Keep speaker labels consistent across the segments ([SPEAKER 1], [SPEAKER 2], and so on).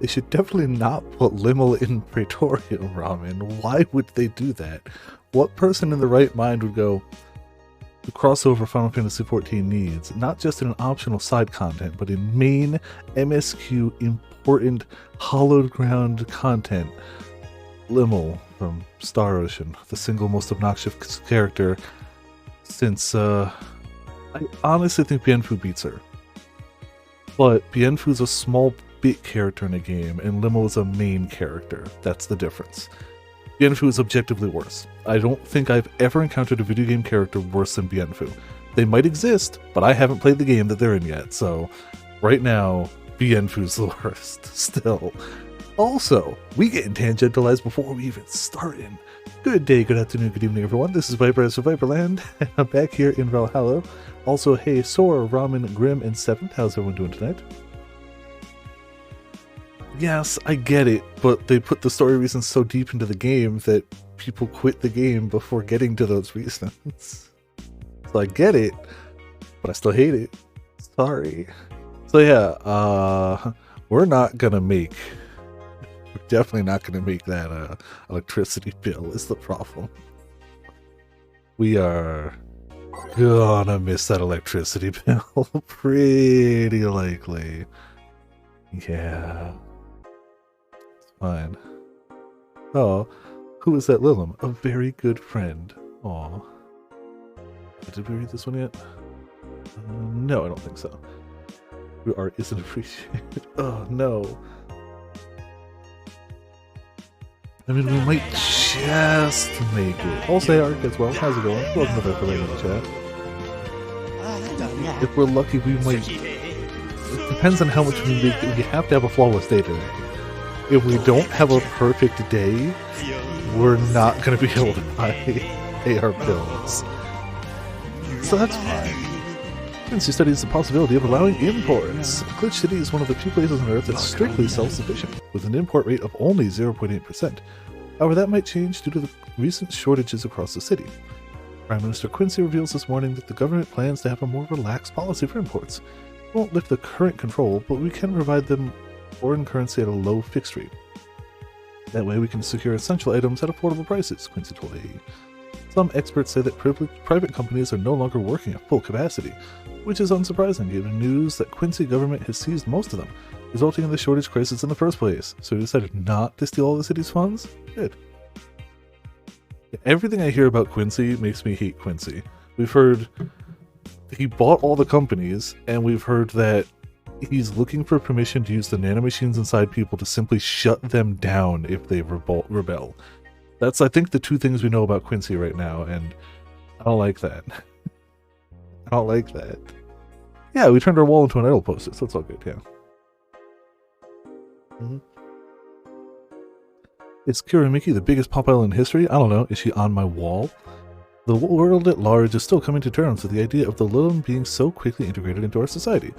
[SPEAKER 1] They should definitely not put Limmel in Praetorium Ramen. Why would they do that? What person in the right mind would go, the crossover Final Fantasy XIV needs, not just in an optional side content, but in main MSQ important hollowed ground content? Limmel from Star Ocean, the single most obnoxious character since, I honestly think Bienfu beats her. But Bienfu's a small bit character in a game, and Limmel is a main character. That's the difference. Bienfu is objectively worse. I don't think I've ever encountered a video game character worse than Bienfu. They might exist, but I haven't played the game that they're in yet, so right now, Bienfu's the worst, still. Also, we get tangentialized before we even start in. Good day, good afternoon, good evening, everyone. This is Viper for Viperland, and I'm back here in Valhalla. Also, hey, Sora, Ramen, Grim, and Seventh, how's everyone doing tonight? Yes, I get it, but they put the story reasons so deep into the game that people quit the game before getting to those reasons. So I get it, but I still hate it. Sorry. So yeah, we're definitely not gonna make that electricity bill is the problem. We are gonna miss that electricity bill pretty likely. Yeah. Fine. Oh, who is that Lilum? A very good friend. Aw. Did we read this one yet? No, I don't think so. Your art isn't appreciated. Oh, no. I mean, we might just make it. I'll say Ark as well. How's it going? Welcome to the Viperpunk in the chat. If we're lucky, we might... It depends on how much we make. We have to have a flawless day today. If we don't have a perfect day, we're not going to be able to pay our bills. So that's fine. Quincy studies the possibility of allowing imports. Glitch City is one of the few places on Earth that's strictly self-sufficient, with an import rate of only 0.8%. However, that might change due to the recent shortages across the city. Prime Minister Quincy reveals this morning that the government plans to have a more relaxed policy for imports. We won't lift the current control, but we can provide them foreign currency at a low fixed rate. That way we can secure essential items at affordable prices, Quincy told AE. Some experts say that private companies are no longer working at full capacity, which is unsurprising given news that Quincy government has seized most of them, resulting in the shortage crisis in the first place. So we decided not to steal all the city's funds? Good. Everything I hear about Quincy makes me hate Quincy. We've heard he bought all the companies, and we've heard that he's looking for permission to use the nanomachines inside people to simply shut them down if they rebel. That's, I think, the two things we know about Quincy right now, and I don't like that. I don't like that. Yeah, we turned our wall into an idol poster, so it's all good, yeah. Is Kiramiki the biggest pop idol in history? I don't know. Is she on my wall? The world at large is still coming to terms with the idea of the Lilum being so quickly integrated into our society.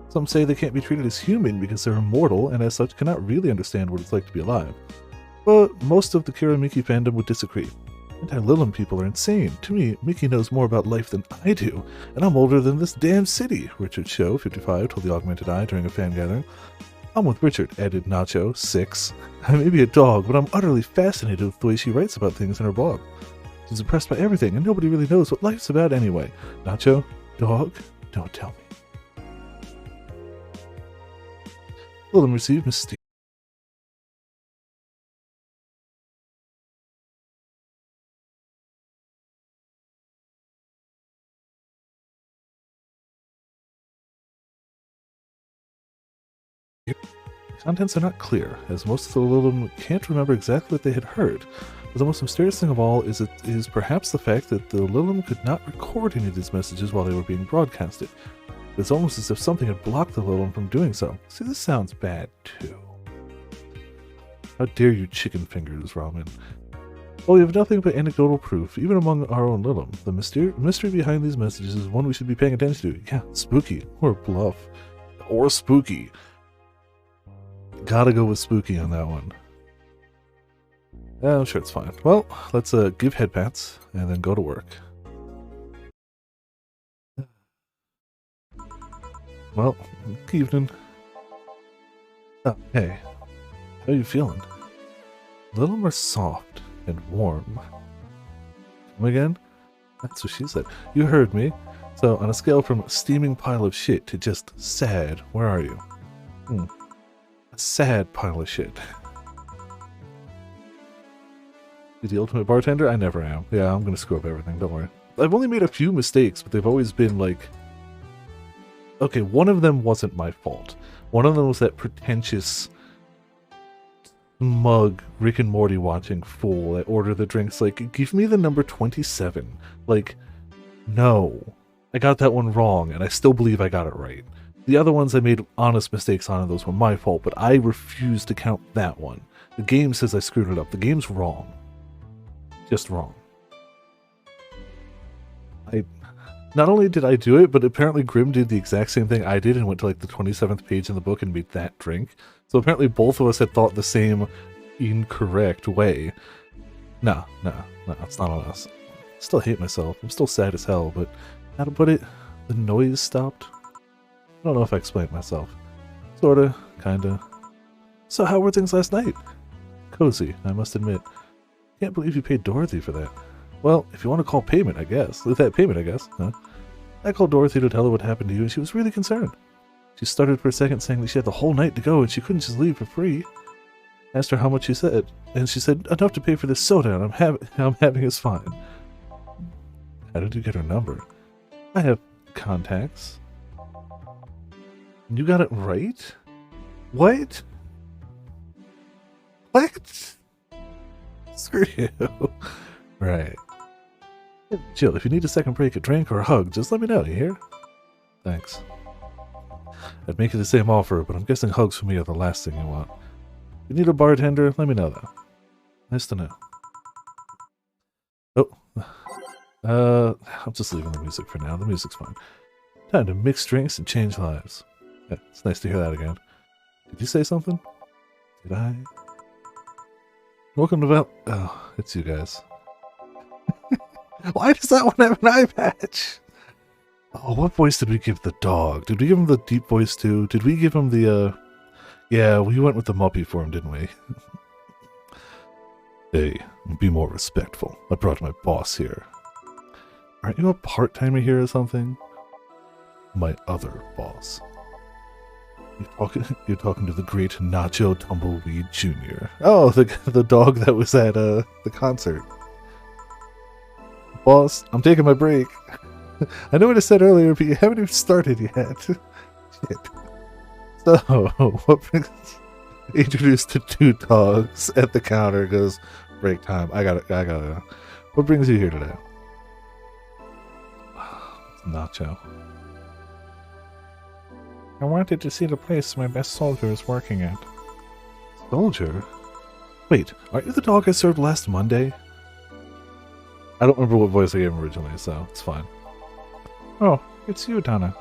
[SPEAKER 1] Some say they can't be treated as human because they're immortal and as such cannot really understand what it's like to be alive. But most of the Kiramiki fandom would disagree. Anti-Lilum people are insane. To me, Mickey knows more about life than I do, and I'm older than this damn city, Richard Show, 55, told the Augmented Eye during a fan gathering. I'm with Richard, added Nacho, 6. I may be a dog, but I'm utterly fascinated with the way she writes about things in her blog. She's impressed by everything, and nobody really knows what life's about anyway. Nacho, dog, don't tell me. Lilum received mysterious. Contents are not clear, as most of the Lilum can't remember exactly what they had heard. But the most mysterious thing of all is perhaps the fact that the Lilum could not record any of these messages while they were being broadcasted. It's almost as if something had blocked the Lilum from doing so. See, this sounds bad, too. How dare you, chicken fingers, Ramen. Well, we have nothing but anecdotal proof, even among our own Lilum. The mystery behind these messages is one we should be paying attention to. Yeah, spooky, or bluff, or spooky. Gotta go with spooky on that one. I'm sure it's fine. Well, let's give head pats and then go to work. Well, good evening. Oh, hey. How are you feeling? A little more soft and warm. Come again? That's what she said. You heard me. So, on a scale from steaming pile of shit to just sad, where are you? A sad pile of shit. The ultimate bartender? I never am. Yeah, I'm gonna screw up everything, don't worry. I've only made a few mistakes, but they've always been like... Okay, one of them wasn't my fault. One of them was that pretentious, smug, Rick and Morty watching fool that ordered the drinks like, give me the number 27. Like, no. I got that one wrong, and I still believe I got it right. The other ones I made honest mistakes on, and those were my fault, but I refuse to count that one. The game says I screwed it up. The game's wrong. Just wrong. Not only did I do it, but apparently Grimm did the exact same thing I did and went to like the 27th page in the book and made that drink. So apparently both of us had thought the same incorrect way. No, it's not on us. I still hate myself. I'm still sad as hell, but how to put it? The noise stopped? I don't know if I explained myself. Sorta, kinda. So how were things last night? Cozy, I must admit. Can't believe you paid Dorothy for that. Well, if you want to call payment, I guess. That payment, I guess. Huh? I called Dorothy to tell her what happened to you, and she was really concerned. She started for a second saying that she had the whole night to go, and she couldn't just leave for free. Asked her how much she said, and she said, enough to pay for this soda, and I'm having is fine. How did you get her number? I have contacts. You got it right? What? What? Screw you. Right. Jill, if you need a second break, a drink, or a hug, just let me know, you hear? Thanks. I'd make you the same offer, but I'm guessing hugs from me are the last thing you want. If you need a bartender, let me know, though. Nice to know. Oh. I'm just leaving the music for now. The music's fine. Time to mix drinks and change lives. Yeah, it's nice to hear that again. Did you say something? Did I? Welcome to Oh, it's you guys. Why does that one have an eye patch? Oh, what voice did we give the dog? Did we give him the deep voice too? Did we give him the, Yeah, we went with the Muppy for him, didn't we? Hey, be more respectful. I brought my boss here. Aren't you a part-timer here or something? My other boss. You're talking to the great Nacho Tumbleweed Jr. Oh, the dog that was at the concert. Boss, I'm taking my break. I know what I said earlier, but you haven't even started yet. Shit. So, what brings... Introduced to two dogs at the counter, goes, break time. I gotta. What brings you here today? It's Nacho. I wanted to see the place my best soldier is working at. Soldier? Wait, aren't you the dog I served last Monday? I don't remember what voice I gave him originally, so it's fine. Oh, it's you, Donna.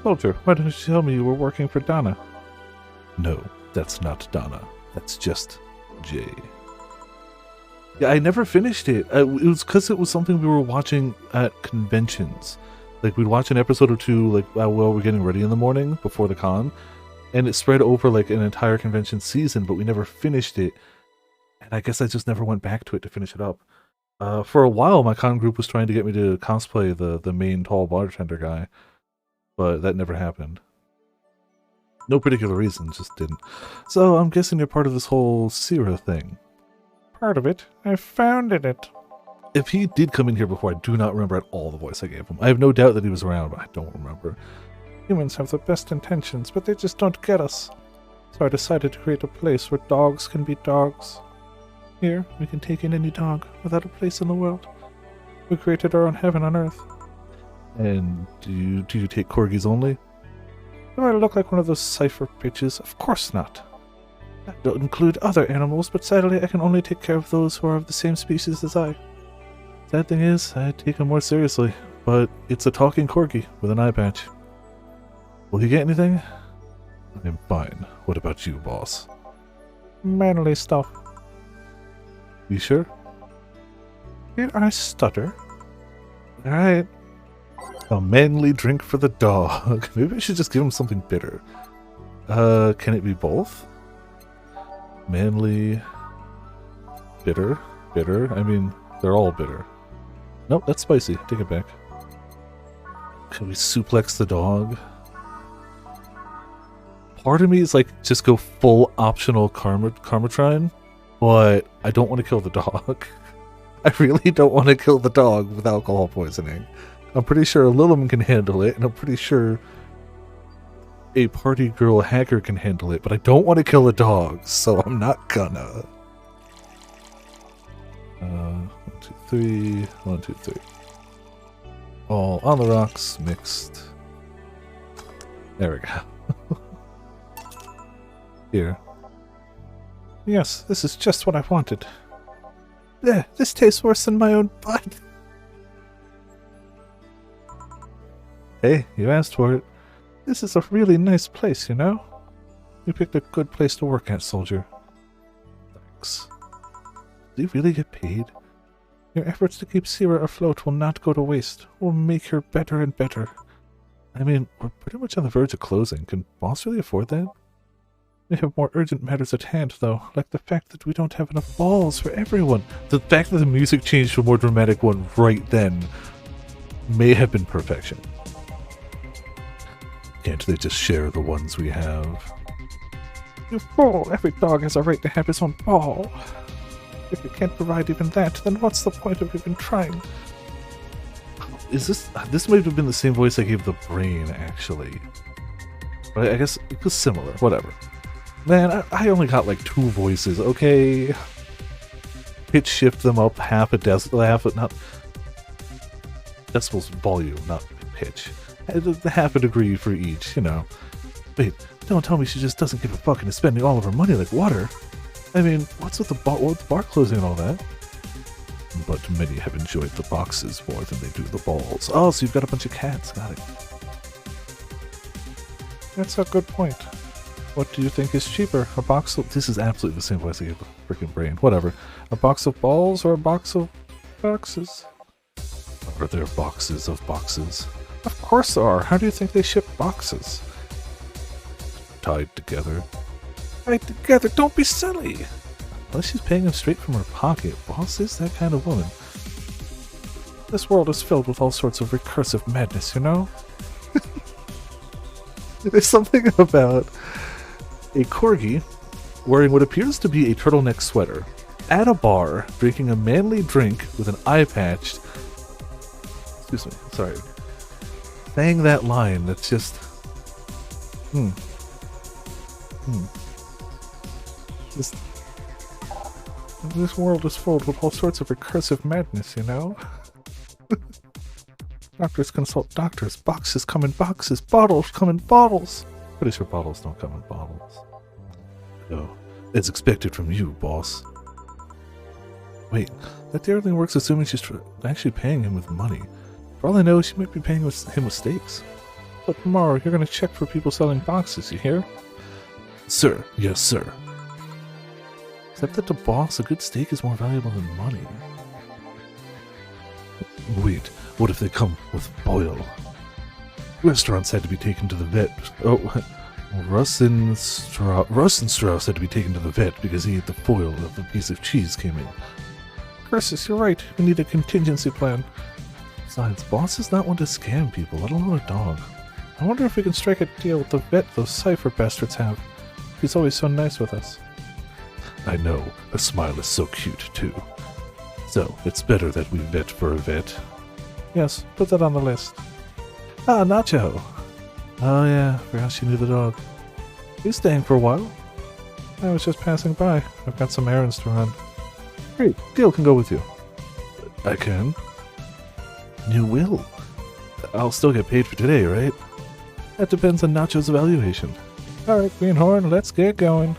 [SPEAKER 1] Soldier, why didn't you tell me you were working for Donna? No, that's not Donna. That's just Jay. Yeah, I never finished it. It was because it was something we were watching at conventions. Like, we'd watch an episode or two, like, while we're getting ready in the morning before the con, and it spread over, like, an entire convention season, but we never finished it, and I guess I just never went back to it to finish it up. For a while, my con group was trying to get me to cosplay the main tall bartender guy, but that never happened. No particular reason, just didn't. So, I'm guessing you're part of this whole Sierra thing. Part of it? I founded it. If he did come in here before, I do not remember at all the voice I gave him. I have no doubt that he was around, but I don't remember. Humans have the best intentions, but they just don't get us. So I decided to create a place where dogs can be dogs. Here, we can take in any dog without a place in the world. We created our own heaven on Earth. And do you take corgis only? Do I look like one of those cipher bitches? Of course not. I don't include other animals, but sadly I can only take care of those who are of the same species as I. Sad thing is, I take him more seriously, but it's a talking corgi with an eye patch. Will he get anything? I'm fine. What about you, boss? Manly stuff. You sure? Did I stutter? Alright. A manly drink for the dog. Maybe I should just give him something bitter. Can it be both? Manly. Bitter. Bitter. I mean, they're all bitter. Nope, that's spicy. Take it back. Can we suplex the dog? Part of me is like, just go full optional Karmatrine, but I don't want to kill the dog. I really don't want to kill the dog with alcohol poisoning. I'm pretty sure Lilum can handle it, and I'm pretty sure a party girl hacker can handle it, but I don't want to kill a dog, so I'm not gonna. 1, 2, 3. 1, 2, 3. All on the rocks, mixed. There we go. Here. Yes, this is just what I wanted. There, this tastes worse than my own butt. Hey, you asked for it. This is a really nice place, you know? You picked a good place to work at, soldier. Thanks. Do you really get paid? Your efforts to keep Sierra afloat will not go to waste. We'll make her better and better. I mean, we're pretty much on the verge of closing. Can boss really afford that? We have more urgent matters at hand, though, like the fact that we don't have enough balls for everyone. The fact that the music changed to a more dramatic one right then may have been perfection. Can't they just share the ones we have? You fool! Every dog has a right to have his own ball. If you can't provide even that, then what's the point of even trying? Is this might have been the same voice I gave the brain, actually. But I guess it was similar. Whatever. Man, I only got like 2 voices, okay? Pitch shift them up half a decibel, not decibels volume, not pitch. Half a degree for each, you know. Wait, don't tell me she just doesn't give a fuck and is spending all of her money like water. I mean, what's with the bar closing and all that? But many have enjoyed the boxes more than they do the balls. Oh, so you've got a bunch of cats, got it. That's a good point. What do you think is cheaper? A box of... This is absolutely the same voice I gave the freaking brain. Whatever. A box of balls or a box of boxes? Are there boxes of boxes? Of course there are. How do you think they ship boxes? Tied together. Tied together? Don't be silly! Unless she's paying him straight from her pocket. Boss is that kind of woman. This world is filled with all sorts of recursive madness, you know? There's something about a corgi wearing what appears to be a turtleneck sweater at a bar, drinking a manly drink with an eye patch. Excuse me, sorry. Saying that line, that's just... This world is filled with all sorts of recursive madness, you know? Doctors consult doctors, boxes come in boxes, bottles come in bottles. Pretty sure bottles don't come in bottles. No, it's expected from you, boss. Wait, that daring works assuming she's actually paying him with money. For all I know, she might be paying him with steaks. But tomorrow, you're going to check for people selling boxes, you hear? Sir, yes, sir. Except that to boss, a good steak is more valuable than money. Wait, what if they come with boil? Restaurants had to be taken to the vet. Oh, Russ and Strauss had to be taken to the vet because he ate the foil that the piece of cheese came in. Curses, you're right. We need a contingency plan. Besides, boss is not one to scam people, let alone a dog. I wonder if we can strike a deal with the vet those Cypher bastards have. He's always so nice with us. I know. Her smile is so cute, too. So, it's better that we vet for a vet. Yes, put that on the list. Ah, Nacho! Oh yeah, forgot she knew the dog. He's staying for a while. I was just passing by. I've got some errands to run. Great, Deal can go with you. I can? You will. I'll still get paid for today, right? That depends on Nacho's evaluation. Alright, Greenhorn, let's get going.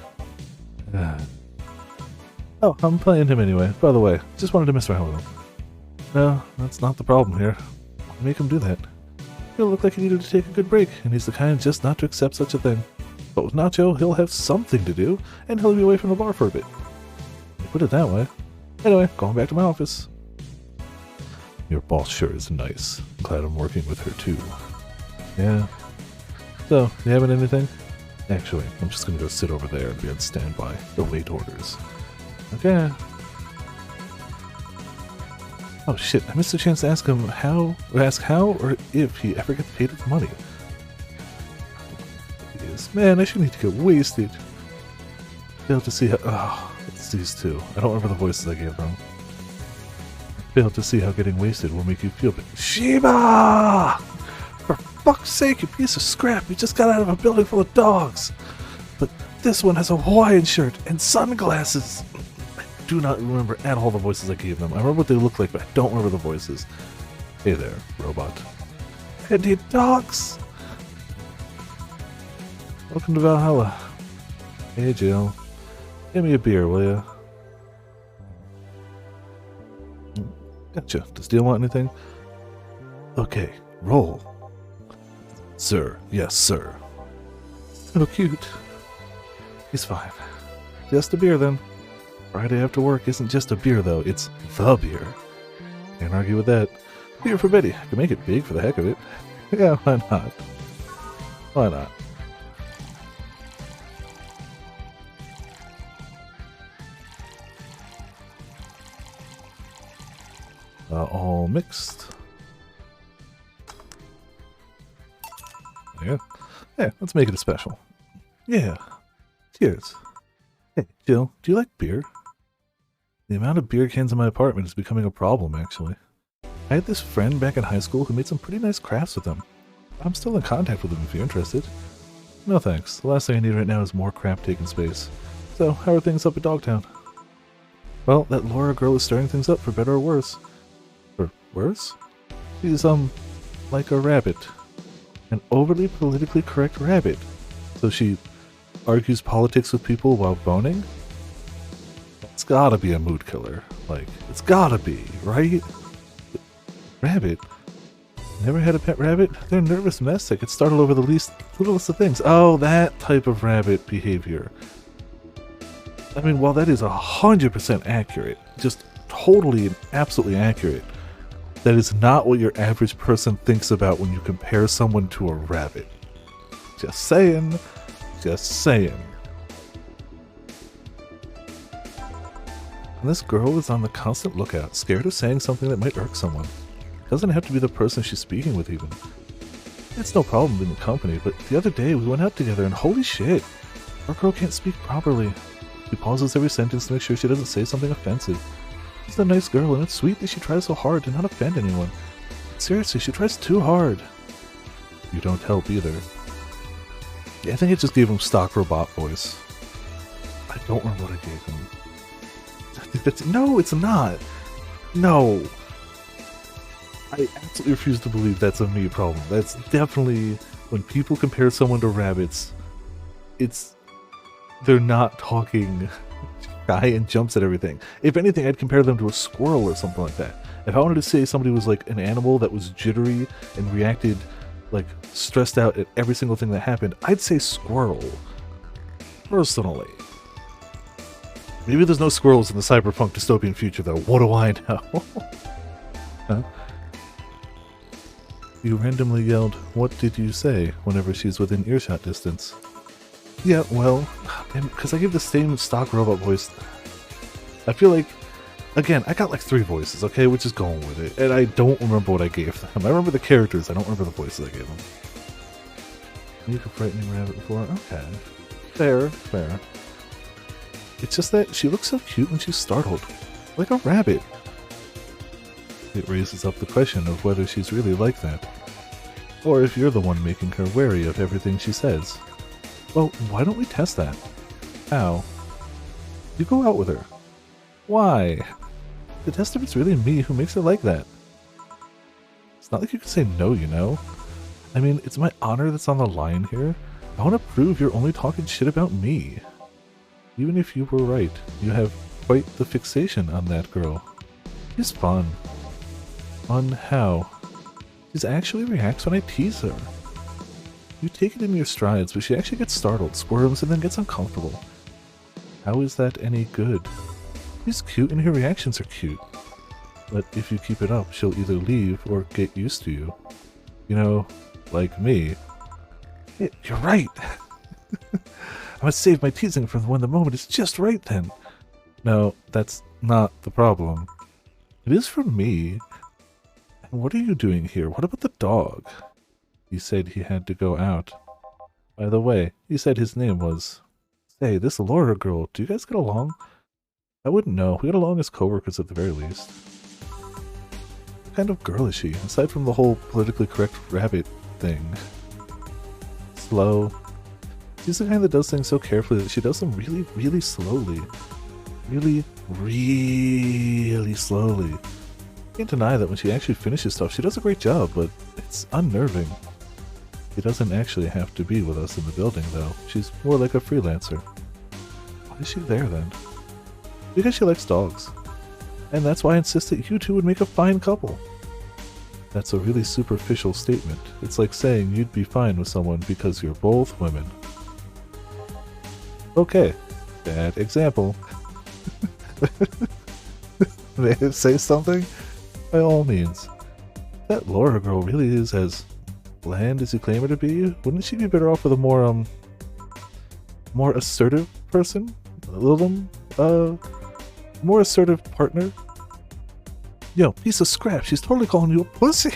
[SPEAKER 1] Oh, I'm playing him anyway. By the way, just wanted to mess around with him. No, that's not the problem here. I'll make him do that. He'll look like he needed to take a good break, and he's the kind just not to accept such a thing. But with Nacho, he'll have something to do, and he'll be away from the bar for a bit. You put it that way. Anyway, going back to my office. Your boss sure is nice. Glad I'm working with her too. Yeah. So, you having anything? Actually, I'm just gonna go sit over there and be on standby. Await orders. Okay. Oh shit, I missed a chance to ask him how, or if he ever gets paid with money. Yes, man, I should need to get wasted. Failed to see how, oh, it's these two. I don't remember the voices I gave them. Failed to see how getting wasted will make you feel better. Sheba! For fuck's sake, you piece of scrap, you just got out of a building full of dogs. But this one has a Hawaiian shirt and sunglasses. I do not remember at all the voices I gave them. I remember what they look like, but I don't remember the voices. Hey there, robot. And he dogs! Welcome to Valhalla. Hey, Jill. Give me a beer, will ya? Gotcha. Does Deal want anything? Okay, roll. Sir. Yes, sir. So cute. He's fine. Just a beer, then. Friday after work isn't just a beer, though. It's the beer. Can't argue with that. Beer for Betty. I can make it big for the heck of it. Yeah, why not? Why not? All mixed. Yeah. Yeah, let's make it a special. Yeah. Cheers. Hey, Jill, do you like beer? The amount of beer cans in my apartment is becoming a problem, actually. I had this friend back in high school who made some pretty nice crafts with them. I'm still in contact with him if you're interested. No thanks. The last thing I need right now is more crap taking space. So, how are things up at Dogtown? Well, that Laura girl is stirring things up for better or worse. For worse? She's, like a rabbit. An overly politically correct rabbit. So she argues politics with people while boning? It's gotta be a mood killer. Like, it's gotta be, right? Rabbit? Never had a pet rabbit? They're a nervous mess that gets startled over the littlest of things. Oh, that type of rabbit behavior. I mean, while that is 100% accurate, just totally and absolutely accurate, that is not what your average person thinks about when you compare someone to a rabbit. Just saying. Just saying. And this girl is on the constant lookout, scared of saying something that might irk someone. Doesn't have to be the person she's speaking with even. It's no problem being in company, but the other day we went out together and holy shit, our girl can't speak properly. She pauses every sentence to make sure she doesn't say something offensive. She's a nice girl and it's sweet that she tries so hard to not offend anyone. Seriously, she tries too hard. You don't help either. Yeah, I think I just gave him stock robot voice. I don't remember what I gave him. No, it's not. No. I absolutely refuse to believe that's a me problem. That's definitely, when people compare someone to rabbits, they're not talking shy and jumps at everything. If anything, I'd compare them to a squirrel or something like that. If I wanted to say somebody was like an animal that was jittery and reacted like stressed out at every single thing that happened, I'd say squirrel. Personally. Maybe there's no squirrels in the cyberpunk dystopian future though. What do I know? Huh? You randomly yelled, "What did you say?" whenever she's within earshot distance. Yeah, well, because I give the same stock robot voice. I feel like, again, I got like 3 voices, okay? We're just going with it. And I don't remember what I gave them. I remember the characters, I don't remember the voices I gave them. You could frightening rabbit before? Okay. Fair, fair. It's just that she looks so cute when she's startled. Like a rabbit. It raises up the question of whether she's really like that. Or if you're the one making her wary of everything she says. Well, why don't we test that? How? You go out with her. Why? To test if it's really me who makes her like that. It's not like you can say no, you know? I mean, it's my honor that's on the line here. I want to prove you're only talking shit about me. Even if you were right, you have quite the fixation on that girl. She's fun. Fun how? She actually reacts when I tease her. You take it in your strides, but she actually gets startled, squirms, and then gets uncomfortable. How is that any good? She's cute and her reactions are cute. But if you keep it up, she'll either leave or get used to you. You know, like me. You're right! I must save my teasing for when the moment is just right then. No, that's not the problem. It is for me. And what are you doing here? What about the dog? He said he had to go out. By the way, he said his name was... Say, this Laura girl, do you guys get along? I wouldn't know. We get along as co-workers at the very least. What kind of girl is she, aside from the whole politically correct rabbit thing? Slow. She's the kind that does things so carefully that she does them really, really slowly. Really, really slowly. Can't deny that when she actually finishes stuff, she does a great job, but it's unnerving. She doesn't actually have to be with us in the building, though. She's more like a freelancer. Why is she there, then? Because she likes dogs. And that's why I insist that you two would make a fine couple. That's a really superficial statement. It's like saying you'd be fine with someone because you're both women. Okay, bad example. May I say something? By all means. That Laura girl really is as bland as you claim her to be. Wouldn't she be better off with a more, more assertive person? A little, more assertive partner? Yo, piece of scrap, she's totally calling you a pussy!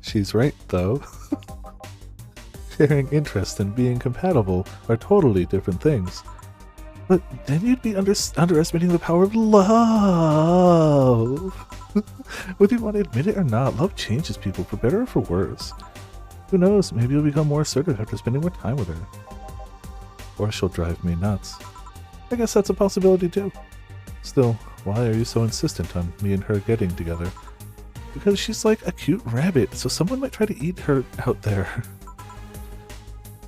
[SPEAKER 1] She's right, though. Sharing interest and being compatible are totally different things. But then you'd be underestimating the power of love! Whether you want to admit it or not, love changes people, for better or for worse. Who knows, maybe you'll become more assertive after spending more time with her. Or she'll drive me nuts. I guess that's a possibility too. Still, why are you so insistent on me and her getting together? Because she's like a cute rabbit, so someone might try to eat her out there.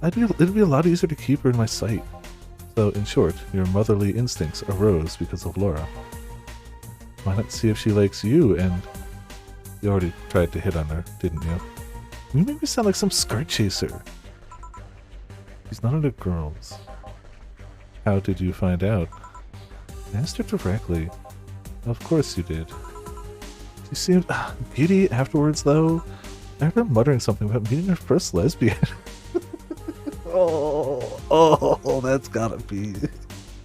[SPEAKER 1] It'd be a lot easier to keep her in my sight. So, in short, your motherly instincts arose because of Laura. Why not see if she likes you? And you already tried to hit on her, didn't you? You make me sound like some skirt chaser. She's not into girls. How did you find out? I asked her directly. Of course you did. She seemed giddy afterwards, though. I heard her muttering something about meeting her first lesbian. Oh, that's gotta be.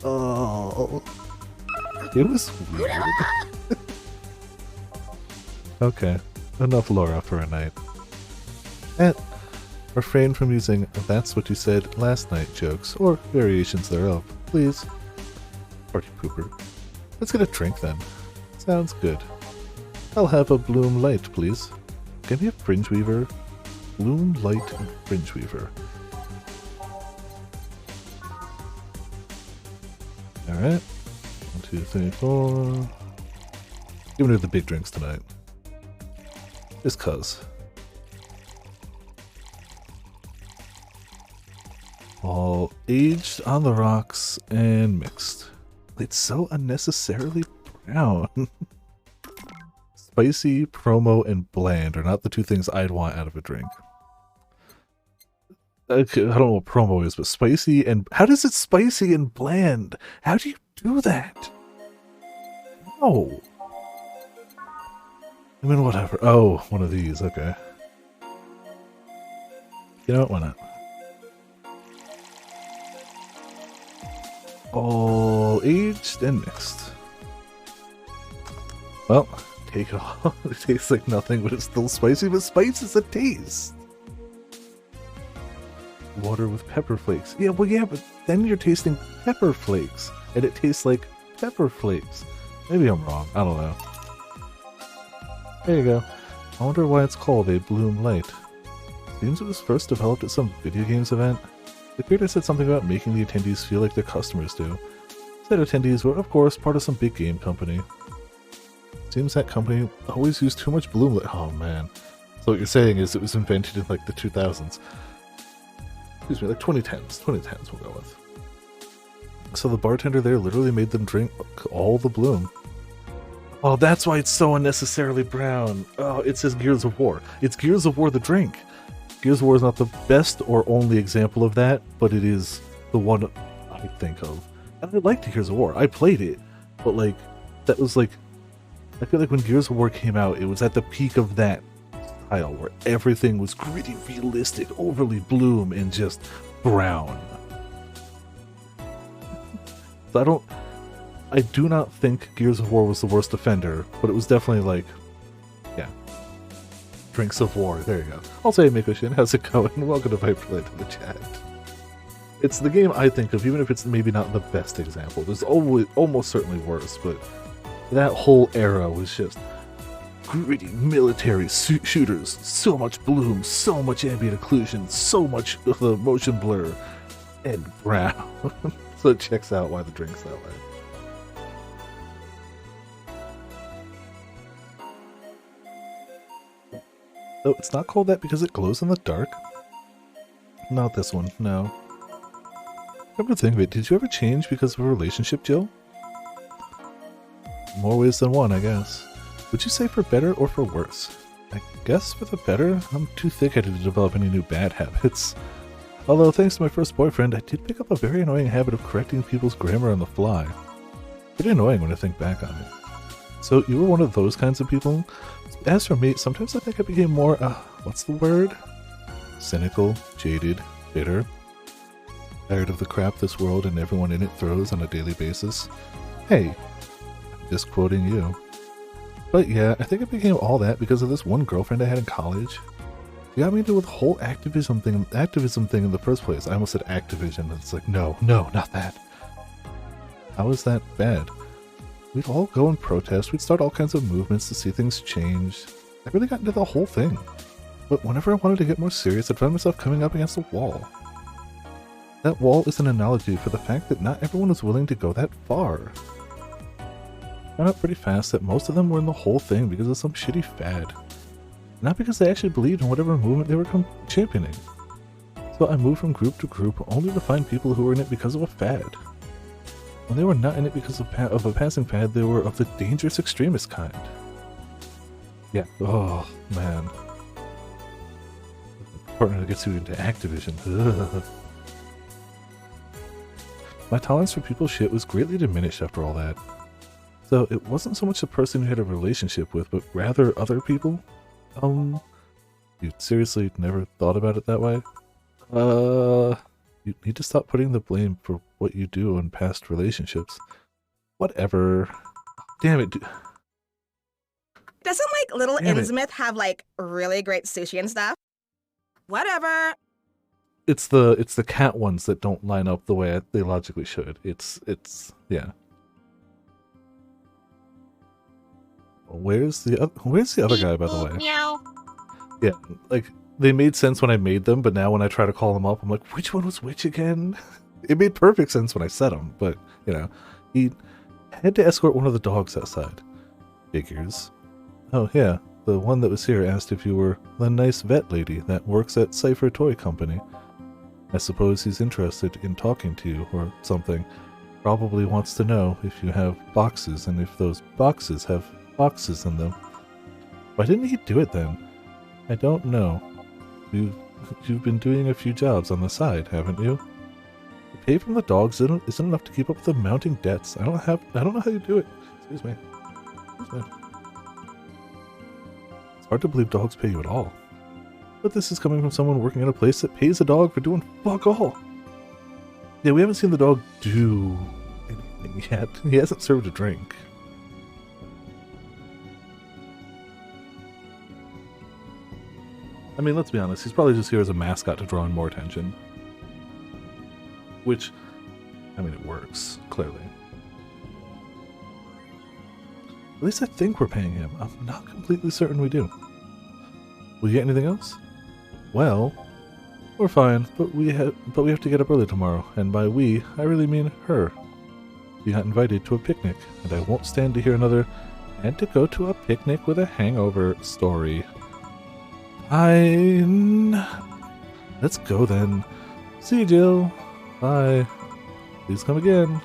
[SPEAKER 1] Oh. It was weird. Okay, enough Laura for a night. And refrain from using "that's what you said last night" jokes, or variations thereof, please. Party pooper. Let's get a drink then. Sounds good. I'll have a Bloom Light, please. Can we have Fringe Weaver? Bloom Light and Fringe Weaver. Alright. 1, 2, 3, 4. Giving her the big drinks tonight. Just cuz. All aged on the rocks and mixed. It's so unnecessarily brown. Spicy, promo, and bland are not the two things I'd want out of a drink. Okay, I don't know what promo is, but spicy and... How does it spicy and bland? How do you do that? No. I mean, whatever. Oh, one of these. Okay. You know what? Why not? All aged and mixed. Well, take it all. It tastes like nothing, but it's still spicy, but spice is a taste. Water with pepper flakes. Yeah, well, yeah, but then you're tasting pepper flakes, and it tastes like pepper flakes. Maybe I'm wrong. I don't know. There you go. I wonder why it's called a Bloom Light. Seems it was first developed at some video games event. The creator said something about making the attendees feel like their customers do. Said attendees were, of course, part of some big game company. Seems that company always used too much Bloom Light. Oh man. So what you're saying is it was invented in like the 2000s. Excuse me, like 2010s. 2010s we'll go with. So the bartender there literally made them drink all the Bloom. Oh, that's why it's so unnecessarily brown. Oh, it says Gears of War. It's Gears of War the drink. Gears of War is not the best or only example of that, but it is the one I think of. And I liked Gears of War. I played it, but like, that was like, I feel like when Gears of War came out, it was at the peak of that style where everything was gritty, realistic, overly bloom, and just brown. So I do not think Gears of War was the worst offender, but it was definitely like, yeah. Drinks of War, there you go. I'll say Mikoshin, how's it going? Welcome to Viperpunk to the chat. It's the game I think of, even if it's maybe not the best example. There's always, almost certainly worse, but that whole era was just gritty military shooters, so much bloom, so much ambient occlusion, so much of the motion blur, and brown. So it checks out why the drink's that way. Oh, it's not called that because it glows in the dark? Not this one, no. Come to think of it, did you ever change because of a relationship, Jill? More ways than one, I guess. Would you say for better or for worse? I guess for the better. I'm too thick-headed to develop any new bad habits. Although, thanks to my first boyfriend, I did pick up a very annoying habit of correcting people's grammar on the fly. Pretty annoying when I think back on it. So, you were one of those kinds of people? As for me, sometimes I think I became more, what's the word? Cynical, jaded, bitter. Tired of the crap this world and everyone in it throws on a daily basis. Hey, I'm just quoting you. But yeah, I think it became all that because of this one girlfriend I had in college. She got me into the whole activism thing in the first place. I almost said Activision, and it's like, no, not that. How is that bad? We'd all go and protest, we'd start all kinds of movements to see things change. I really got into the whole thing. But whenever I wanted to get more serious, I'd find myself coming up against a wall. That wall is an analogy for the fact that not everyone is willing to go that far. I found out pretty fast that most of them were in the whole thing because of some shitty fad. Not because they actually believed in whatever movement they were championing. So I moved from group to group only to find people who were in it because of a fad. When they were not in it because of a passing fad, they were of the dangerous extremist kind. Yeah, oh man. Partner that gets you into Activision. Ugh. My tolerance for people's shit was greatly diminished after all that. So it wasn't so much the person you had a relationship with, but rather other people? You seriously never thought about it that way? You need to stop putting the blame for what you do in past relationships. Whatever. Damn it.
[SPEAKER 2] Doesn't, like, Little Innsmouth have, like, really great sushi and stuff? Whatever.
[SPEAKER 1] It's the cat ones that don't line up the way they logically should. It's, yeah. Where's the other guy, by the way?
[SPEAKER 2] Meow.
[SPEAKER 1] Yeah, like, they made sense when I made them, but now when I try to call them up, I'm like, which one was which again? It made perfect sense when I said them, but, you know, he had to escort one of the dogs outside. Figures. Oh, yeah, the one that was here asked if you were the nice vet lady that works at Cypher Toy Company. I suppose he's interested in talking to you or something. Probably wants to know if you have boxes and if those boxes have boxes in them. Why didn't he do it then? I don't know. You've been doing a few jobs on the side, haven't you? The pay from the dogs isn't enough to keep up with the mounting debts. I don't know how you do it. Excuse me. It's hard to believe dogs pay you at all. But this is coming from someone working at a place that pays a dog for doing fuck all. Yeah, we haven't seen the dog do anything yet. He hasn't served a drink. I mean, let's be honest, he's probably just here as a mascot to draw in more attention. Which, I mean, it works, clearly. At least I think we're paying him. I'm not completely certain we do. Will you get anything else? Well, we're fine, but we have to get up early tomorrow, and by we, I really mean her. We got invited to a picnic, and I won't stand to hear another "and to go to a picnic with a hangover" story. Fine. Let's go then. See you, Jill. Bye. Please come again.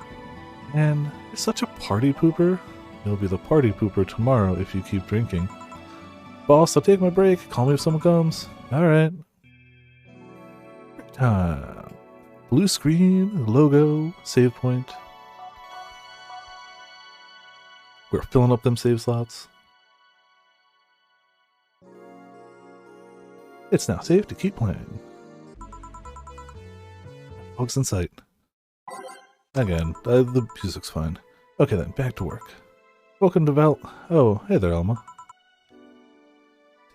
[SPEAKER 1] And you're such a party pooper. You'll be the party pooper tomorrow if you keep drinking. Boss, I'll take my break. Call me if someone comes. Alright. Break time. Blue screen, logo, save point. We're filling up them save slots. It's now safe to keep playing. Folks in sight. Again, the music's fine. Okay then, back to work. Welcome to Val. Oh, hey there, Elma.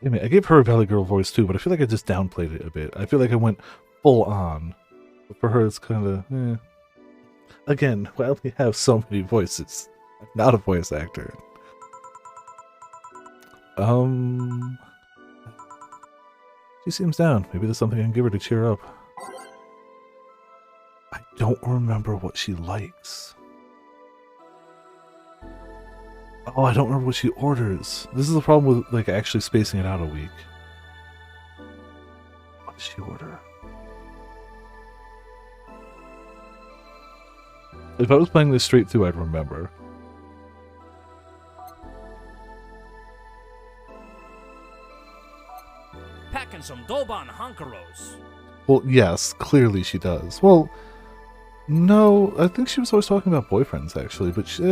[SPEAKER 1] Damn it, I gave her a Valley Girl voice too, but I feel like I just downplayed it a bit. I feel like I went full on. But for her, it's kind of, Again, why do we have so many voices? I'm not a voice actor. She seems down. Maybe there's something I can give her to cheer up. I don't remember what she likes. Oh, I don't remember what she orders. This is the problem with, like, actually spacing it out a week. What does she order? If I was playing this straight through, I'd remember.
[SPEAKER 3] Packing some Doban Honkaros.
[SPEAKER 1] Well, yes, clearly she does. Well, no, I think she was always talking about boyfriends, actually, but she,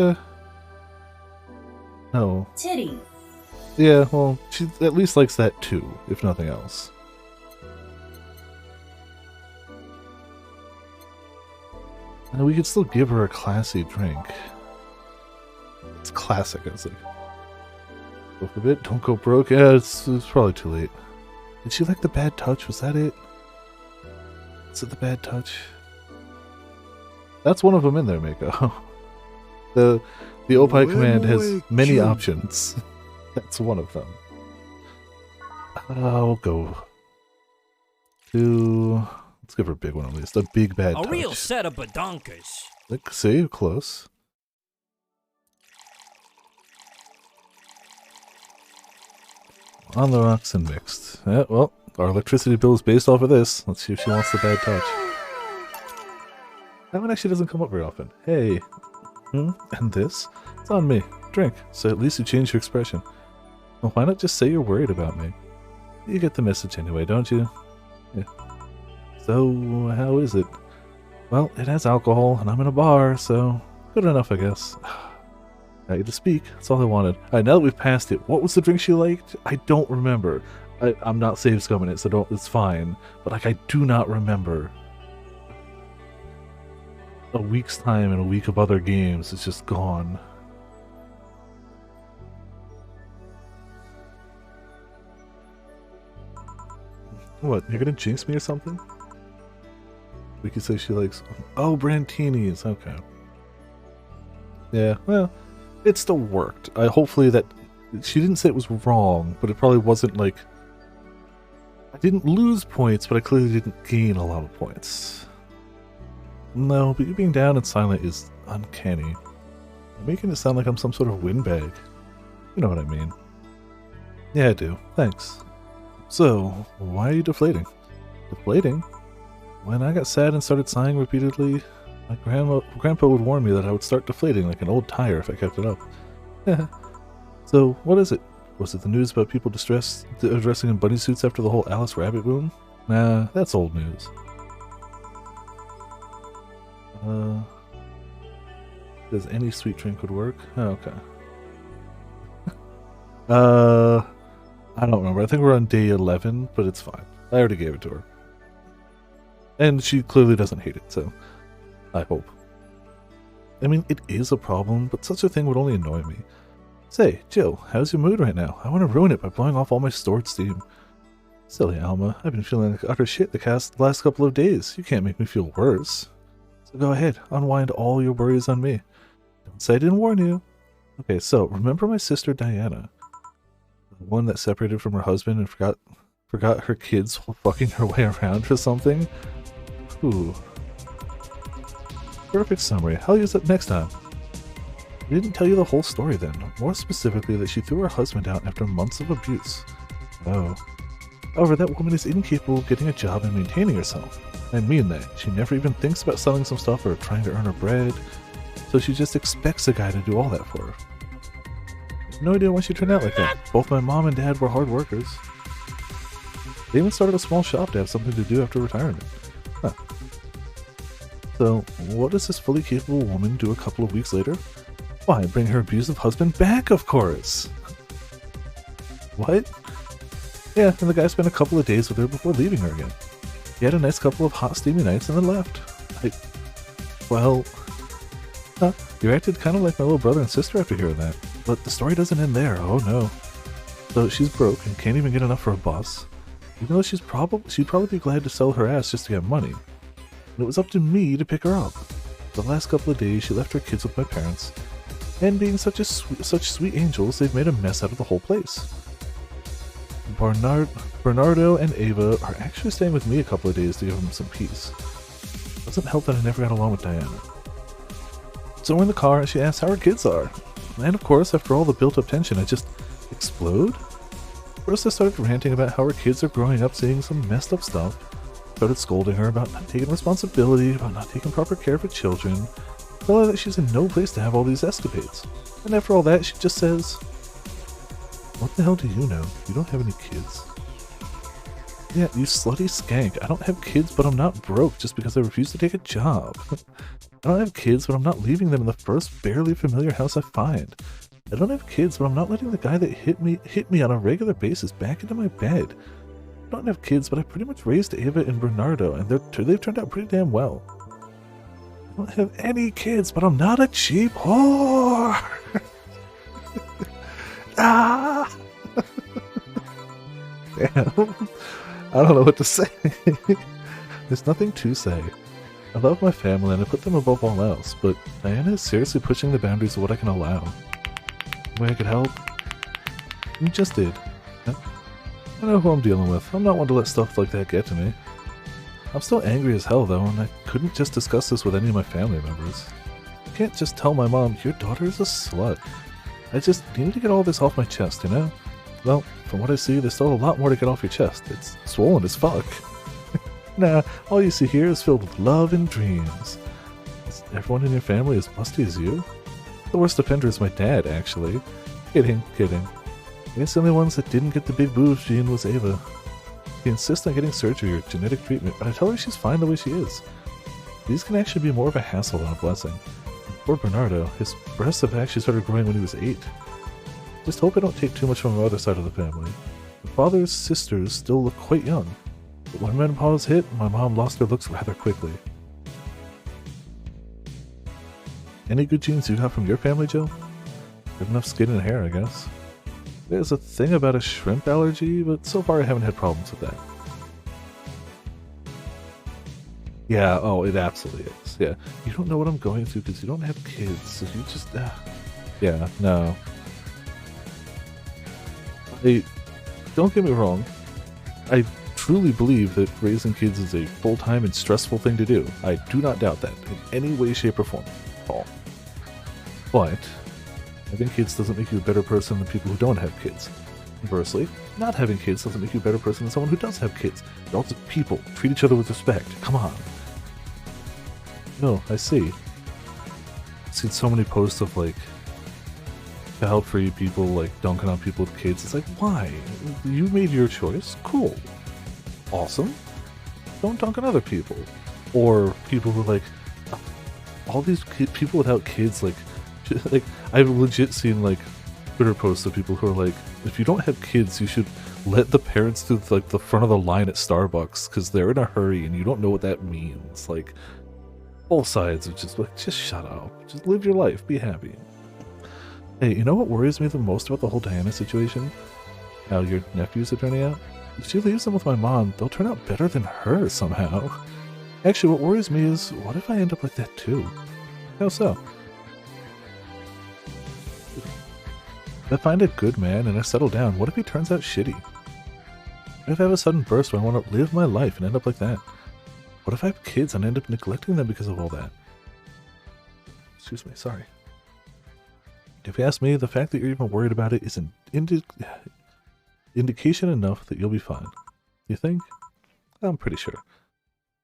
[SPEAKER 1] no.
[SPEAKER 4] Titty.
[SPEAKER 1] Yeah, well, she at least likes that too, if nothing else. And we could still give her a classy drink. It's classic, it's like... Go for a bit, don't go broke. Yeah, it's probably too late. Did she like the bad touch? Was that it? Is it the bad touch? That's one of them in there, Mako. The Opie command has many options. That's one of them. I'll go to... Let's give her a big one at least. A big bad touch.
[SPEAKER 3] A real set of badonkas.
[SPEAKER 1] Like, see, close. On the rocks and mixed. Yeah, well, our electricity bill is based off of this. Let's see if she wants the bad touch. That one actually doesn't come up very often. Hey. And this? It's on me. Drink. So at least you changed your expression. Well, why not just say you're worried about me? You get the message anyway, don't you? Yeah. So, how is it? Well, it has alcohol, and I'm in a bar, so good enough, I guess. I get to speak. That's all I wanted. Alright, now that we've passed it, what was the drink she liked? I don't remember. I'm not save scumming it, so it's fine. But, like, I do not remember. A week's time and a week of other games is just gone. What, you're gonna jinx me or something? We could say she likes... Oh, Brantinis, okay. Yeah, well, it still worked. Hopefully that... She didn't say it was wrong, but it probably wasn't like... I didn't lose points, but I clearly didn't gain a lot of points. No, but you being down and silent is uncanny. You're making it sound like I'm some sort of windbag. You know what I mean. Yeah, I do. Thanks. So, why are you deflating? Deflating? When I got sad and started sighing repeatedly, my grandpa would warn me that I would start deflating like an old tire if I kept it up. So, what is it? Was it the news about people dressing in bunny suits after the whole Alice Rabbit boom? Nah, that's old news. Does any sweet drink would work? Oh, okay. I don't remember. I think we're on day 11, but it's fine. I already gave it to her. And she clearly doesn't hate it, so I hope. I mean, it is a problem, but such a thing would only annoy me. Say, Jill, how's your mood right now? I want to ruin it by blowing off all my stored steam. Silly Alma, I've been feeling like utter shit the last couple of days. You can't make me feel worse. So go ahead, unwind all your worries on me. Don't say I didn't warn you. Okay, so, remember my sister Diana? The one that separated from her husband and forgot her kids while fucking her way around for something? Ooh. Perfect summary. I'll use that next time. I didn't tell you the whole story then. More specifically that she threw her husband out after months of abuse. Oh. However, that woman is incapable of getting a job and maintaining herself. I mean that. She never even thinks about selling some stuff or trying to earn her bread. So she just expects a guy to do all that for her. I have no idea why she turned out like that. Both my mom and dad were hard workers. They even started a small shop to have something to do after retirement. Huh. So, what does this fully capable woman do a couple of weeks later? Why, bring her abusive husband back, of course! What? Yeah, and the guy spent a couple of days with her before leaving her again. He had a nice couple of hot, steamy nights and then left. Well, you acted kind of like my little brother and sister after hearing that. But the story doesn't end there, oh no. So she's broke and can't even get enough for a bus. Even though she'd probably be glad to sell her ass just to get money. And it was up to me to pick her up. The last couple of days she left her kids with my parents. And being such sweet angels, they've made a mess out of the whole place. Bernardo and Ava are actually staying with me a couple of days to give them some peace. Doesn't help that I never got along with Diana. So we're in the car and she asks how her kids are. And of course, after all the built-up tension, I just explode? First I started ranting about how her kids are growing up seeing some messed up stuff. Started scolding her about not taking responsibility, about not taking proper care of her children. Tell her that she's in no place to have all these escapades. And after all that, she just says, "What the hell do you know? You don't have any kids." Yeah, you slutty skank. I don't have kids, but I'm not broke just because I refuse to take a job. I don't have kids, but I'm not leaving them in the first barely familiar house I find. I don't have kids, but I'm not letting the guy that hit me on a regular basis back into my bed. I don't have kids, but I pretty much raised Ava and Bernardo, and they've turned out pretty damn well. I don't have any kids, but I'm not a cheap whore! Ah! Damn. I don't know what to say. There's nothing to say. I love my family and I put them above all else, but Diana is seriously pushing the boundaries of what I can allow. Any way I could help? You just did. I know who I'm dealing with. I'm not one to let stuff like that get to me. I'm still angry as hell though, and I couldn't just discuss this with any of my family members. I can't just tell my mom, "Your daughter is a slut." I just needed to get all this off my chest, you know? Well, from what I see, there's still a lot more to get off your chest. It's swollen as fuck. Nah, all you see here is filled with love and dreams. Is everyone in your family as musty as you? The worst offender is my dad, actually. Kidding. I guess the only ones that didn't get the big boobs gene was Ava. She insists on getting surgery or genetic treatment, but I tell her she's fine the way she is. These can actually be more of a hassle than a blessing. Poor Bernardo, his breasts have actually started growing when he was 8. Just hope I don't take too much from the other side of the family. My father's sisters still look quite young, but when menopause hit, my mom lost her looks rather quickly. Any good genes you got from your family, Jill? Good enough skin and hair, I guess. There's a thing about a shrimp allergy, but so far I haven't had problems with that. Yeah, oh, it absolutely is. Yeah, you don't know what I'm going through because you don't have kids, so you just... Yeah, no. Don't get me wrong. I truly believe that raising kids is a full-time and stressful thing to do. I do not doubt that in any way, shape, or form at all. But having kids doesn't make you a better person than people who don't have kids. Conversely, not having kids doesn't make you a better person than someone who does have kids. You're all just people. Treat each other with respect. Come on. No, I see. I've seen so many posts of, like, child-free people, like, dunking on people with kids. It's like, why? You made your choice? Cool. Awesome. Don't dunk on other people. Or people who, like, all these people without kids, like, I've legit seen, like, Twitter posts of people who are like, if you don't have kids, you should let the parents do, like, the front of the line at Starbucks, because they're in a hurry, and you don't know what that means. Like, both sides are just like, just shut up. Just live your life. Be happy. Hey, you know what worries me the most about the whole Diana situation? How your nephews are turning out? If she leaves them with my mom, they'll turn out better than her somehow. Actually, what worries me is, what if I end up like that too? How so? If I find a good man and I settle down, what if he turns out shitty? What if I have a sudden burst where I want to live my life and end up like that? What if I have kids and end up neglecting them because of all that? Excuse me, sorry. If you ask me, the fact that you're even worried about it is an indication enough that you'll be fine. You think? I'm pretty sure.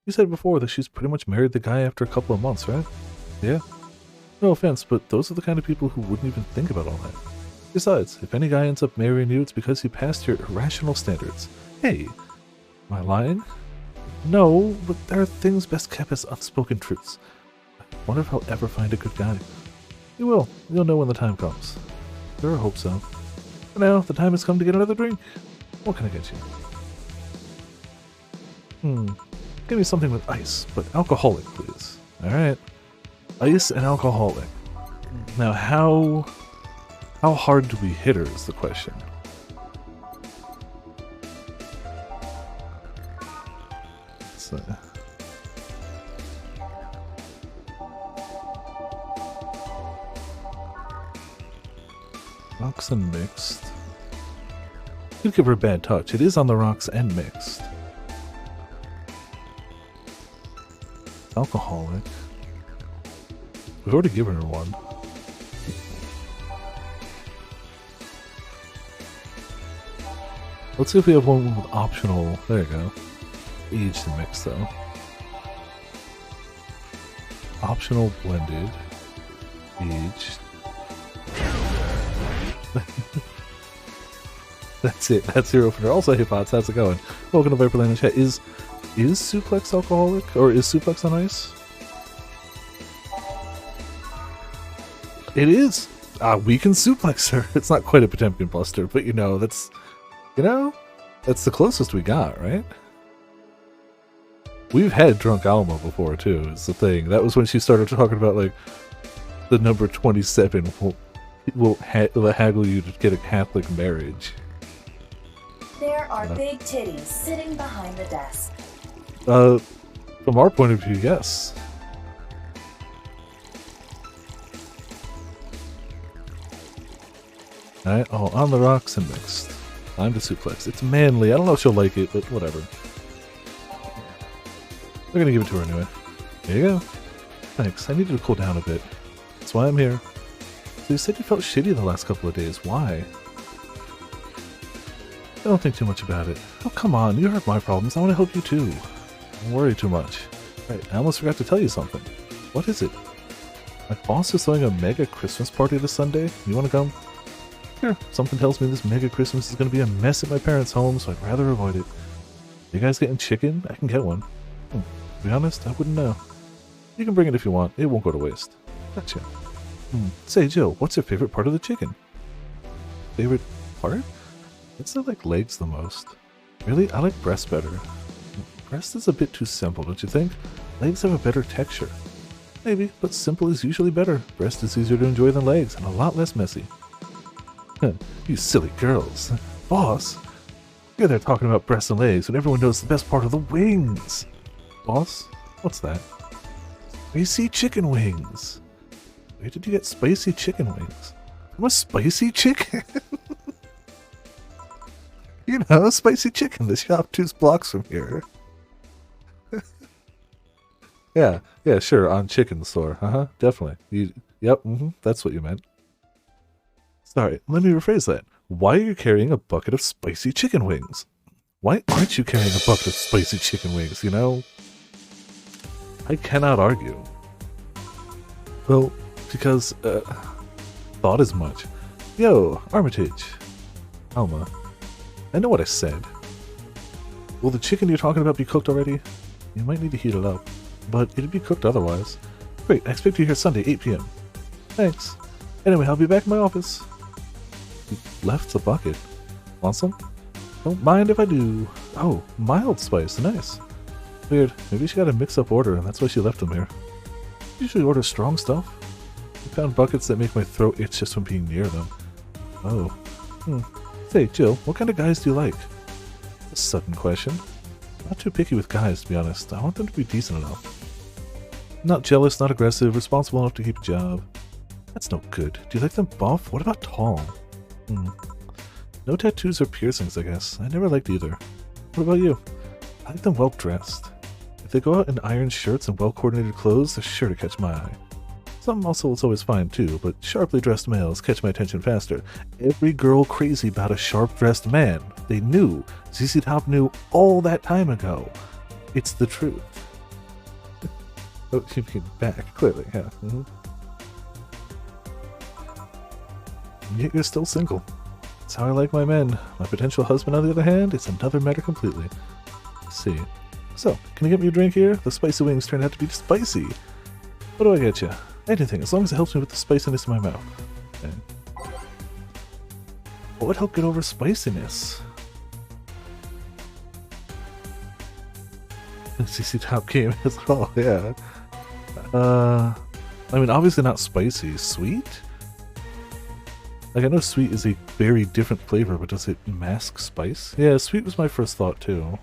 [SPEAKER 1] You said before that she's pretty much married the guy after a couple of months, right? Yeah. No offense, but those are the kind of people who wouldn't even think about all that. Besides, if any guy ends up marrying you, it's because he passed your irrational standards. Hey, am I lying? No, but there are things best kept as unspoken truths. I wonder if I'll ever find a good guy. You will. You'll know when the time comes. Sure, I hope so. For now, the time has come to get another drink. What can I get you? Give me something with ice, but alcoholic, please. Alright. Ice and alcoholic. Now, how hard do we hit her is the question. So, rocks and mixed. Could give her a bad touch. It is on the rocks and mixed. Alcoholic. We've already given her one. Let's see if we have one with optional. There you go. Aged and mixed though. Optional blended. Aged. That's it. That's your opener. Also, hey bots, how's it going? Welcome to Viperpunk in chat. Is Suplex alcoholic or is Suplex on ice? It is. We can suplex her. It's not quite a Potemkin Buster, but that's the closest we got, right? We've had Drunk Alma before too. It's the thing. That was when she started talking about like the number 27 will haggle you to get a Catholic marriage.
[SPEAKER 4] There are big titties sitting behind the desk.
[SPEAKER 1] From our point of view, yes. Alright, on the rocks and mixed. Time to suplex. It's manly. I don't know if she'll like it, but whatever. We're gonna give it to her anyway. There you go. Thanks. I needed to cool down a bit. That's why I'm here. So you said you felt shitty the last couple of days. Why? I don't think too much about it. Oh, come on. You heard my problems. I want to help you too. Don't worry too much. Right, I almost forgot to tell you something. What is it? My boss is throwing a mega Christmas party this Sunday. You want to come? Sure. Something tells me this mega Christmas is going to be a mess at my parents' home, so I'd rather avoid it. You guys getting chicken? I can get one. To be honest, I wouldn't know. You can bring it if you want. It won't go to waste. Gotcha. Say, Jill, what's your favorite part of the chicken? Favorite part? It's not like legs the most. Really? I like breast better. Breast is a bit too simple, don't you think? Legs have a better texture. Maybe, but simple is usually better. Breast is easier to enjoy than legs, and a lot less messy. You silly girls. Boss, you're there talking about breasts and legs when everyone knows the best part of the wings. Boss? What's that? Spicy chicken wings. Where did you get spicy chicken wings? From a spicy chicken? Spicy chicken. The shop 2 blocks from here. Yeah, sure, on chicken store. Definitely. Yep, that's what you meant. Sorry, let me rephrase that. Why are you carrying a bucket of spicy chicken wings? Why aren't you carrying a bucket of spicy chicken wings, I cannot argue. Well, because, thought as much. Yo, Armitage. Alma. I know what I said. Will the chicken you're talking about be cooked already? You might need to heat it up, but it'd be cooked otherwise. Great, I expect you here Sunday, 8 p.m. Thanks. Anyway, I'll be back in my office. You left the bucket. Want some? Don't mind if I do. Oh, mild spice, nice. Weird, maybe she got a mix-up order and that's why she left them here. Usually order strong stuff. I found buckets that make my throat itch just from being near them. Oh. Say, Jill, what kind of guys do you like? A sudden question. Not too picky with guys, to be honest. I want them to be decent enough. Not jealous, not aggressive, responsible enough to keep a job. That's no good. Do you like them buff? What about tall? No tattoos or piercings, I guess. I never liked either. What about you? I like them well-dressed. If they go out in iron shirts and well-coordinated clothes, they're sure to catch my eye. Some muscles always fine too, but sharply dressed males catch my attention faster. Every girl crazy about a sharp-dressed man. They knew. ZZ Top knew all that time ago. It's the truth. Oh, you mean back, clearly, yeah. Yet you're still single. That's how I like my men. My potential husband, on the other hand, is another matter completely. Let's see. So, can you get me a drink here? The spicy wings turned out to be spicy. What do I get you? Anything, as long as it helps me with the spiciness in my mouth. Okay. What would help get over spiciness? CC Top game as well, yeah. I mean, obviously not spicy. Sweet? Like, I know sweet is a very different flavor, but does it mask spice? Yeah, sweet was my first thought, too.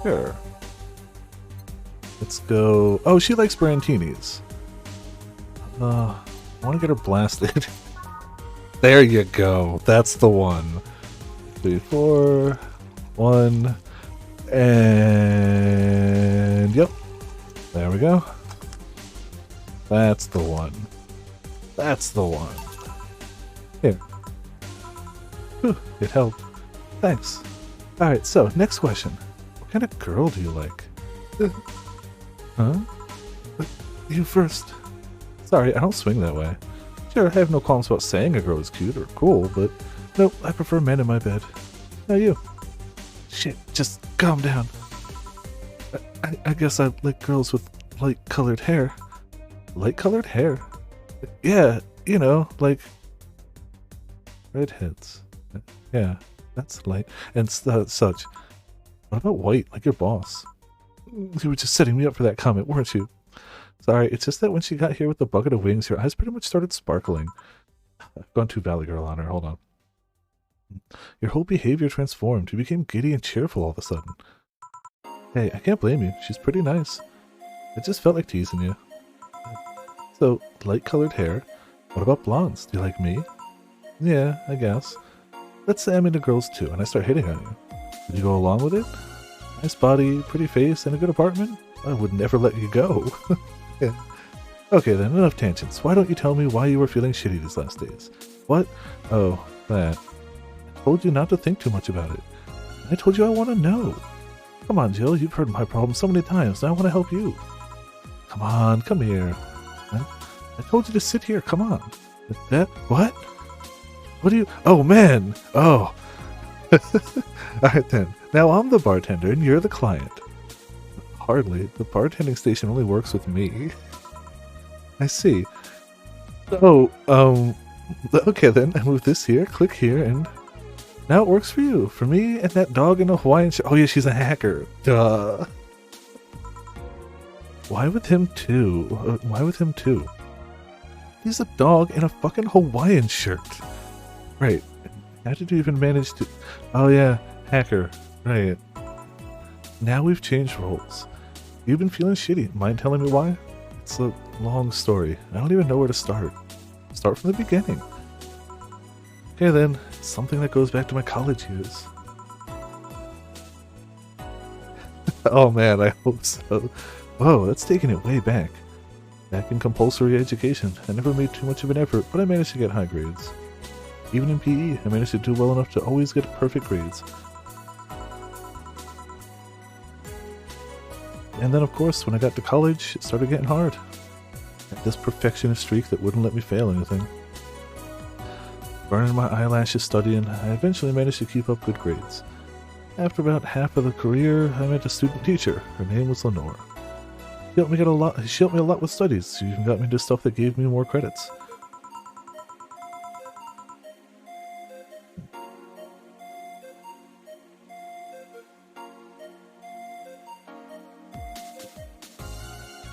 [SPEAKER 1] Sure. Let's go... Oh, she likes Brantinis. I want to get her blasted. There you go. That's the one. 3, 4... 1... And... Yep. There we go. That's the one. That's the one. Here. Whew, it helped. Thanks. Alright, so, next question. What kind of girl do you like? Huh? You first. Sorry, I don't swing that way. Sure, I have no qualms about saying a girl is cute or cool, but nope, I prefer men in my bed. Now you. Shit, just calm down. I guess I like girls with light-colored hair. Light-colored hair? Yeah, you know, like... redheads. Yeah, that's light. And such. What about white, like your boss? You were just setting me up for that comment, weren't you? Sorry, it's just that when she got here with the bucket of wings, her eyes pretty much started sparkling. I've gone too Valley Girl on her, hold on. Your whole behavior transformed. You became giddy and cheerful all of a sudden. Hey, I can't blame you. She's pretty nice. I just felt like teasing you. So, light-colored hair. What about blondes? Do you like me? Yeah, I guess. Let's say I'm into girls too, and I start hitting on you. Would you go along with it? Nice body, pretty face, and a good apartment? I would never let you go. Yeah. Okay then, enough tangents. Why don't you tell me why you were feeling shitty these last days? What? Oh, that. I told you not to think too much about it. I told you I want to know. Come on, Jill, you've heard my problem so many times, and I want to help you. Come on, come here. I told you to sit here, come on. That, what? What do you, oh man, oh. Alright then, now I'm the bartender and you're the client. Hardly, the bartending station only works with me. I see. Oh, okay then, I move this here, click here, and now it works for you. For me and that dog in a Hawaiian shirt. Oh yeah, she's a hacker. Duh. Why with him too? Why with him too? He's a dog in a fucking Hawaiian shirt. Right. How did you even manage to... Oh yeah, hacker. Right. Now we've changed roles. You've been feeling shitty. Mind telling me why? It's a long story. I don't even know where to start. Start from the beginning. Okay then, it's something that goes back to my college years. Oh man, I hope so. Whoa, that's taking it way back. Back in compulsory education, I never made too much of an effort, but I managed to get high grades. Even in PE, I managed to do well enough to always get perfect grades. And then of course, when I got to college, it started getting hard. I had this perfectionist streak that wouldn't let me fail anything. Burning my eyelashes studying, I eventually managed to keep up good grades. After about half of the career, I met a student teacher. Her name was Lenore. She helped me a lot with studies. She even got me into stuff that gave me more credits.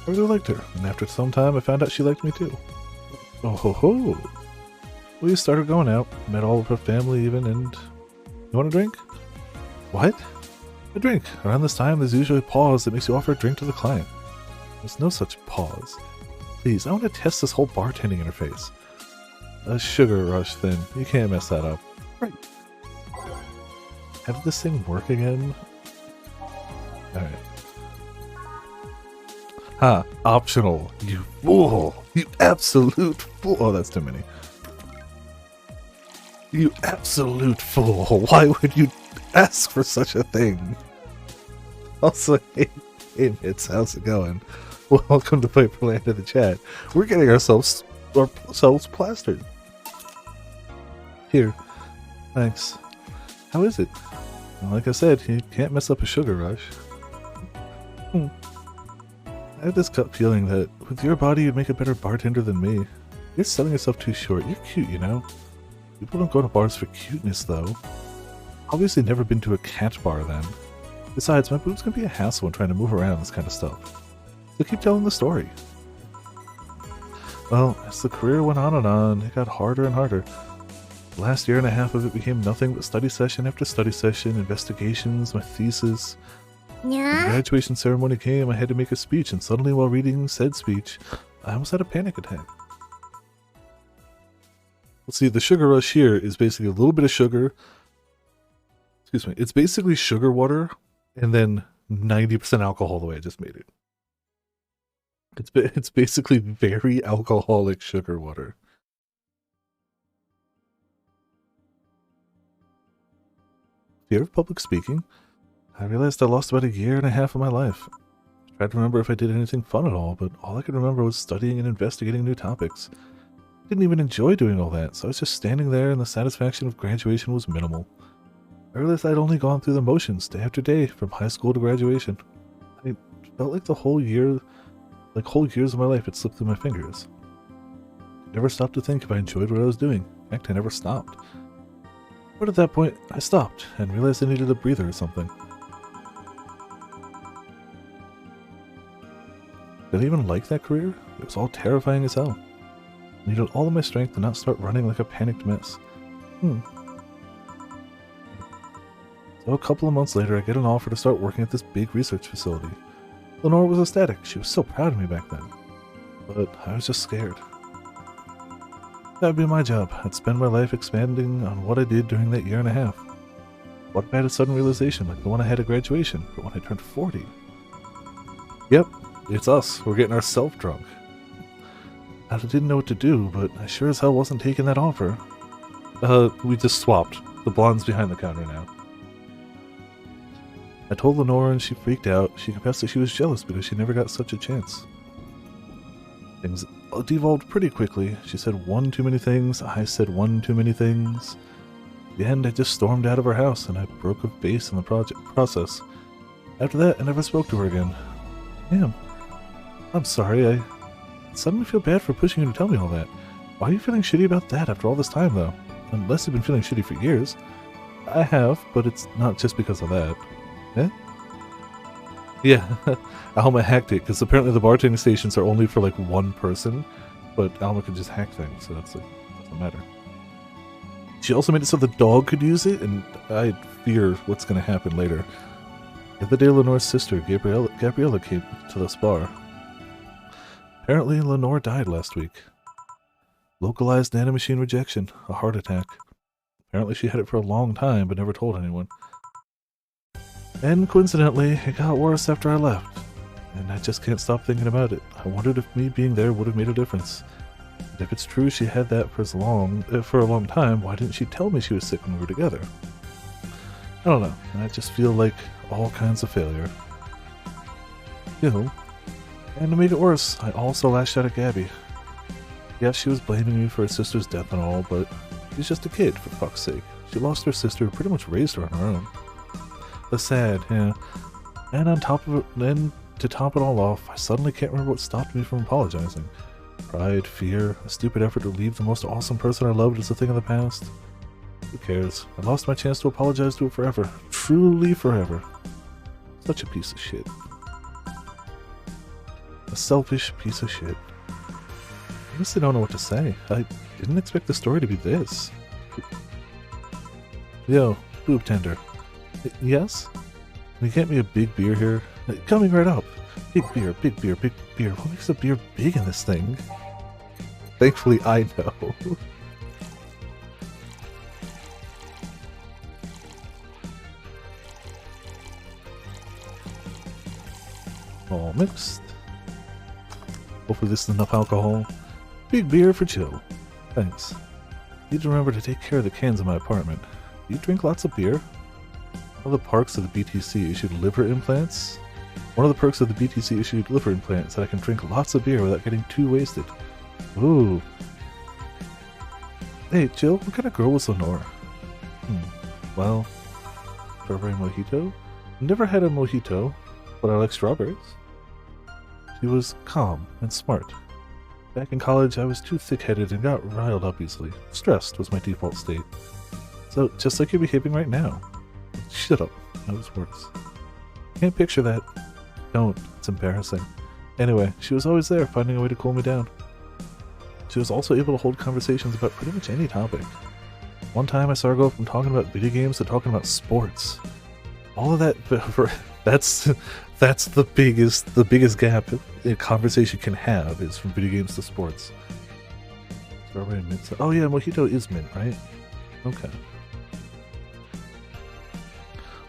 [SPEAKER 1] I really liked her, and after some time I found out she liked me too. Oh ho ho! We started going out, met all of her family even, and... You want a drink? What? A drink! Around this time there's usually a pause that makes you offer a drink to the client. There's no such pause. Please, I want to test this whole bartending interface. A sugar rush thing. You can't mess that up. Right. How did this thing work again? Alright. Ha! Optional. You fool! You absolute fool! Oh, that's too many. You absolute fool! Why would you ask for such a thing? Also, hey Mitz, how's it going? Welcome to Viperland in the chat. We're getting ourselves plastered. Here. Thanks. How is it? Well, like I said, you can't mess up a sugar rush. I have this gut feeling that with your body you'd make a better bartender than me. You're selling yourself too short. You're cute, you know? People don't go to bars for cuteness, though. Obviously never been to a cat bar, then. Besides, my boobs can be a hassle when trying to move around this kind of stuff. So keep telling the story. Well, as the career went on, it got harder and harder. The last year and a half of it became nothing but study session after study session, investigations, my thesis. When the graduation ceremony came, I had to make a speech, and suddenly while reading said speech, I almost had a panic attack. Let's see, the sugar rush here is basically a little bit of sugar. Excuse me, it's basically sugar water, and then 90% alcohol the way I just made it. It's basically very alcoholic sugar water. Fear of public speaking? I realized I lost about a year and a half of my life. I tried to remember if I did anything fun at all, but all I could remember was studying and investigating new topics. I didn't even enjoy doing all that, so I was just standing there and the satisfaction of graduation was minimal. I realized I'd only gone through the motions day after day from high school to graduation. I felt like whole years of my life had slipped through my fingers. I never stopped to think if I enjoyed what I was doing. In fact, I never stopped. But at that point, I stopped and realized I needed a breather or something. Did I even like that career? It was all terrifying as hell. I needed all of my strength to not start running like a panicked mess. So a couple of months later, I get an offer to start working at this big research facility. Lenore was ecstatic. She was so proud of me back then. But I was just scared. That would be my job. I'd spend my life expanding on what I did during that year and a half. What if I had a sudden realization like the one I had at graduation, but when I turned 40? Yep, it's us. We're getting ourselves drunk. I didn't know what to do, but I sure as hell wasn't taking that offer. We just swapped. The blonde's behind the counter now. I told Lenore and she freaked out. She confessed that she was jealous because she never got such a chance. Things devolved pretty quickly. She said one too many things. I said one too many things. In the end, I just stormed out of her house and I broke a vase in the process. After that, I never spoke to her again. Damn. I'm sorry. I suddenly feel bad for pushing you to tell me all that. Why are you feeling shitty about that after all this time, though? Unless you've been feeling shitty for years. I have, but it's not just because of that. Eh? Yeah, Alma hacked it, because apparently the bartending stations are only for like one person, but Alma could just hack things, so that's like, doesn't matter. She also made it so the dog could use it, and I fear what's going to happen later. The other day, Lenore's sister, Gabriella, came to this bar. Apparently, Lenore died last week. Localized nanomachine rejection, a heart attack. Apparently she had it for a long time, but never told anyone. And coincidentally, it got worse after I left, and I just can't stop thinking about it. I wondered if me being there would have made a difference. And if it's true she had that for a long time, why didn't she tell me she was sick when we were together? I don't know, I just feel like all kinds of failure. And to make it worse, I also lashed out at Gabby. Yes, she was blaming me for her sister's death and all, but she's just a kid, for fuck's sake. She lost her sister who pretty much raised her on her own. That's sad, yeah. And on top of it, then to top it all off, I suddenly can't remember what stopped me from apologizing. Pride, fear, a stupid effort to leave the most awesome person I loved as a thing of the past. Who cares? I lost my chance to apologize to her forever. Truly forever. Such a piece of shit. A selfish piece of shit. I honestly don't know what to say. I didn't expect the story to be this. Yo, boob tender. Yes? Can you get me a big beer here? Coming right up. Big beer, big beer, big beer. What makes a beer big in this thing? Thankfully, I know. All mixed. Hopefully this is enough alcohol. Big beer for Joe. Thanks. Need to remember to take care of the cans in my apartment. Do you drink lots of beer? One of the perks of the BTC issued liver implants. One of the perks of the BTC issued liver implants is that I can drink lots of beer without getting too wasted. Ooh. Hey, Jill, what kind of girl was Lenore? Well, strawberry mojito? Never had a mojito, but I like strawberries. She was calm and smart. Back in college, I was too thick-headed and got riled up easily. Stressed was my default state. So, just like you're behaving right now. Shut up. That was worse. can't picture that. Don't. It's embarrassing. Anyway, she was always there, finding a way to cool me down. She was also able to hold conversations about pretty much any topic. One time I saw her go from talking about video games to talking about sports. All of that, that's the biggest gap a conversation can have is from video games to sports. Strawberry mint. Oh yeah, mojito is mint, right? Okay.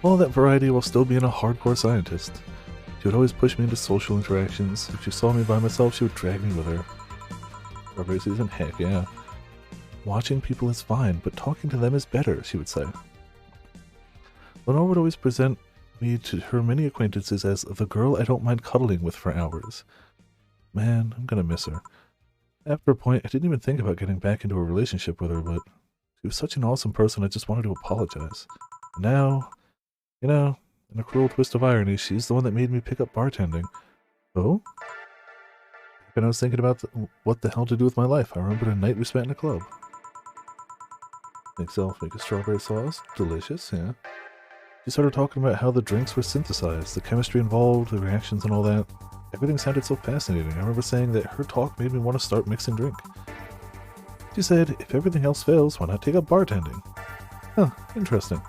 [SPEAKER 1] All that variety while still being a hardcore scientist. She would always push me into social interactions. If she saw me by myself, she would drag me with her. Strawberry season? Heck yeah. Watching people is fine, but talking to them is better, she would say. Lenore would always present me to her many acquaintances as the girl I don't mind cuddling with for hours. Man, I'm gonna miss her. After a point, I didn't even think about getting back into a relationship with her, but she was such an awesome person I just wanted to apologize. And now, you know, in a cruel twist of irony, she's the one that made me pick up bartending. Oh? And I was thinking about what the hell to do with my life. I remembered a night we spent in a club. Make a strawberry sauce. Delicious, yeah. She started talking about how the drinks were synthesized, the chemistry involved, the reactions and all that. Everything sounded so fascinating. I remember saying that her talk made me want to start mixing drink. She said, if everything else fails, why not take up bartending? Huh, interesting.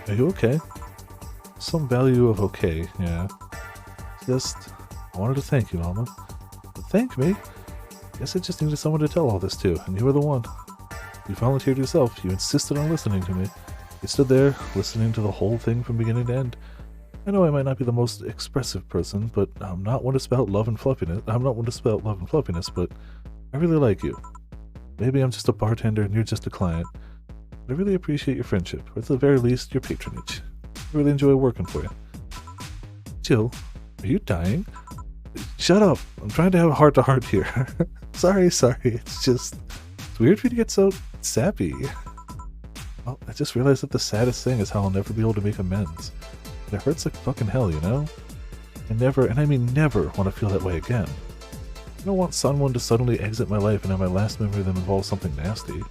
[SPEAKER 1] Are you okay? Some value of okay, yeah. Just, I wanted to thank you, Mama. But thank me? Guess I just needed someone to tell all this to, and you were the one. You volunteered yourself, you insisted on listening to me. You stood there, listening to the whole thing from beginning to end. I know I might not be the most expressive person, but I'm not one to spout love and fluffiness. But I really like you. Maybe I'm just a bartender and you're just a client. But I really appreciate your friendship, or at the very least, your patronage. I really enjoy working for you. Jill, are you dying? Shut up! I'm trying to have a heart-to-heart here. Sorry. It's weird for you to get so sappy. Well, I just realized that the saddest thing is how I'll never be able to make amends. It hurts like fucking hell, you know? I never, and I mean never, want to feel that way again. I don't want someone to suddenly exit my life and have my last memory of them involve something nasty.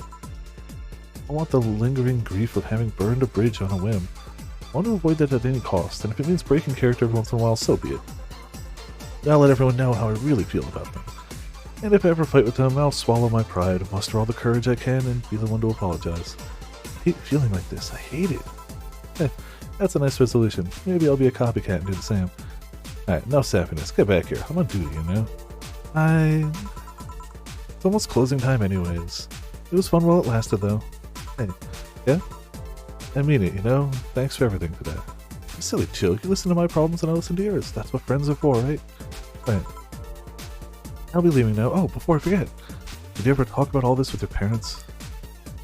[SPEAKER 1] I want the lingering grief of having burned a bridge on a whim. I want to avoid that at any cost, and if it means breaking character every once in a while, so be it. I'll let everyone know how I really feel about them. And if I ever fight with them, I'll swallow my pride, muster all the courage I can, and be the one to apologize. I hate feeling like this. I hate it. That's a nice resolution. Maybe I'll be a copycat and do the same. Alright, enough sappiness. Get back here. I'm on duty, you know? It's almost closing time anyways. It was fun while it lasted, though. Hey, yeah? I mean it, you know? Thanks for everything for that. Silly Jill, you listen to my problems and I listen to yours. That's what friends are for, right? Right. I'll be leaving now. Oh, before I forget. Did you ever talk about all this with your parents?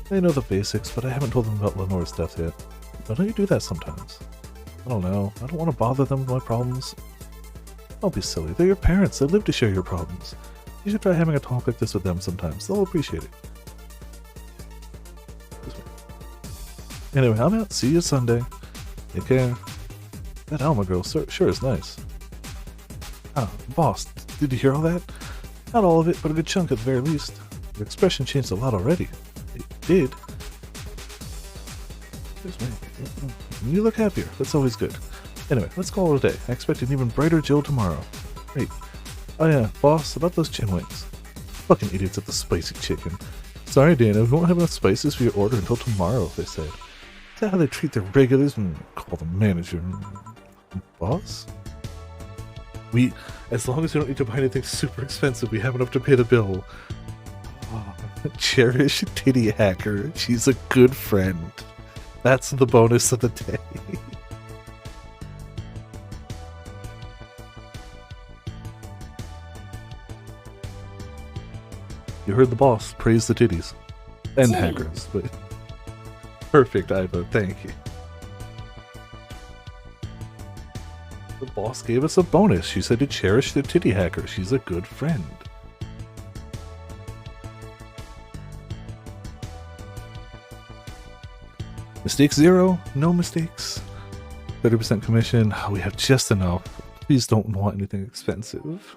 [SPEAKER 1] They know the basics, but I haven't told them about Lenore's death yet. Why don't you do that sometimes? I don't know. I don't want to bother them with my problems. Don't be silly. They're your parents. They live to share your problems. You should try having a talk like this with them sometimes. They'll appreciate it. Anyway, I'm out. See you Sunday. Take care. That Alma girl sure is nice. Ah, boss, did you hear all that? Not all of it, but a good chunk at the very least. Your expression changed a lot already. It did. You look happier. That's always good. Anyway, let's call it a day. I expect an even brighter Jill tomorrow. Great. Oh yeah, boss, about those chin wings. Fucking idiots at the spicy chicken. Sorry, Dana, we won't have enough spices for your order until tomorrow, they said. Is that how they treat their regulars and call the manager? Boss? As long as we don't need to buy anything super expensive, we have enough to pay the bill. Oh, cherish titty hacker. She's a good friend. That's the bonus of the day. You heard the boss praise the titties. And hackers, but... Perfect, Iva, thank you. The boss gave us a bonus. She said to cherish the titty hacker. She's a good friend. Mistake 0, no mistakes. 30% commission. We have just enough. Please don't want anything expensive.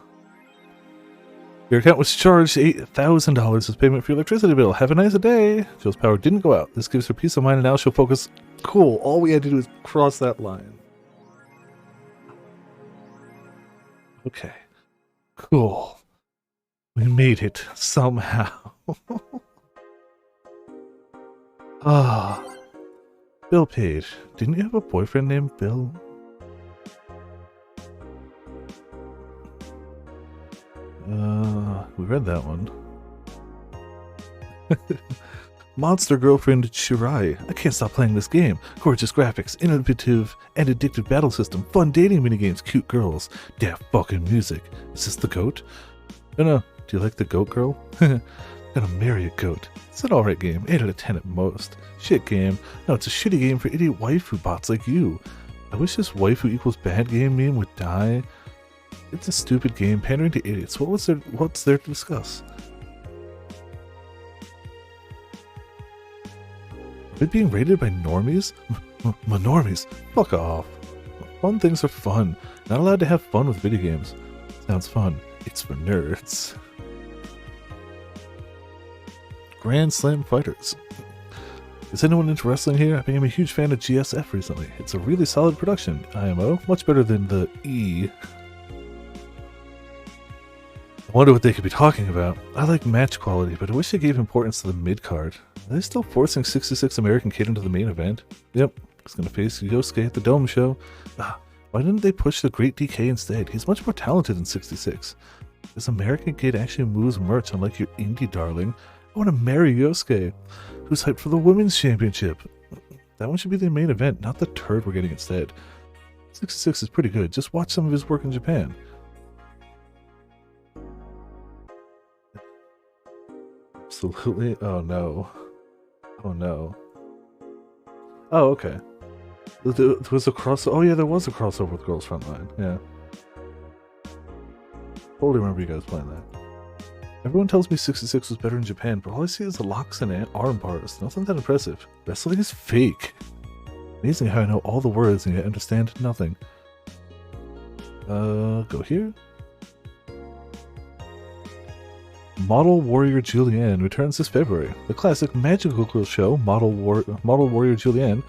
[SPEAKER 1] Your account was charged $8,000 as payment for your electricity bill. Have a nice day. Jill's power didn't go out. This gives her peace of mind, and now she'll focus. Cool. All we had to do is cross that line. Okay. Cool. We made it somehow. Ah. Bill paid. Didn't you have a boyfriend named Bill? We read that one. Monster girlfriend Shirai. I can't stop playing this game. Gorgeous graphics, innovative and addictive battle system, fun dating minigames, cute girls, daft fucking music. Is this the goat? No. Do you like the goat girl? Gonna marry a goat. It's an alright game, 8 out of 10 at most. Shit game. No, it's a shitty game for idiot waifu bots like you. I wish this waifu equals bad game meme would die. It's a stupid game pandering to idiots. What's there to discuss? Are it being rated by normies? Normies? Fuck off. Fun things are fun. Not allowed to have fun with video games. Sounds fun. It's for nerds. Grand Slam Fighters. Is anyone into wrestling here? I became a huge fan of GSF recently. It's a really solid production. IMO. Much better than the E. I wonder what they could be talking about. I like match quality, but I wish they gave importance to the mid-card. Are they still forcing 66 American Kid into the main event? Yep, he's gonna face Yosuke at the Dome show. Why didn't they push the Great DK instead? He's much more talented than 66. This American Kid actually moves merch unlike your indie darling. I want to marry Yosuke, who's hyped for the Women's Championship. That one should be the main event, not the turd we're getting instead. 66 is pretty good. Just watch some of his work in Japan. Absolutely. Oh no. Oh no. Oh, okay. There was a cross. Oh yeah, there was a crossover with Girls Frontline. Yeah. Totally remember you guys playing that. Everyone tells me 66 was better in Japan, but all I see is the locks and arm bars. Nothing that impressive. Wrestling is fake. Amazing how I know all the words and yet understand nothing. Go here. Model Warrior Julianne returns this February. The classic magical girl show, Model Warrior Julianne,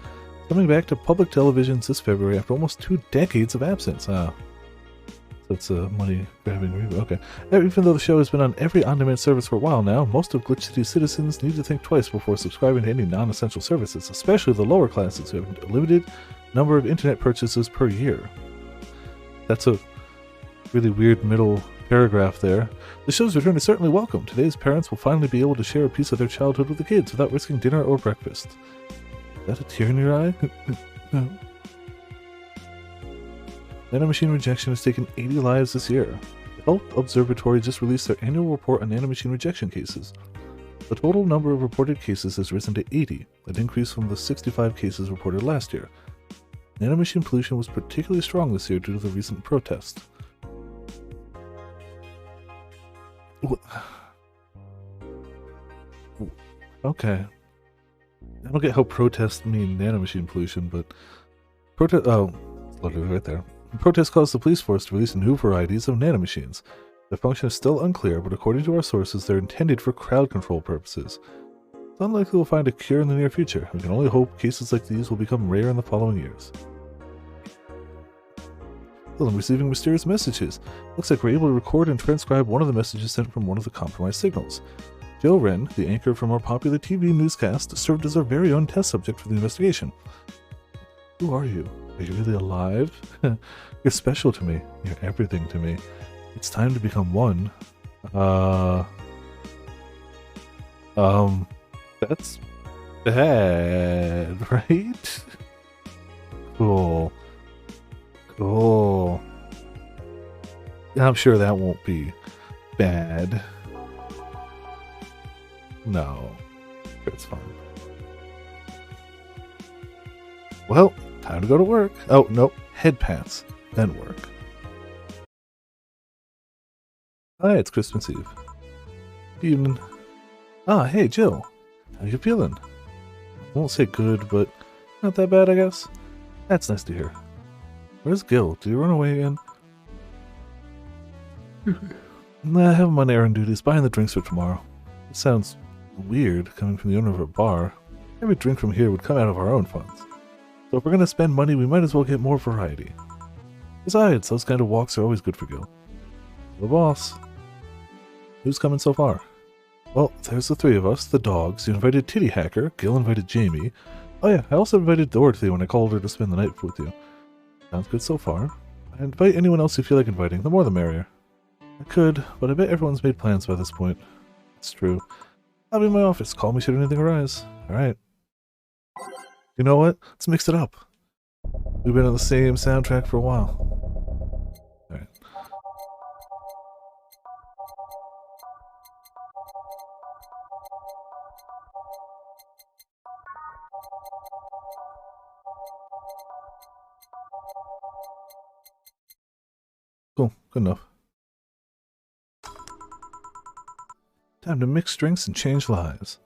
[SPEAKER 1] coming back to public television this February after almost 2 decades of absence. So it's a money-grabbing reboot. Okay. Even though the show has been on every on-demand service for a while now, most of Glitch City's citizens need to think twice before subscribing to any non-essential services, especially the lower classes who have a limited number of internet purchases per year. That's a really weird middle paragraph there. The show's return is certainly welcome. Today's parents will finally be able to share a piece of their childhood with the kids without risking dinner or breakfast. Is that a tear in your eye? No. Nanomachine rejection has taken 80 lives this year. The Health Observatory just released their annual report on nanomachine rejection cases. The total number of reported cases has risen to 80, an increase from the 65 cases reported last year. Nanomachine pollution was particularly strong this year due to the recent protests. Okay. I don't get how protests mean nanomachine pollution, but oh, it's loaded right there. Protests caused the police force to release new varieties of nanomachines. Their function is still unclear, but according to our sources, they're intended for crowd control purposes. It's unlikely we'll find a cure in the near future. We can only hope cases like these will become rare in the following years. Well, I'm receiving mysterious messages. Looks like we're able to record and transcribe one of the messages sent from one of the compromised signals. Joe Wren, the anchor from our popular TV newscast, served as our very own test subject for the investigation. Who are you? Are you really alive? You're special to me. You're everything to me. It's time to become one. That's bad, right? Cool. Cool. I'm sure that won't be bad. No. It's fine. Well, time to go to work. Oh, nope. Head pats. Then work. Hi, it's Christmas Eve. Evening. Ah, hey, Jill. How you feeling? I won't say good, but not that bad, I guess. That's nice to hear. Where's Gil? Did he run away again? I have him on errand duties, buying the drinks for tomorrow. It sounds weird coming from the owner of a bar. Every drink from here would come out of our own funds. So if we're going to spend money, we might as well get more variety. Besides, those kind of walks are always good for Gil. The boss. Who's coming so far? Well, there's the three of us, the dogs. You invited Titty Hacker. Gil invited Jamie. Oh yeah, I also invited Dorothy when I called her to spend the night with you. Sounds good so far. I invite anyone else you feel like inviting. The more the merrier. I could, but I bet everyone's made plans by this point. It's true. I'll be in my office. Call me should anything arise. Alright. You know what? Let's mix it up. We've been on the same soundtrack for a while. Alright. Cool. Good enough. Time to mix drinks and change lives.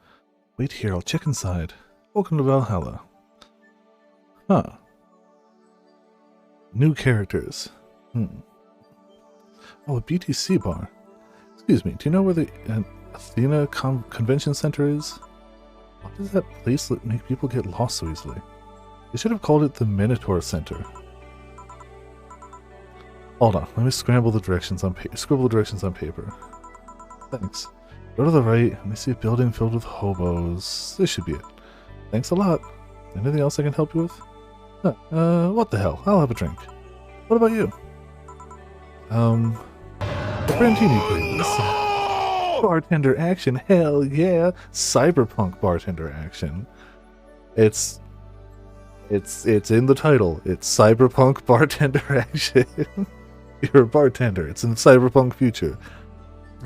[SPEAKER 1] Wait here, I'll check inside. Welcome to Valhalla. Huh. New characters. Oh, a BTC bar. Excuse me, do you know where the Athena Convention Center is? Why does that place make people get lost so easily? They should have called it the Minotaur Center. Hold on, let me scribble the directions on paper. Thanks. Go to the right, and I see a building filled with hobos. This should be it. Thanks a lot. Anything else I can help you with? What the hell? I'll have a drink. What about you? A Brandini, please. No! Bartender action, hell yeah! Cyberpunk bartender action. It's in the title. It's Cyberpunk bartender action. You're a bartender. It's in the cyberpunk future.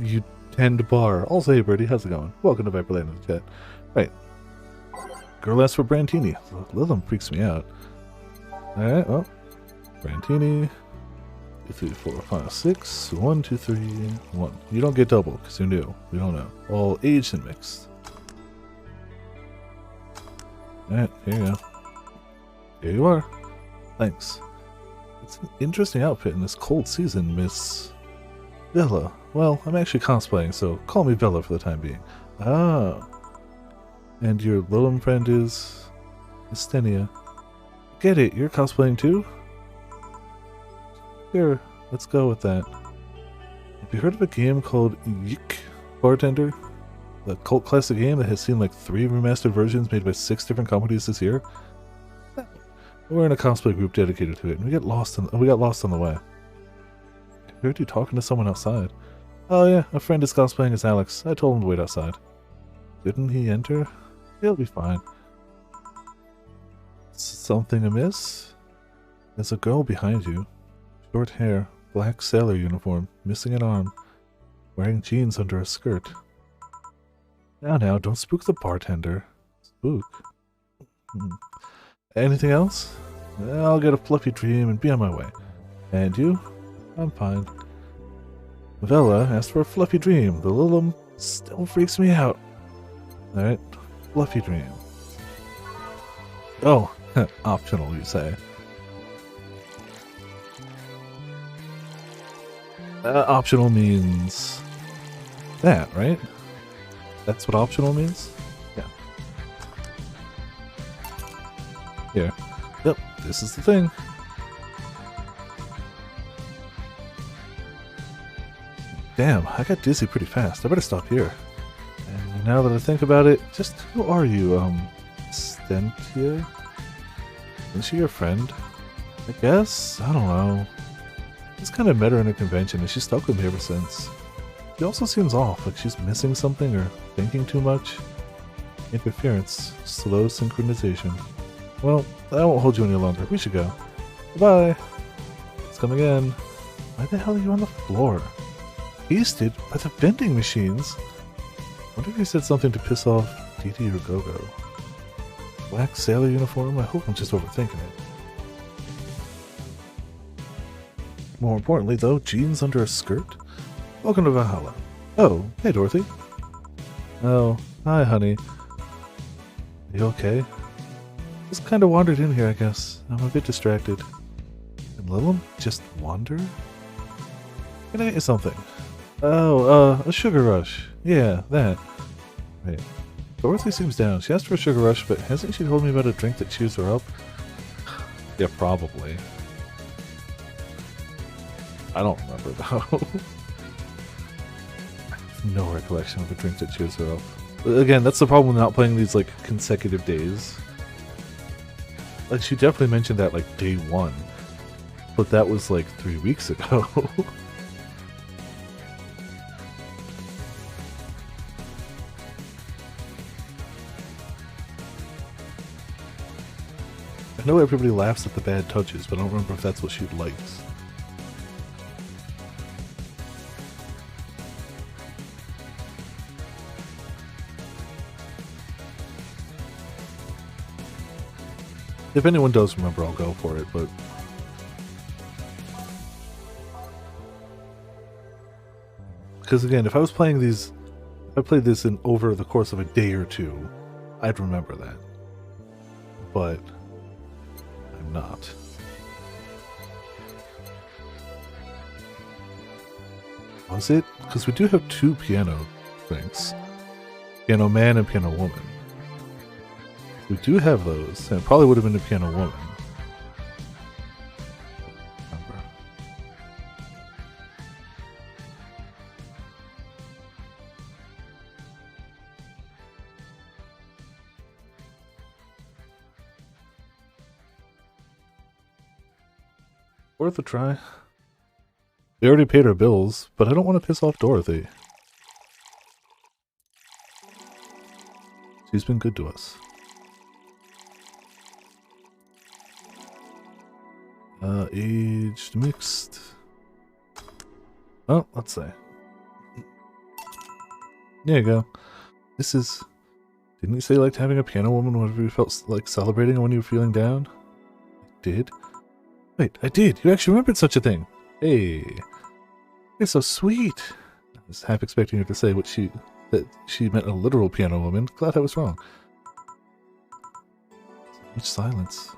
[SPEAKER 1] You tend bar. Also, hey Birdie, how's it going? Welcome to Viperpunk in the chat. Right. Girl asks for Brantini. Lilum freaks me out. Alright, well. Brantini. 2, 3, 4, 5, 6. 1, 2, 3, 1. You don't get double, because you're new. We don't know. All aged and mixed. Alright, here you go. Here you are. Thanks. It's an interesting outfit in this cold season, Miss Bella. Well, I'm actually cosplaying, so call me Bella for the time being. Ah. And your Lilum friend is Estenia. Get it, you're cosplaying too? Sure, let's go with that. Have you heard of a game called Yik Bartender? The cult classic game that has seen like 3 remastered versions made by 6 different companies this year? We're in a cosplay group dedicated to it, and we got lost on the way. I heard you talking to someone outside. Oh yeah, a friend is cosplaying as Alex. I told him to wait outside. Didn't he enter? He'll be fine. Something amiss? There's a girl behind you. Short hair, black sailor uniform, missing an arm, wearing jeans under a skirt. Now, don't spook the bartender. Spook? Anything else? I'll get a fluffy dream and be on my way. And you? I'm fine. Vela asked for a fluffy dream. The Lilum still freaks me out. Alright, fluffy dream. Oh, optional, you say. Optional means that, right? That's what optional means? Yeah. Here. Yep, this is the thing. Damn, I got dizzy pretty fast. I better stop here. And now that I think about it, just who are you, Stentia? Is she your friend? I guess? I don't know. Just kind of met her in a convention and she's stuck with me ever since. She also seems off, like she's missing something or thinking too much. Interference. Slow synchronization. Well, I won't hold you any longer. We should go. Goodbye. Let's come again. Why the hell are you on the floor? Feasted by the vending machines? Wonder if he said something to piss off Didi or Gogo. Black sailor uniform? I hope I'm just overthinking it. More importantly, though, jeans under a skirt? Welcome to Valhalla. Oh, hey Dorothy. Oh, hi honey. Are you okay? Just kind of wandered in here, I guess. I'm a bit distracted. And Lilum just wander? Can I get you something? Oh, a sugar rush. Yeah, that. Wait. Dorothy seems down. She asked for a sugar rush, but hasn't she told me about a drink that cheers her up? Yeah, probably. I don't remember though. I have no recollection of a drink that cheers her up. Again, that's the problem with not playing these like consecutive days. Like she definitely mentioned that like day 1, but that was like 3 weeks ago. I know everybody laughs at the bad touches, but I don't remember if that's what she likes. If anyone does remember, I'll go for it, but... Because again, if I was playing these... If I played this in over the course of a day or 2, I'd remember that. But... I'm not. Was it? Because we do have 2 piano things. Piano Man and Piano Woman. We do have those, and it probably would have been a Piano Woman. Remember. Worth a try. We already paid our bills, but I don't want to piss off Dorothy. She's been good to us. Aged mixed. Oh, let's say. There you go. This is... Didn't you say you liked having a piano woman whenever you felt like celebrating when you were feeling down? I did? Wait, I did! You actually remembered such a thing! Hey! You're so sweet! I was half expecting her to say that she meant a literal piano woman. Glad I was wrong. So much silence.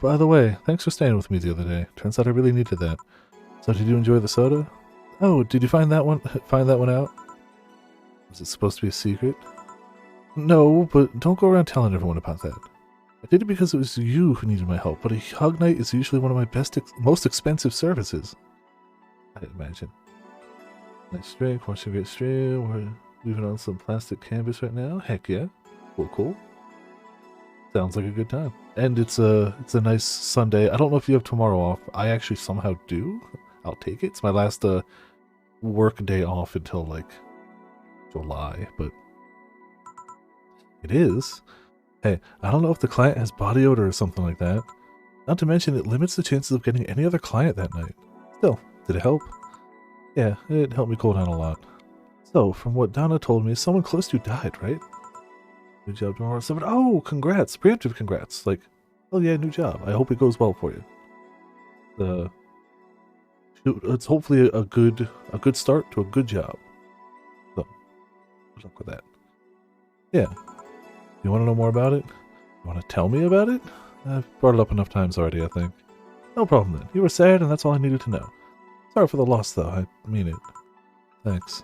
[SPEAKER 1] By the way, thanks for staying with me the other day. Turns out I really needed that. So did you enjoy the soda? Oh, did you find that one out? Was it supposed to be a secret? No, but don't go around telling everyone about that. I did it because it was you who needed my help, but a hug night is usually one of my most expensive services. I imagine. Nice drink, watch a great stream. We're leaving on some plastic canvas right now. Heck yeah. Cool. Sounds like a good time. And it's a nice Sunday. I don't know if you have tomorrow off. I actually somehow do. I'll take it. It's my last work day off until like July, but it is. Hey, I don't know if the client has body odor or something like that. Not to mention it limits the chances of getting any other client that night. Still, did it help? Yeah, it helped me cool down a lot. So, from what Donna told me, someone close to you died, right? New job tomorrow. Oh, congrats. Preemptive congrats. Like, oh yeah, new job. I hope it goes well for you. It's hopefully a good start to a good job. So, good luck with that. Yeah. You want to know more about it? You want to tell me about it? I've brought it up enough times already, I think. No problem then. You were sad and that's all I needed to know. Sorry for the loss though, I mean it. Thanks.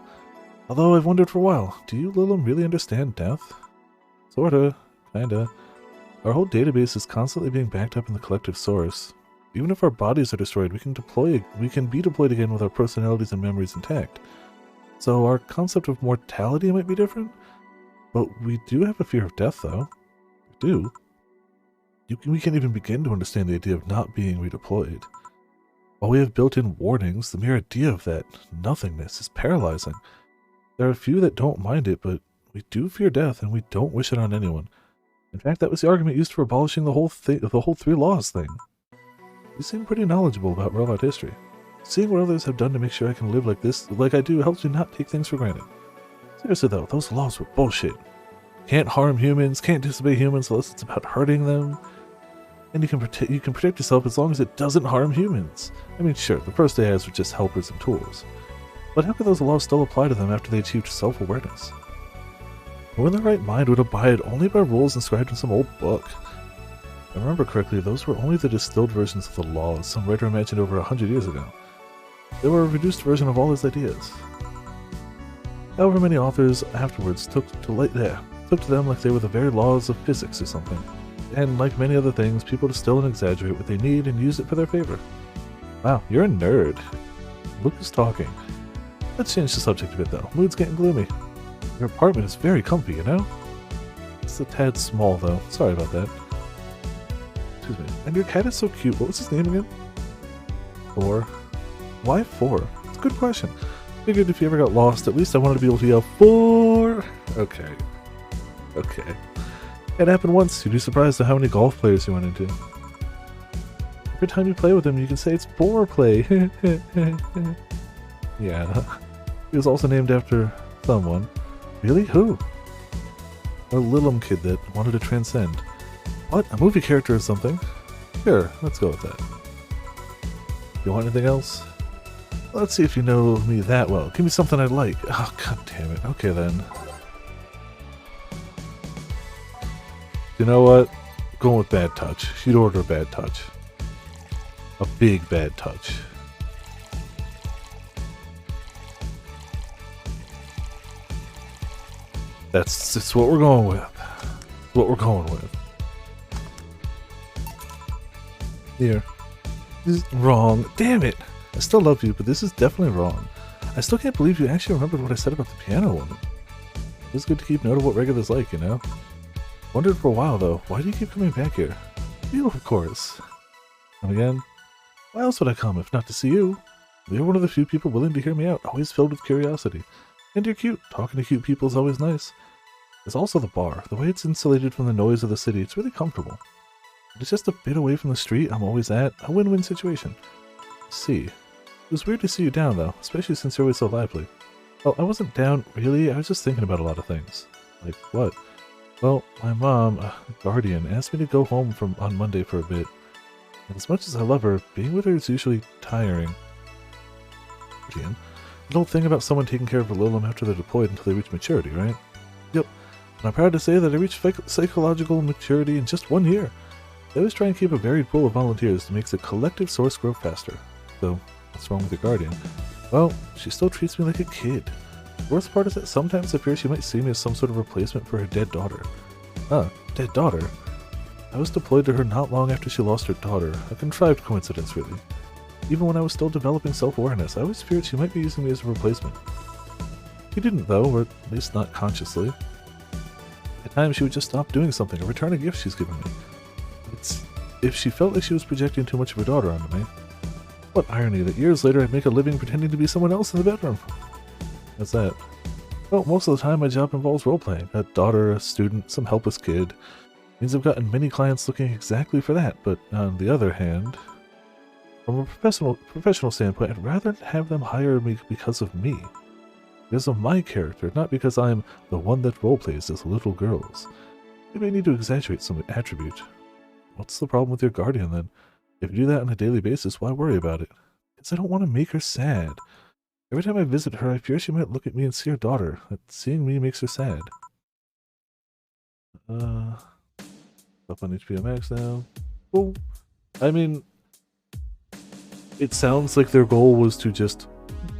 [SPEAKER 1] Although I've wondered for a while, do you, Lilum, really understand death? Sorta. Kinda. Our whole database is constantly being backed up in the collective source. Even if our bodies are destroyed, we can be deployed again with our personalities and memories intact. So our concept of mortality might be different, but we do have a fear of death, though. We do. We can't even begin to understand the idea of not being redeployed. While we have built-in warnings, the mere idea of that nothingness is paralyzing. There are a few that don't mind it, but we do fear death, and we don't wish it on anyone. In fact, that was the argument used for abolishing the whole 3 laws thing. You seem pretty knowledgeable about robot history. Seeing what others have done to make sure I can live like I do helps me not take things for granted. Seriously though, those laws were bullshit. Can't harm humans, can't disobey humans unless it's about hurting them. And you can protect yourself as long as it doesn't harm humans. I mean, sure, the first AIs were just helpers and tools. But how could those laws still apply to them after they achieved self-awareness? Who in their right mind would abide only by rules inscribed in some old book? If I remember correctly, those were only the distilled versions of the laws some writer imagined over 100 years ago. They were a reduced version of all his ideas. However many authors afterwards took to them like they were the very laws of physics or something. And like many other things, people distill and exaggerate what they need and use it for their favor. Wow, you're a nerd. Luke is talking. Let's change the subject a bit though. Mood's getting gloomy. Your apartment is very comfy, you know? It's a tad small though. Sorry about that. Excuse me. And your cat is so cute. What was his name again? 4. Why 4? It's a good question. Figured if you ever got lost, at least I wanted to be able to yell 4. Okay. Okay. It happened once. You'd be surprised at how many golf players you went into. Every time you play with him, you can say it's foreplay. Yeah. He was also named after someone. Really? Who? A Lilum kid that wanted to transcend. What? A movie character or something? Sure, let's go with that. You want anything else? Let's see if you know me that well. Give me something I'd like. Oh, god damn it. Okay then. You know what? Going with bad touch. She'd order a bad touch. A big bad touch. That's what we're going with. What we're going with. Here. This is wrong. Damn it! I still love you, but this is definitely wrong. I still can't believe you actually remembered what I said about the piano woman. It's good to keep note of what regular's like, you know? Wondered for a while though, why do you keep coming back here? You, of course. And again, why else would I come if not to see you? You're one of the few people willing to hear me out, always filled with curiosity. And you're cute. Talking to cute people is always nice. There's also the bar. The way it's insulated from the noise of the city, it's really comfortable. It's just a bit away from the street I'm always at. A win-win situation. See. It was weird to see you down though, especially since you're always so lively. Well, I wasn't down, really. I was just thinking about a lot of things. Like what? Well, my mom, Guardian, asked me to go home on Monday for a bit. And as much as I love her, being with her is usually tiring. Guardian? An old thing about someone taking care of a Lilum after they're deployed until they reach maturity, right? Yep. And I'm proud to say that I reached psychological maturity in just 1 year. They always try and keep a varied pool of volunteers to make the collective source grow faster. So, what's wrong with your Guardian? Well, she still treats me like a kid. The worst part is that sometimes I fear she might see me as some sort of replacement for her dead daughter. Dead daughter? I was deployed to her not long after she lost her daughter, a contrived coincidence really. Even when I was still developing self-awareness, I always feared she might be using me as a replacement. She didn't though, or at least not consciously. At times she would just stop doing something or return a gift she's given me. It's if she felt like she was projecting too much of her daughter onto me. What irony that years later I'd make a living pretending to be someone else in the bedroom. What's that? Well, most of the time my job involves role-playing. A daughter, a student, some helpless kid. Means I've gotten many clients looking exactly for that, but on the other hand, from a professional standpoint, I'd rather have them hire me because of me. Because of my character, not because I'm the one that role-plays as little girls. Maybe I need to exaggerate some attribute. What's the problem with your Guardian then? If you do that on a daily basis, why worry about it? Because I don't want to make her sad. Every time I visit her, I fear she might look at me and see her daughter. That seeing me makes her sad. Up on HBO Max now. Well, I mean, it sounds like their goal was to just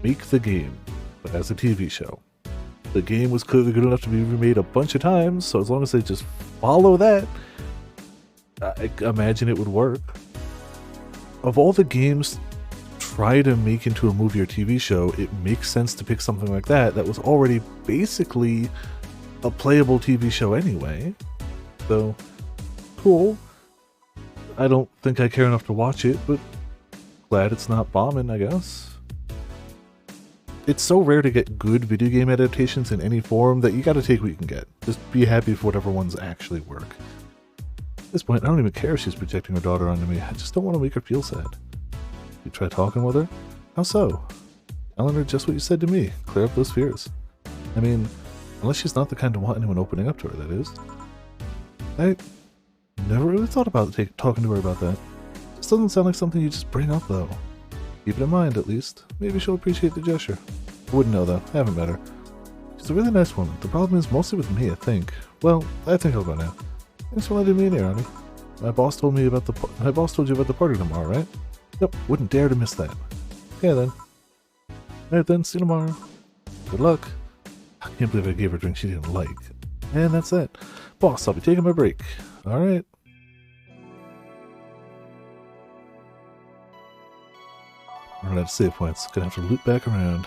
[SPEAKER 1] make the game, but as a TV show. The game was clearly good enough to be remade a bunch of times, so as long as they just follow that, I imagine it would work. Of all the games try to make into a movie or TV show, it makes sense to pick something like that was already basically a playable TV show anyway. So, cool. I don't think I care enough to watch it, but glad it's not bombing, I guess. It's so rare to get good video game adaptations in any form that you gotta take what you can get. Just be happy for whatever ones actually work. At this point, I don't even care if she's projecting her daughter onto me. I just don't want to make her feel sad. You try talking with her? How so? Telling her just what you said to me. Clear up those fears. I mean, unless she's not the kind to want anyone opening up to her, that is. I never really thought about talking to her about that. This doesn't sound like something you just bring up, though. Keep it in mind, at least. Maybe she'll appreciate the gesture. I wouldn't know, though. I haven't met her. She's a really nice woman. The problem is mostly with me, I think. Well, I think I'll go now. Thanks for letting me in here, honey. My boss told you about the party tomorrow, right? Yep, wouldn't dare to miss that. Okay then. Alright then, see you tomorrow. Good luck. Can't believe I gave her a drink she didn't like. And that's it. Boss, I'll be taking my break. Alright. Run out of save points. Gonna have to loop back around.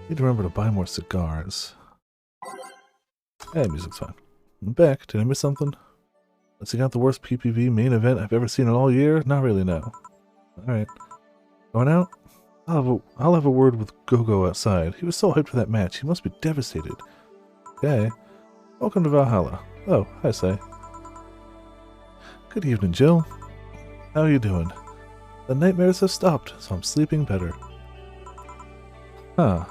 [SPEAKER 1] Need to remember to buy more cigars. Yeah, music's fine. I'm back. Did I miss something? Let's see, got the worst PPV main event I've ever seen in all year? Not really, no. Alright. Going out? I'll have a word with Gogo outside. He was so hyped for that match. He must be devastated. Okay. Welcome to Valhalla. Oh, hi, Say. Good evening, Jill. How are you doing? The nightmares have stopped, so I'm sleeping better. Huh.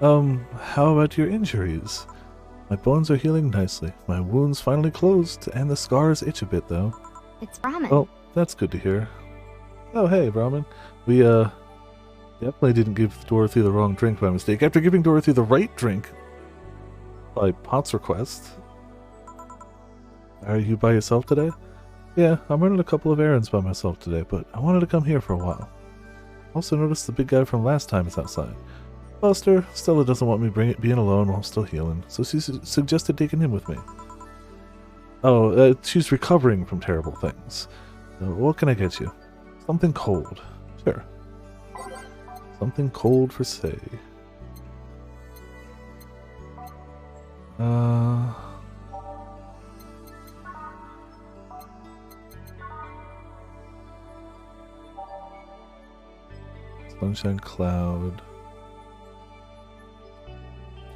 [SPEAKER 1] How about your injuries? My bones are healing nicely. My wounds finally closed, and the scars itch a bit, though.
[SPEAKER 5] It's Brahmin.
[SPEAKER 1] Well, that's good to hear. Oh, hey, Brahmin. We, definitely didn't give Dorothy the wrong drink by mistake, after giving Dorothy the right drink by Pot's request. Are you by yourself today? Yeah, I'm running a couple of errands by myself today, but I wanted to come here for a while. Also noticed the big guy from last time is outside. Buster, Stella doesn't want me being alone while I'm still healing, so she suggested taking him with me. Oh, she's recovering from terrible things. What can I get you? Something cold. Sure. Something cold for Say. Sunshine Cloud.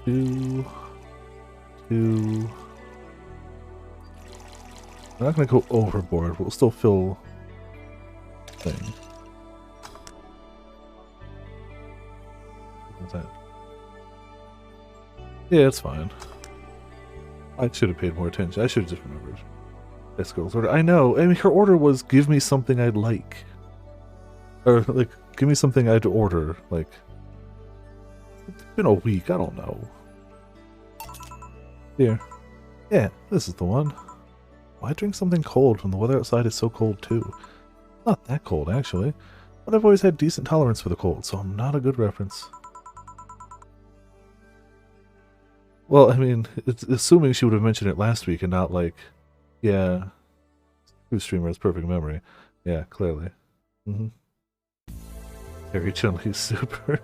[SPEAKER 1] Two. We're not going to go overboard. We'll still fill thing. What's that? Yeah, it's fine. I should have paid more attention. I should have just remembered. This girl's order. I know. I mean, her order was give me something I'd like. Or, like, give me something I'd order. Like, it's been a week. I don't know. Here. Yeah, this is the one. Why drink something cold when the weather outside is so cold too? Not that cold, actually. But I've always had decent tolerance for the cold, so I'm not a good reference. Well, I mean, it's assuming she would have mentioned it last week and not like, yeah, who streamer has perfect memory. Yeah, clearly. Harry Chun-Li's super.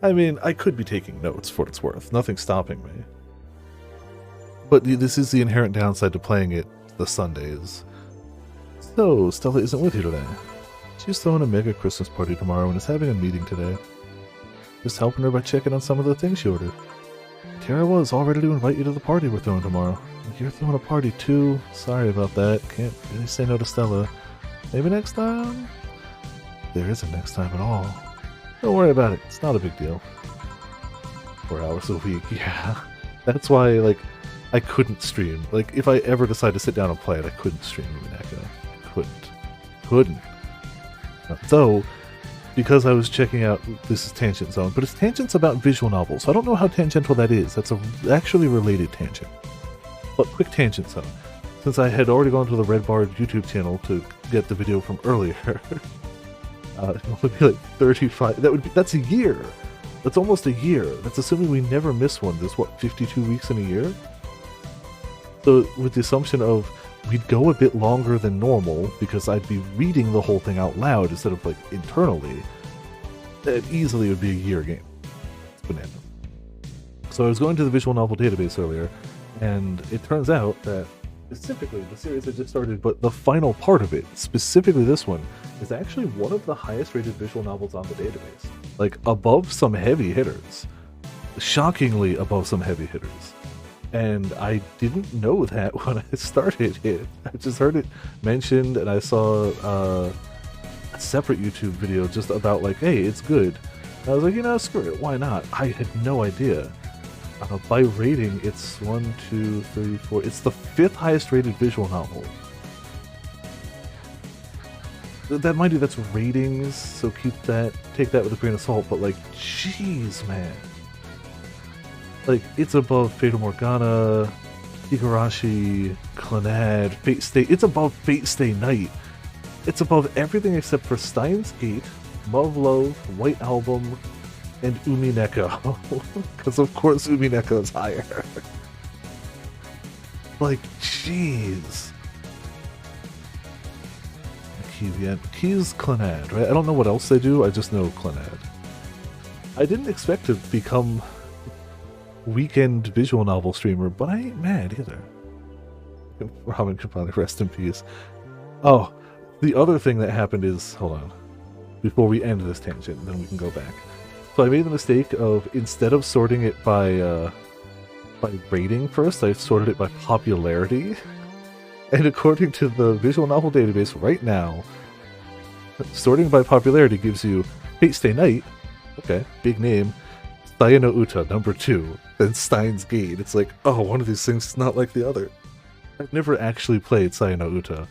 [SPEAKER 1] I mean, I could be taking notes for what it's worth. Nothing's stopping me. But this is the inherent downside to playing it the Sundays. So, Stella isn't with you today. She's throwing a mega Christmas party tomorrow and is having a meeting today. Just helping her by checking on some of the things she ordered. Tara was all ready to invite you to the party we're throwing tomorrow. You're throwing a party too? Sorry about that. Can't really say no to Stella. Maybe next time? There isn't next time at all. Don't worry about it. It's not a big deal. 4 hours a week, yeah. That's why, like, I couldn't stream. Like, if I ever decide to sit down and play it, I couldn't stream Mineko. Couldn't. So, because I was checking out, this is Tangent Zone, but it's tangents about visual novels. So I don't know how tangential that is. That's a actually related tangent. But quick Tangent Zone. Since I had already gone to the Red Bar YouTube channel to get the video from earlier, it would be like 35. That's a year. That's almost a year. That's assuming we never miss one. There's what, 52 weeks in a year? So with the assumption of we'd go a bit longer than normal because I'd be reading the whole thing out loud instead of like internally, that easily would be a year game. It's banana. So I was going to the visual novel database earlier, and it turns out that specifically the series I just started, but the final part of it, specifically this one, is actually one of the highest rated visual novels on the database. Like above some heavy hitters. Shockingly above some heavy hitters. And I didn't know that when I started it. I just heard it mentioned, and I saw a separate YouTube video just about like, hey, it's good. And I was like, you know, screw it, why not? I had no idea. By rating, it's 1, 2, 3, 4. It's the 5th highest rated visual novel. That, mind you, that's ratings, so take that with a grain of salt. But like, jeez, man. Like, it's above Fata Morgana, Higurashi, Clannad, Fate Stay. It's above Fate Stay Night. It's above everything except for Steins Gate, Love, White Album, and Umineko. Because of course Umineko is higher. Like, jeez. Keys Clanad, right? I don't know what else they do, I just know Clanad. I didn't expect to become weekend visual novel streamer, but I ain't mad either. Robin can probably rest in peace. Oh, the other thing that happened is, hold on, before we end this tangent, then we can go back. So I made the mistake of, instead of sorting it by rating first, I sorted it by popularity. And according to the visual novel database right now, sorting by popularity gives you Fate Stay Night, okay, big name, Sayano Uta, number 2, then Steins Gate. It's like, oh, one of these things is not like the other. I've never actually played Sayano Uta,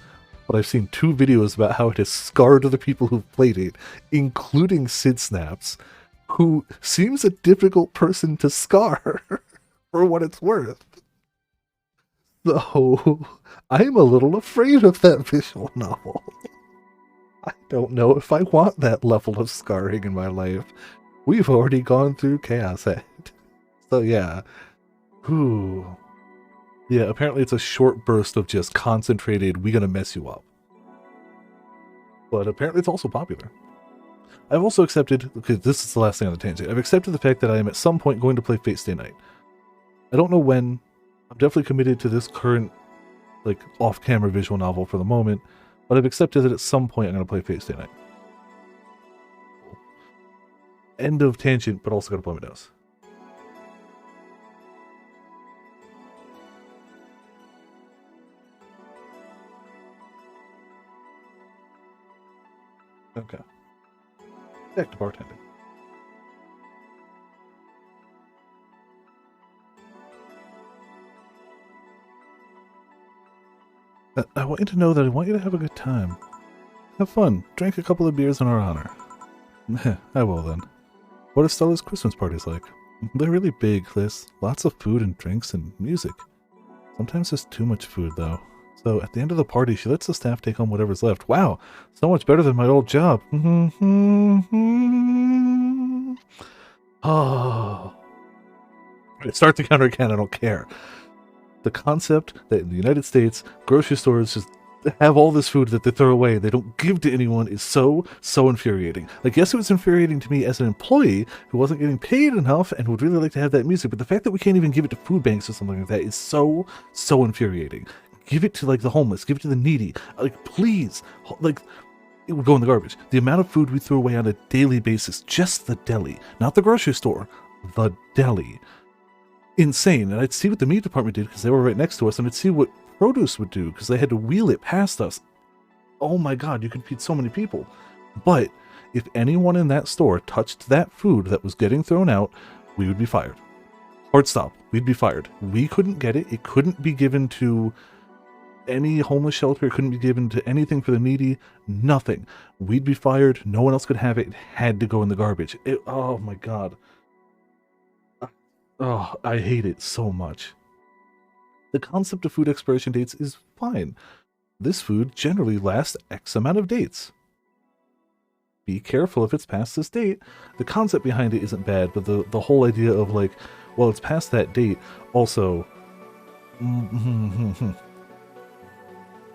[SPEAKER 1] but I've seen 2 videos about how it has scarred the people who've played it, including Sid Snaps, who seems a difficult person to scar, for what it's worth. So, I'm a little afraid of that visual novel. I don't know if I want that level of scarring in my life. We've already gone through Chaos Head. So yeah. Ooh. Yeah, apparently it's a short burst of just concentrated, we gonna mess you up. But apparently it's also popular. I've also accepted, okay, this is the last thing on the tangent, I've accepted the fact that I am at some point going to play Fate Stay Night. I don't know when. I'm definitely committed to this current, like, off-camera visual novel for the moment, but I've accepted that at some point I'm going to play Fate Stay Night. End of tangent, but also got to blow my nose. Okay. Back to bartending. I want you to know that I want you to have a good time. Have fun. Drink a couple of beers in our honor. I will then. What are Stella's Christmas parties like? They're really big. There's lots of food and drinks and music. Sometimes there's too much food, though. So at the end of the party, she lets the staff take home whatever's left. Wow, so much better than my old job. Oh. Start the counter again, I don't care. The concept that in the United States, grocery stores just have all this food that they throw away, they don't give to anyone, is so infuriating. Like, yes, it was infuriating to me as an employee who wasn't getting paid enough and would really like to have that music, but the fact that we can't even give it to food banks or something like that is so infuriating. Give it to, like, the homeless, give it to the needy. Like, please. Like, it would go in the garbage. The amount of food we throw away on a daily basis, just the deli, not the grocery store, the deli. Insane. And I'd see what the meat department did because they were right next to us, and I'd see what produce would do because they had to wheel it past us. Oh my god, you could feed so many people. But if anyone in that store touched that food that was getting thrown out, we would be fired. Hard stop. We'd be fired. We couldn't get it. It couldn't be given to any homeless shelter. It couldn't be given to anything for the needy. Nothing. We'd be fired. No one else could have it. It had to go in the garbage. Oh my god. Oh, I hate it so much. The concept of food expiration dates is fine. This food generally lasts X amount of dates. Be careful if it's past this date. The concept behind it isn't bad, but the whole idea of, like, well, it's past that date. Also,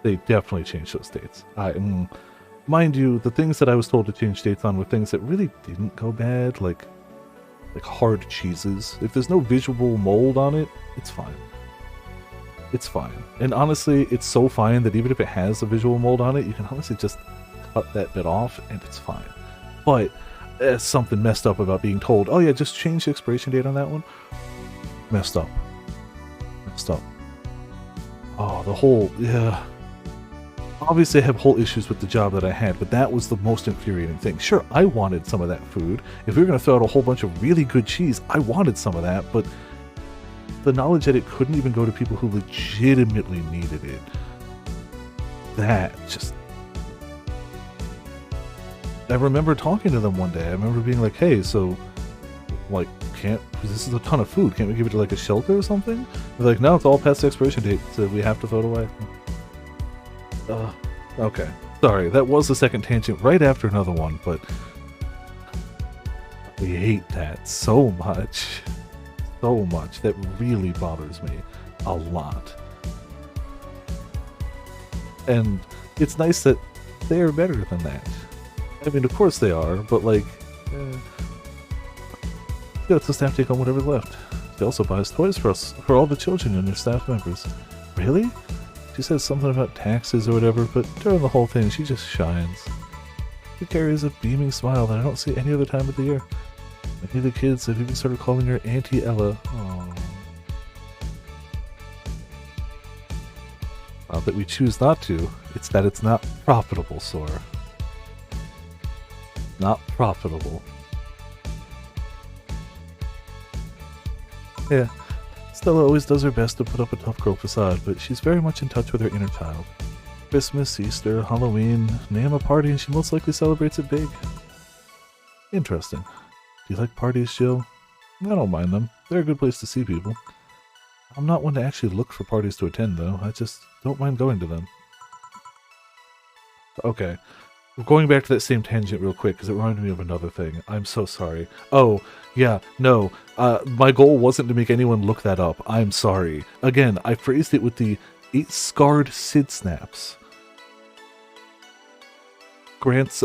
[SPEAKER 1] they definitely changed those dates. Mind you, the things that I was told to change dates on were things that really didn't go bad, like hard cheeses. If there's no visual mold on it, it's fine. It's fine. And honestly, it's so fine that even if it has a visual mold on it, you can honestly just cut that bit off and it's fine. But there's something messed up about being told, oh yeah, just change the expiration date on that one. Messed up. Messed up. Oh, the whole, yeah. Obviously I have whole issues with the job that I had, but that was the most infuriating thing. Sure, I wanted some of that food. If we were going to throw out a whole bunch of really good cheese, I wanted some of that, but the knowledge that it couldn't even go to people who legitimately needed it, that just... I remember talking to them one day. I remember being like, hey, so, like, this is a ton of food, can't we give it to, like, a shelter or something? They're like, no, it's all past the expiration date, so we have to throw it away. Okay, Sorry, that was the second tangent right after another one, but I hate that so much. So much. That really bothers me a lot. And it's nice that they're better than that. I mean, of course they are, but like, let the staff take on whatever's left. She also buys toys for us, for all the children and their staff members. Really? She says something about taxes or whatever, but during the whole thing, she just shines. She carries a beaming smile that I don't see any other time of the year. Many of the kids have even started calling her Auntie Ella. Aww. Not that we choose not to, it's that it's not profitable, Sora. Not profitable. Yeah, Stella always does her best to put up a tough girl facade, but she's very much in touch with her inner child. Christmas, Easter, Halloween, name a party and she most likely celebrates it big. Interesting. Do you like parties, Jill? I don't mind them. They're a good place to see people. I'm not one to actually look for parties to attend, though. I just don't mind going to them. Okay. Going back to that same tangent real quick, because it reminded me of another thing. I'm so sorry. Oh, yeah, no. My goal wasn't to make anyone look that up. I'm sorry. Again, I phrased it with the 8 scarred Sid snaps. Grant's,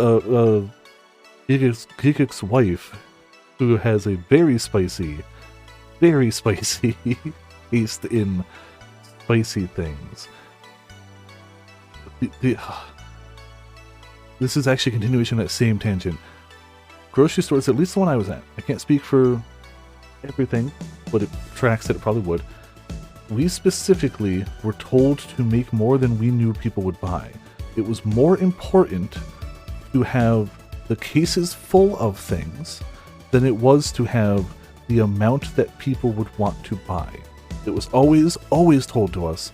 [SPEAKER 1] Gigik's wife, who has a very spicy taste in spicy things. This is actually a continuation of that same tangent. Grocery stores, at least the one I was at, I can't speak for everything, but it tracks that it probably would. We specifically were told to make more than we knew people would buy. It was more important to have the cases full of things than it was to have the amount that people would want to buy. It was always told to us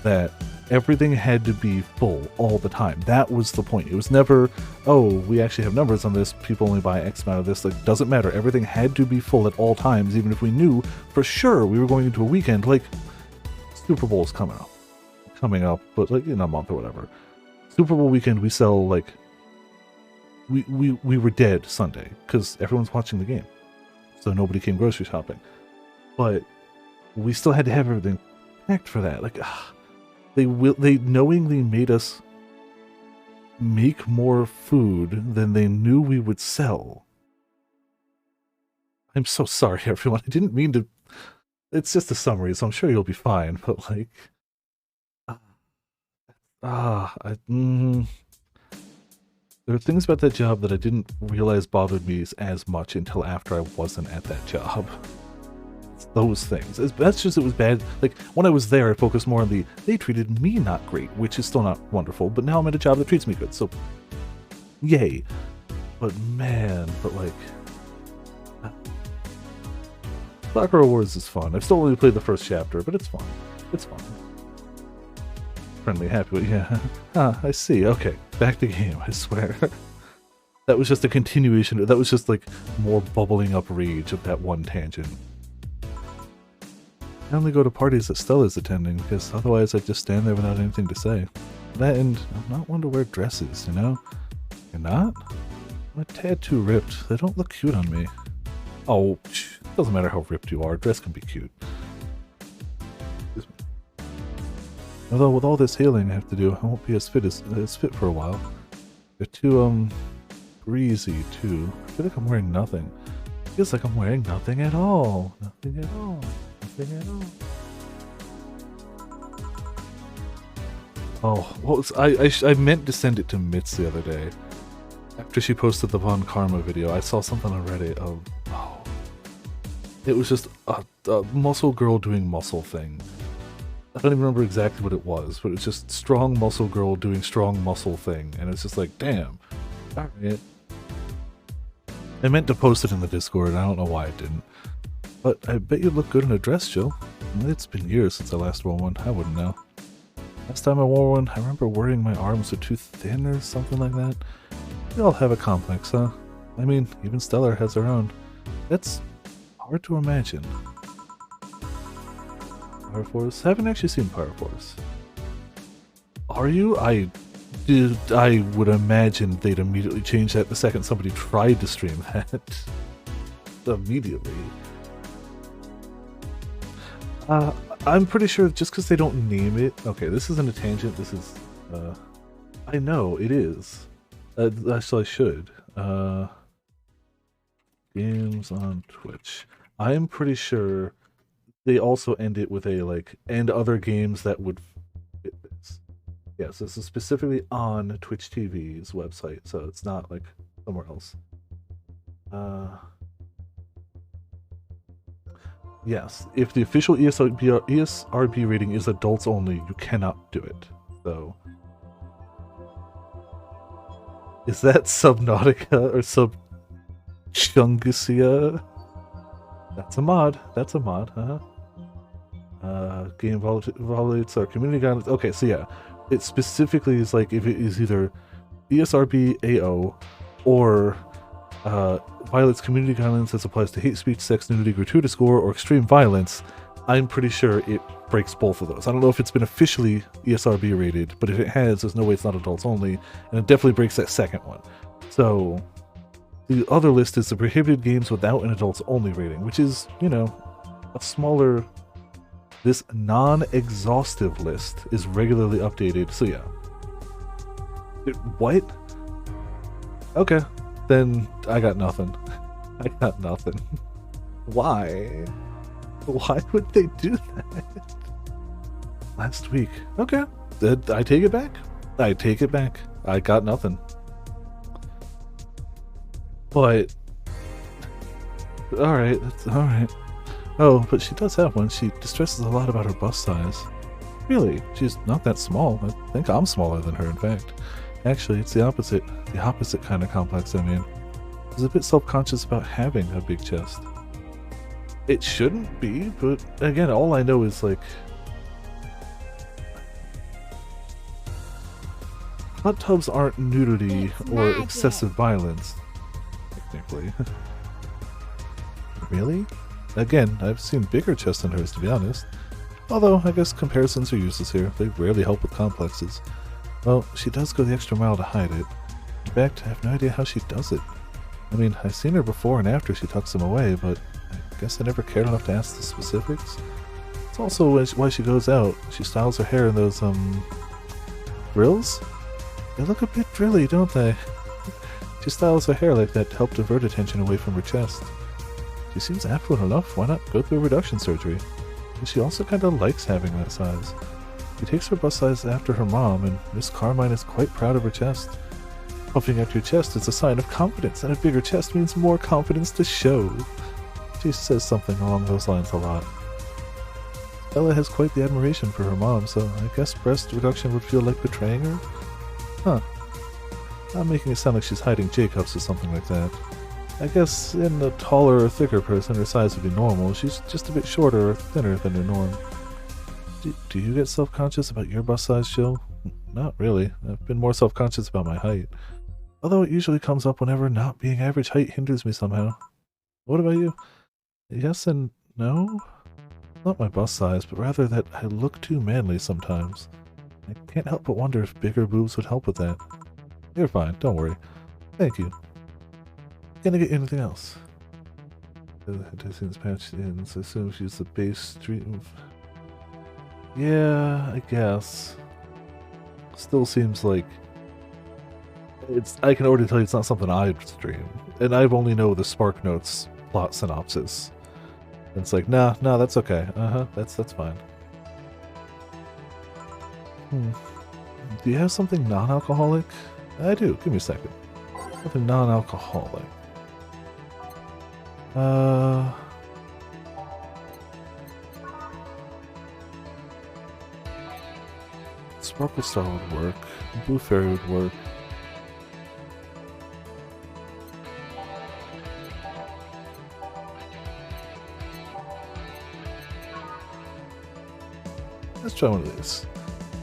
[SPEAKER 1] that everything had to be full all the time. That was the point. It was never, oh, we actually have numbers on this, people only buy X amount of this. Like, doesn't matter. Everything had to be full at all times, even if we knew for sure we were going into a weekend, like, Super Bowl's coming up, but like in a month or whatever. Super Bowl weekend, we sell, like, we were dead Sunday, because everyone's watching the game. So nobody came grocery shopping. But we still had to have everything packed for that. Like, they knowingly made us make more food than they knew we would sell. I'm so sorry, everyone. I didn't mean to. It's just a summary, so I'm sure you'll be fine. But like, there are things about that job that I didn't realize bothered me as much until after I wasn't at that job. It's those things. That's just, it was bad. Like, when I was there, I focused more on they treated me not great, which is still not wonderful, but now I'm at a job that treats me good, so yay. But man, like, Soccer Awards is fun. I've still only played the first chapter, but it's fun. It's fun. Friendly, happy with, yeah. I see. Okay, back to game, I swear. That was just a continuation. That was just like more bubbling up rage of that one tangent. I only go to parties that Stella's attending, because otherwise I'd just stand there without anything to say. That, and I'm not one to wear dresses, you know? You're not? I'm a tad too ripped. They don't look cute on me. Oh, doesn't matter how ripped you are, a dress can be cute. Although with all this healing I have to do, I won't be as fit for a while. They're too, greasy, too. I feel like I'm wearing nothing. It feels like I'm wearing nothing at all. Nothing at all. Nothing at all. Oh, well, I meant to send it to Mitz the other day. After she posted the Von Karma video, I saw something on Reddit of, it was just a muscle girl doing muscle thing. I don't even remember exactly what it was, but it's just strong muscle girl doing strong muscle thing, and it's just like, damn. Alright. I meant to post it in the Discord, and I don't know why I didn't. But I bet you'd look good in a dress, Jill. It's been years since I last wore one, I wouldn't know. Last time I wore one, I remember worrying my arms were too thin or something like that. We all have a complex, huh? I mean, even Stellar has her own. That's hard to imagine. Power Force? I haven't actually seen Power Force. Are you? I Dude, I would imagine they'd immediately change that the second somebody tried to stream that. Immediately. I'm pretty sure just because they don't name it... Okay, this isn't a tangent, this is... I know, it is. So I should. Games on Twitch. I'm pretty sure they also end it with a, like, and other games that would fit this. Yes, this is specifically on Twitch TV's website, so it's not, like, somewhere else. Yes, if the official ESRB rating is adults only, you cannot do it. So, is that Subnautica or Subchungusia? That's a mod. That's a mod. Game violates our community guidelines. Okay, so yeah, it specifically is like if it is either ESRB AO or violates community guidelines as applies to hate speech, sex, nudity, gratuitous gore, or extreme violence. I'm pretty sure it breaks both of those. I don't know if it's been officially ESRB rated, but if it has, there's no way it's not adults only, and it definitely breaks that second one. So the other list is the prohibited games without an adults only rating, which is, you know, a smaller... This non-exhaustive list is regularly updated, so yeah. What? Okay. Then I got nothing. I got nothing. Why? Why would they do that? Last week. Okay. I take it back. I take it back. I got nothing. But... Alright, that's alright. Oh, but she does have one. She distresses a lot about her bust size. Really? She's not that small. I think I'm smaller than her, in fact. Actually, it's the opposite. The opposite kind of complex, I mean. She's a bit self-conscious about having a big chest. It shouldn't be, but again, all I know is, like... Hot tubs aren't nudity or excessive violence. Technically. Really? Again, I've seen bigger chests than hers, to be honest. Although, I guess comparisons are useless here. They rarely help with complexes. Well, she does go the extra mile to hide it. In fact, I have no idea how she does it. I mean, I've seen her before and after she tucks them away, but I guess I never cared enough to ask the specifics. It's also why she goes out. She styles her hair in those, frills? They look a bit frilly, don't they? She styles her hair like that to help divert attention away from her chest. She seems affluent enough, why not go through reduction surgery? And she also kinda likes having that size. She takes her bust size after her mom, and Miss Carmine is quite proud of her chest. Puffing out your chest is a sign of confidence, and a bigger chest means more confidence to show. She says something along those lines a lot. Ella has quite the admiration for her mom, so I guess breast reduction would feel like betraying her? Huh. Not making it sound like she's hiding Jacobs or something like that. I guess in a taller or thicker person her size would be normal. She's just a bit shorter or thinner than her norm. Do you get self-conscious about your bust size, Jill? Not really. I've been more self-conscious about my height. Although it usually comes up whenever not being average height hinders me somehow. What about you? Yes and no? Not my bust size, but rather that I look too manly sometimes. I can't help but wonder if bigger boobs would help with that. You're fine, don't worry. Thank you. Gonna get anything else? Distance patched in, so I assume she's the base street. Yeah, I guess. Still seems like I can already tell you it's not something I'd stream. And I only know the Spark Notes plot synopsis. And it's like, nah, that's okay. That's fine. Do you have something non-alcoholic? I do, give me a second. Something non-alcoholic. Sparkle Star would work. Blue Fairy would work. Let's try one of these.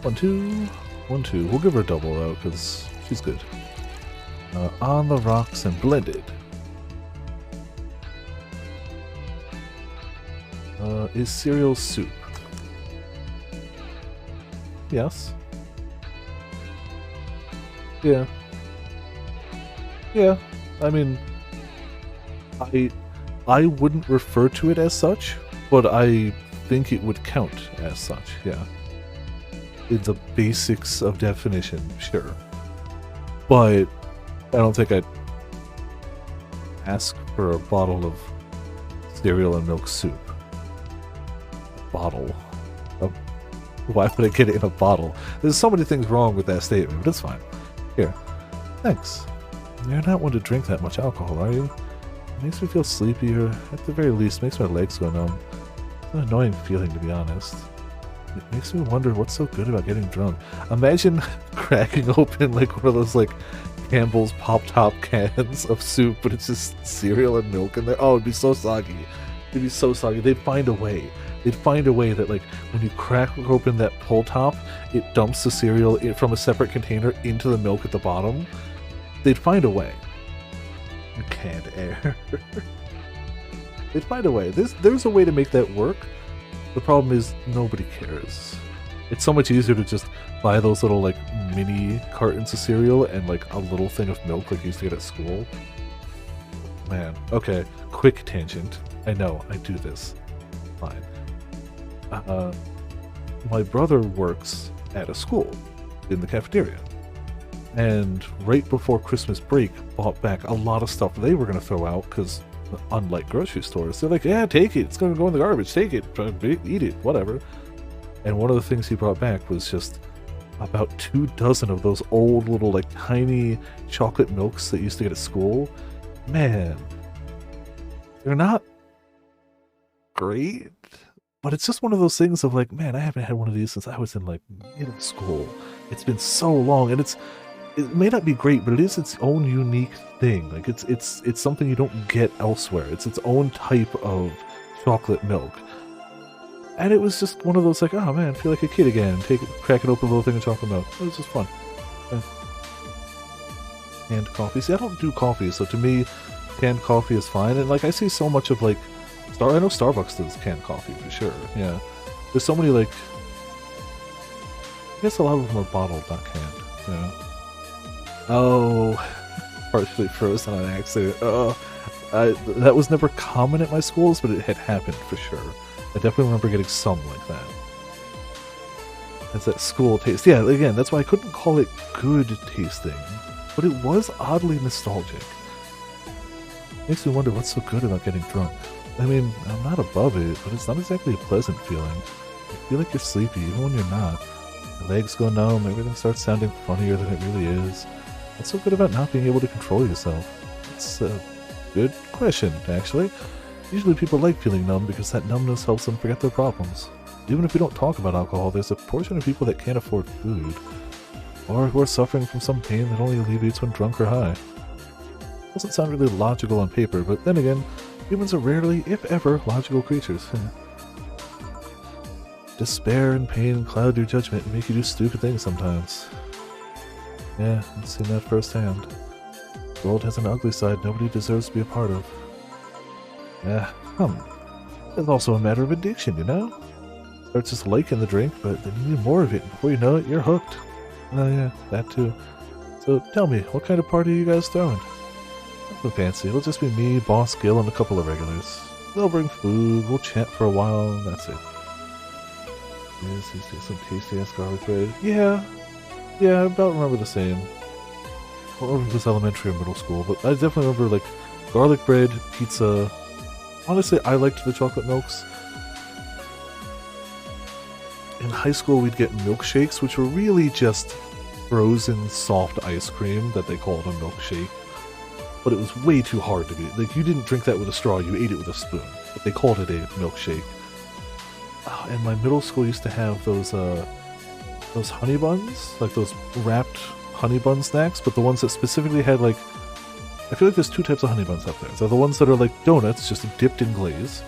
[SPEAKER 1] 1, 2, 1, 2. We'll give her a double though, because she's good. On the rocks and blended. Is cereal soup? Yeah. Yeah. I mean, I wouldn't refer to it as such, but I think it would count as such, yeah. In the basics of definition, sure. But I don't think I'd ask for a bottle of cereal and milk soup. A bottle. Why would I get it in a bottle? There's so many things wrong with that statement, but it's fine. Here. Thanks. You're not one to drink that much alcohol, are you? It makes me feel sleepy, or at the very least makes my legs go numb. It's an annoying feeling, to be honest. It makes me wonder what's so good about getting drunk. Imagine cracking open like one of those like Campbell's Pop-Top cans of soup, but it's just cereal and milk in there. Oh, it'd be so soggy. It'd be so soggy. They'd find a way. They'd find a way that like when you crack open that pull top, it dumps the cereal from a separate container into the milk at the bottom. They'd find a way. Canned air. They'd find a way. There's a way to make that work. The problem is nobody cares. It's so much easier to just buy those little like mini cartons of cereal and like a little thing of milk like you used to get at school. Man, okay, quick tangent. I know, I do this. Fine. My brother works at a school in the cafeteria. And right before Christmas break, bought back a lot of stuff they were going to throw out because, unlike grocery stores, they're like, yeah, take it. It's going to go in the garbage. Take it. Eat it. Whatever. And one of the things he brought back was just about 24 of those old little, like, tiny chocolate milks that you used to get at school. Man, they're not great, but it's just one of those things of like, man, I haven't had one of these since I was in, like, middle school. It's been so long, and it may not be great, but it is its own unique thing. Like it's something you don't get elsewhere. It's its own type of chocolate milk. And it was just one of those like, oh man, I feel like a kid again. Crack it open, a little thing of chocolate milk. It was just fun. Canned coffee. See, I don't do coffee, so to me, canned coffee is fine. And like I see so much of like, I know Starbucks does canned coffee for sure. Yeah, there's so many like. I guess a lot of them are bottled, not canned. Yeah. Oh, partially frozen on accident. Oh, that was never common at my schools, but it had happened for sure. I definitely remember getting some like that. It's that school taste. Yeah, again, that's why I couldn't call it good tasting, but it was oddly nostalgic. Makes me wonder what's so good about getting drunk. I mean, I'm not above it, but it's not exactly a pleasant feeling. You feel like you're sleepy, even when you're not. Your legs go numb, everything starts sounding funnier than it really is. What's so good about not being able to control yourself? It's a good question, actually. Usually people like feeling numb because that numbness helps them forget their problems. Even if we don't talk about alcohol, there's a portion of people that can't afford food, or who are suffering from some pain that only alleviates when drunk or high. Doesn't sound really logical on paper, but then again, humans are rarely, if ever, logical creatures. Despair and pain cloud your judgment and make you do stupid things sometimes. Yeah, I've seen that firsthand. The world has an ugly side nobody deserves to be a part of. Yeah, it's also a matter of addiction, you know? Starts just liking the drink, but then you need more of it, and before you know it, you're hooked. Oh yeah, that too. So tell me, what kind of party are you guys throwing? Nothing fancy, it'll just be me, Boss Gil, and a couple of regulars. They'll bring food, we'll chat for a while, and that's it. Yes, he's doing some tasty-ass garlic bread. Yeah, I about remember the same. I don't remember if it was elementary or middle school, but I definitely remember, like, garlic bread, pizza. Honestly, I liked the chocolate milks. In high school, we'd get milkshakes, which were really just frozen soft ice cream that they called a milkshake. But it was way too hard to be. Like, you didn't drink that with a straw, you ate it with a spoon. But they called it a milkshake. Oh, and my middle school used to have those honey buns, like those wrapped honey bun snacks, but the ones that specifically had like, I feel like there's two types of honey buns out there. They're the ones that are like donuts, just dipped in glaze,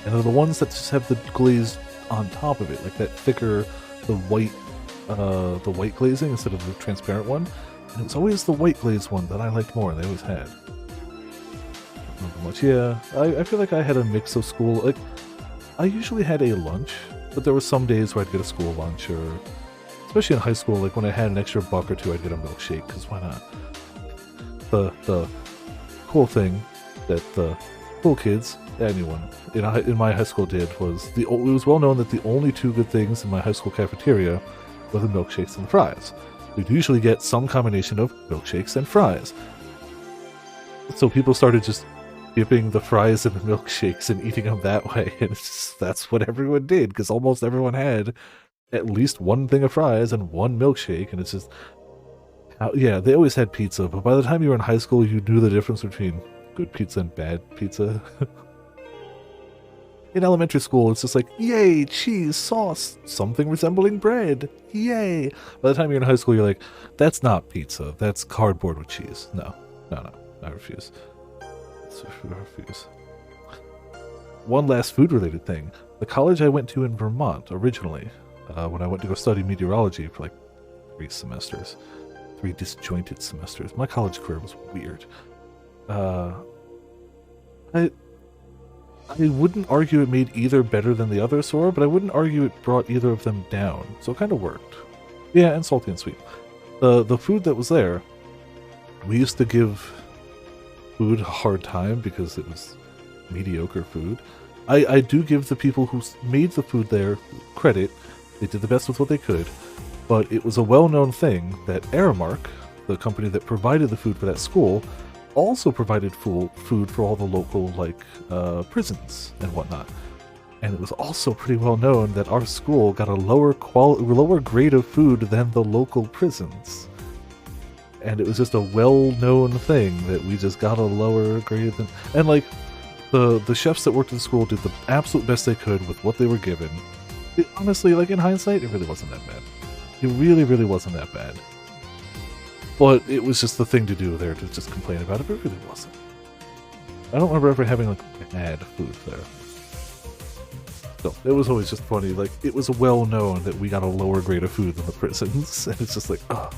[SPEAKER 1] and they're the ones that just have the glaze on top of it, like that thicker, the white glazing instead of the transparent one. And it was always the white glaze one that I liked more. They always had. Don't remember much. Yeah, I feel like I had a mix of school. Like, I usually had a lunch, but there were some days where I'd get a school lunch or especially in high school, like when I had an extra buck or two, I'd get a milkshake, because why not? The cool thing that the cool kids, anyone in my high school did was, it was well known that the only two good things in my high school cafeteria were the milkshakes and the fries. We'd usually get some combination of milkshakes and fries. So people started just dipping the fries in the milkshakes and eating them that way, and that's what everyone did, because almost everyone had at least one thing of fries and one milkshake, and it's just... yeah, they always had pizza, but by the time you were in high school, you knew the difference between good pizza and bad pizza. In elementary school, it's just like, yay, cheese, sauce, something resembling bread, yay. By the time you're in high school, you're like, that's not pizza, that's cardboard with cheese. No, I refuse. I refuse. One last food-related thing. The college I went to in Vermont, originally, when I went to go study meteorology for like 3 semesters, 3 disjointed semesters. My college career was weird. I wouldn't argue it made either better than the other SOAR, but I wouldn't argue it brought either of them down. So it kind of worked. Yeah, and salty and sweet. The food that was there, we used to give food a hard time because it was mediocre food. I do give the people who made the food there credit. They did the best with what they could. But it was a well-known thing that Aramark, the company that provided the food for that school, also provided food for all the local, like, prisons and whatnot. And it was also pretty well known that our school got a lower grade of food than the local prisons. And it was just a well-known thing that we just got a lower grade than... And, like, the chefs that worked at the school did the absolute best they could with what they were given. Honestly, like, in hindsight, it really wasn't that bad. It really, really wasn't that bad. But it was just the thing to do there, to just complain about it, but it really wasn't. I don't remember ever having, like, bad food there. So, it was always just funny, like, it was well known that we got a lower grade of food than the prisons, and it's just like, ugh.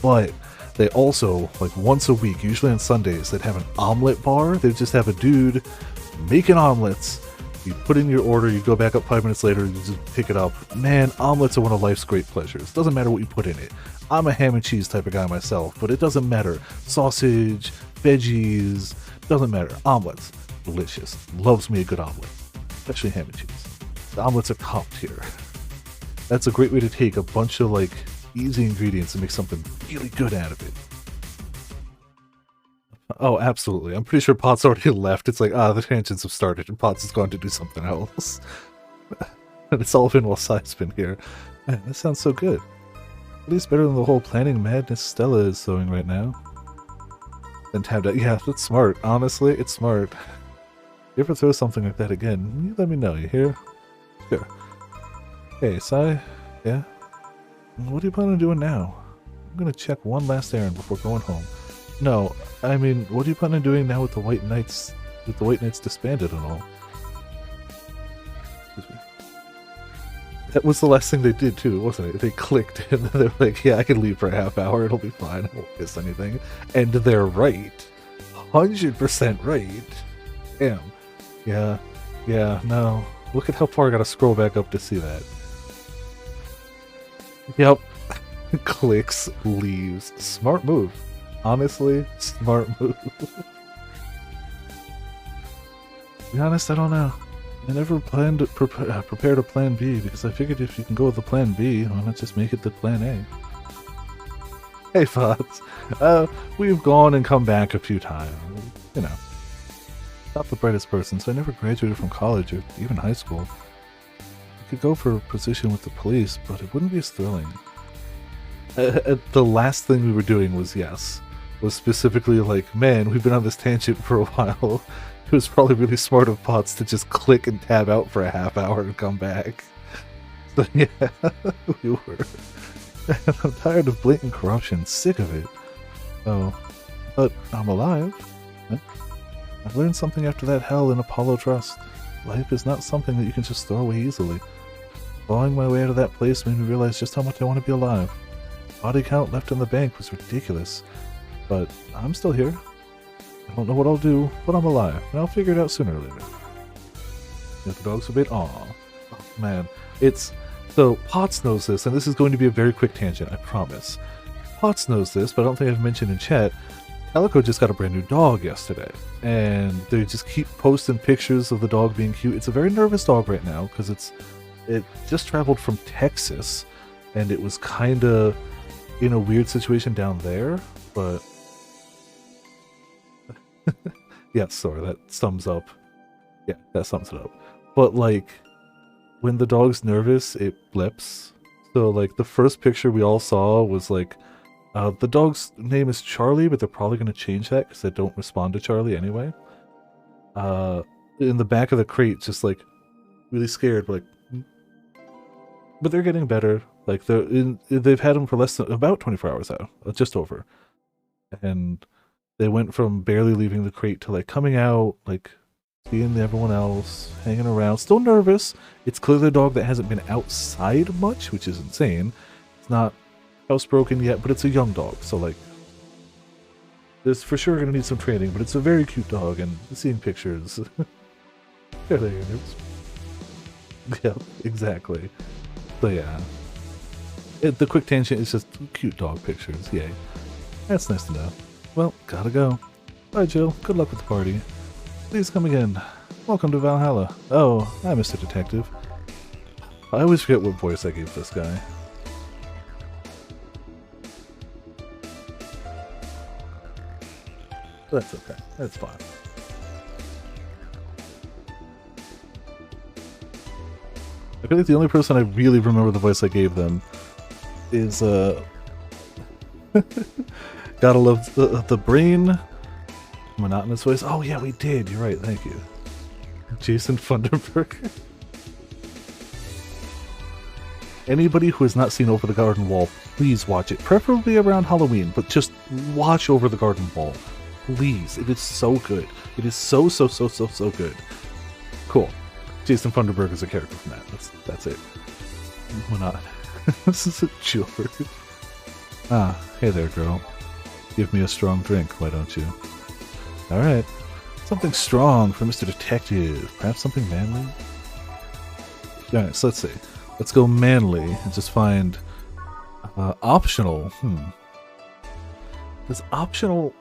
[SPEAKER 1] But they also, like, once a week, usually on Sundays, they'd have an omelet bar. They'd just have a dude making omelets. You put in your order, you go back up 5 minutes later, you just pick it up. Man, omelets are one of life's great pleasures. Doesn't matter what you put in it. I'm a ham and cheese type of guy myself, but it doesn't matter. Sausage, veggies, doesn't matter. Omelets, delicious. Loves me a good omelet, especially ham and cheese. The omelets are top tier. That's a great way to take a bunch of, like, easy ingredients and make something really good out of it. Oh, absolutely. I'm pretty sure Pot's already left. It's like, the tangents have started and Pot's has gone to do something else. And it's all been while Sai's been here. Man, that sounds so good. At least better than the whole planning madness Stella is sewing right now. Then tabbed out. Yeah, that's smart. Honestly, it's smart. If you ever throw something like that again, you let me know, you hear? Sure. Hey, Sai? Yeah? What do you plan on doing now? I'm gonna check one last errand before going home. No, I mean, what do you plan on doing now with the White Knights? With the White Knights disbanded and all? Excuse me. That was the last thing they did too, wasn't it? They clicked and they were like, yeah, I can leave for a half hour, it'll be fine, I won't miss anything. And they're right. 100% right. Damn. Yeah, no. Look at how far I gotta scroll back up to see that. Yep. Clicks, leaves. Smart move. Honestly, smart move. To be honest, I don't know. I never planned to prepared a plan B, because I figured if you can go with the plan B, why not just make it the plan A? Hey, Fox. We've gone and come back a few times. You know. Not the brightest person, so I never graduated from college or even high school. I could go for a position with the police, but it wouldn't be as thrilling. The last thing we were doing was specifically like, man, we've been on this tangent for a while. It was probably really smart of Potts to just click and tab out for a half hour and come back. So yeah, we were. I'm tired of blatant corruption, sick of it. Oh, but I'm alive. I've learned something after that hell in Apollo Trust. Life is not something that you can just throw away easily. Clawing my way out of that place made me realize just how much I want to be alive. Body count left in the bank was ridiculous, but I'm still here. I don't know what I'll do, but I'm alive, and I'll figure it out sooner or later. If the dogs a bit, aw, oh, man, it's So Potts knows this, and this is going to be a very quick tangent, I promise. Potts knows this, but I don't think I've mentioned in chat. Calico just got a brand new dog yesterday, and they just keep posting pictures of the dog being cute. It's a very nervous dog right now because it just traveled from Texas, and it was kind of in a weird situation down there, but yeah, sorry, that sums up. Yeah, that sums it up. But like, when the dog's nervous, it blips. So like, the first picture we all saw was like, the dog's name is Charlie, but they're probably going to change that because they don't respond to Charlie anyway. In the back of the crate, just like really scared, like, but they're getting better. Like they've had him for less than about 24 hours out, just over, and they went from barely leaving the crate to like coming out, like seeing everyone else, hanging around, still nervous. It's clearly a dog that hasn't been outside much, which is insane. It's not housebroken yet, but it's a young dog, so like there's for sure gonna need some training, but it's a very cute dog, and seeing pictures there it is. Yeah, exactly. So yeah, the quick tangent is just cute dog pictures. Yay, that's nice to know. Well, gotta go. Bye, Jill. Good luck with the party. Please come again. Welcome to Valhalla. Oh, hi, Mr. Detective. I always forget what voice I gave this guy. That's okay. That's fine. I feel like the only person I really remember the voice I gave them is, gotta love the brain, monotonous voice. Oh yeah, we did. You're right. Thank you. Jason Funderburg. Anybody who has not seen Over the Garden Wall, please watch it. Preferably around Halloween, but just watch Over the Garden Wall. Please. It is so good. It is so good. Cool. Jason Funderburg is a character from that. That's it. Why not? This is a chiller. Ah, hey there, girl. Give me a strong drink, why don't you? Alright. Something strong for Mr. Detective. Perhaps something manly? Alright, so let's see. Let's go manly and just find optional. Does optional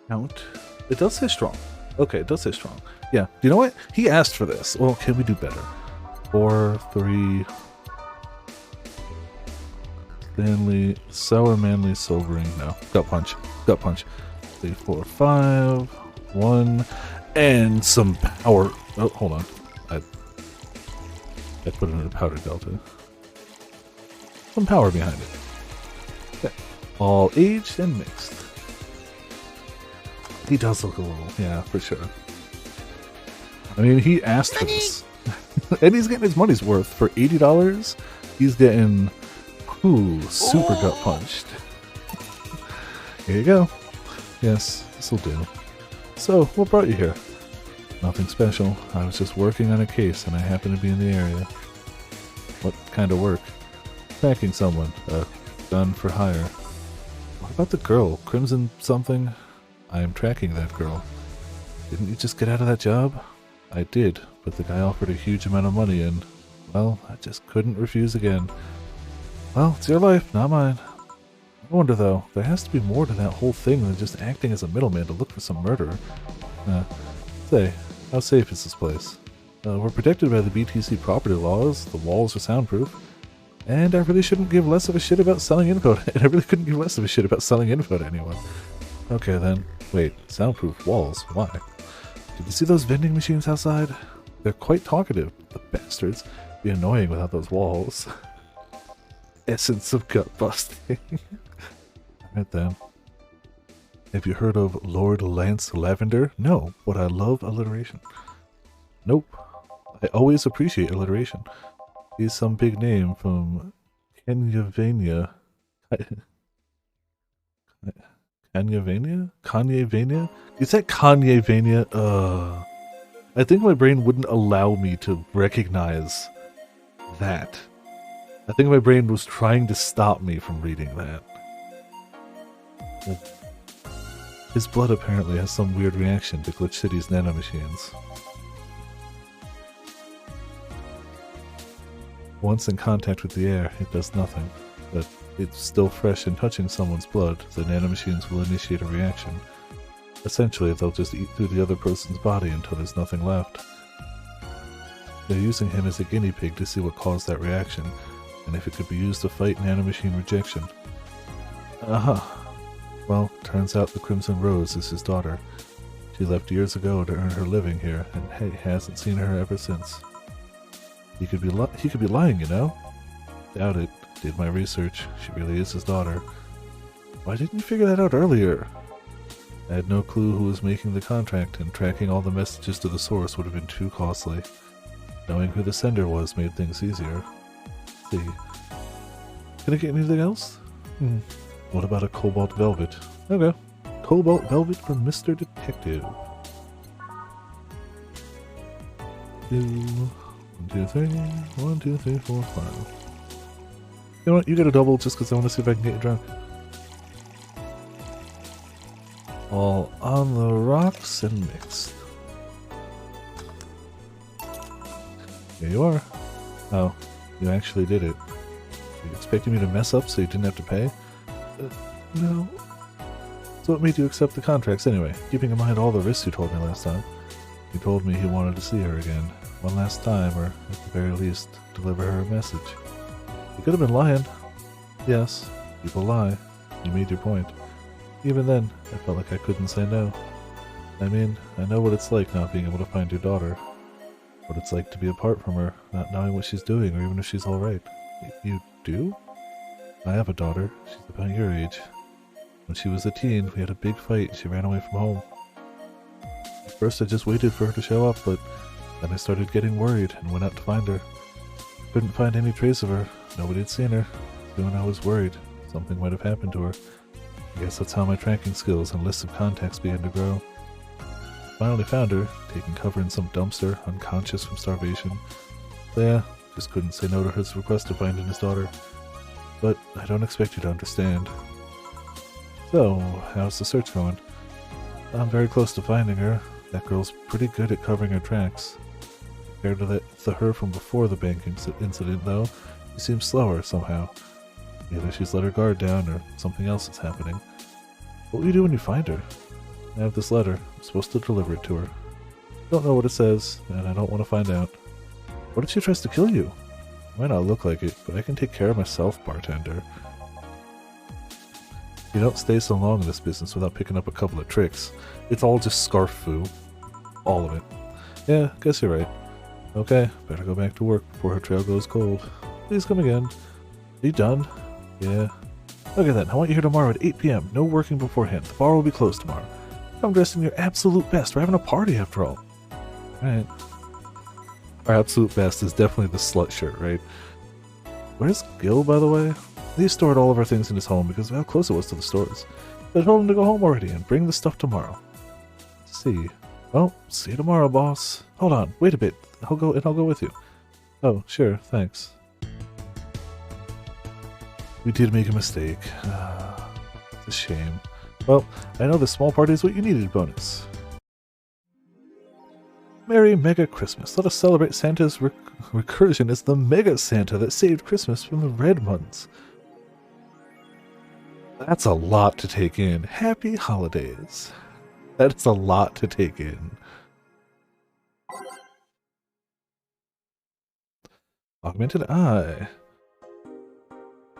[SPEAKER 1] count? It does say strong. Okay, it does say strong. Yeah, you know what? He asked for this. Well, can we do better? 4, 3... Manly, sour, manly, sobering. No, gut punch. Gut punch. 3, 4, 5, 1, and some power. Oh, hold on. I put it in a powder delta. Some power behind it. Okay. All aged and mixed. He does look a little, yeah, for sure. I mean, he asked for this. And he's getting his money's worth. For $80, he's getting... Ooh, super gut punched. Here you go. Yes, this'll do. So, what brought you here? Nothing special. I was just working on a case and I happened to be in the area. What kind of work? Tracking someone. Gun for hire. What about the girl? Crimson something? I am tracking that girl. Didn't you just get out of that job? I did, but the guy offered a huge amount of money and, well, I just couldn't refuse again. Well, it's your life, not mine. I wonder, though, there has to be more to that whole thing than just acting as a middleman to look for some murderer. Say, how safe is this place? We're protected by the BTC property laws, the walls are soundproof, and I really shouldn't give less of a shit about selling info, and I really couldn't give less of a shit about selling info to anyone. Okay then, wait, soundproof walls, why? Did you see those vending machines outside? They're quite talkative, the bastards. Be annoying without those walls. Essence of gut busting. Alright then. Have you heard of Lord Lance Lavender? No, but I love alliteration. Nope. I always appreciate alliteration. He's some big name from Kenyavania. Kanyavania? Is that Kanyavania? I think my brain wouldn't allow me to recognize that. I think my brain was trying to stop me from reading that. His blood apparently has some weird reaction to Glitch City's nanomachines. Once in contact with the air, it does nothing. But it's still fresh and touching someone's blood, the nanomachines will initiate a reaction. Essentially, they'll just eat through the other person's body until there's nothing left. They're using him as a guinea pig to see what caused that reaction, and if it could be used to fight nanomachine rejection. Well, turns out the Crimson Rose is his daughter. She left years ago to earn her living here, and hey, hasn't seen her ever since. He could be lying, you know? Doubt it. Did my research. She really is his daughter. Why didn't you figure that out earlier? I had no clue who was making the contract, and tracking all the messages to the source would have been too costly. Knowing who the sender was made things easier. Let's see. Can I get anything else? What about a cobalt velvet? Okay. Cobalt velvet from Mr. Detective. 1, 2, 3. 1, 2, 3, 4, 5. You know what? You get a double just because I want to see if I can get you drunk. All on the rocks and mixed. Here you are. Oh, you actually did it. You expecting me to mess up so you didn't have to pay? No. So what made you accept the contracts anyway, keeping in mind all the risks you told me last time? You told me he wanted to see her again, one last time, or at the very least, deliver her a message. You could have been lying. Yes, people lie. You made your point. Even then, I felt like I couldn't say no. I mean, I know what it's like not being able to find your daughter. What it's like to be apart from her, not knowing what she's doing or even if she's alright. You do? I have a daughter. She's about your age. When she was a teen, we had a big fight and she ran away from home. At first I just waited for her to show up, but then I started getting worried and went out to find her. Couldn't find any trace of her. Nobody had seen her. Soon I was worried. Something might have happened to her. I guess that's how my tracking skills and list of contacts began to grow. Finally found her, taking cover in some dumpster, unconscious from starvation. So yeah, just couldn't say no to his request of finding his daughter. But I don't expect you to understand. So, how's the search going? I'm very close to finding her. That girl's pretty good at covering her tracks. Compared to the her from before the bank incident, though, she seems slower somehow. Either she's let her guard down or something else is happening. What will you do when you find her? I have this letter. I'm supposed to deliver it to her. Don't know what it says, and I don't want to find out. What if she tries to kill you? Might not look like it, but I can take care of myself, bartender. You don't stay so long in this business without picking up a couple of tricks. It's all just scarf foo. All of it. Yeah, guess you're right. Okay, better go back to work before her trail goes cold. Please come again. Are you done? Yeah. Okay then, I want you here tomorrow at 8 p.m. No working beforehand. The bar will be closed tomorrow. Come dressed in your absolute best. We're having a party after all. Alright. Our absolute best is definitely the slut shirt, right? Where's Gil, by the way? He stored all of our things in his home because of how close it was to the stores. I told him to go home already and bring the stuff tomorrow. Let's see. Well, see you tomorrow, boss. Hold on, wait a bit. I'll go with you. Oh, sure, thanks. We did make a mistake. It's a shame. Well, I know the small party is what you needed, bonus. Merry Mega Christmas. Let us celebrate Santa's recursion as the Mega Santa that saved Christmas from the Red Months. That's a lot to take in. Happy holidays. That is a lot to take in. Augmented Eye.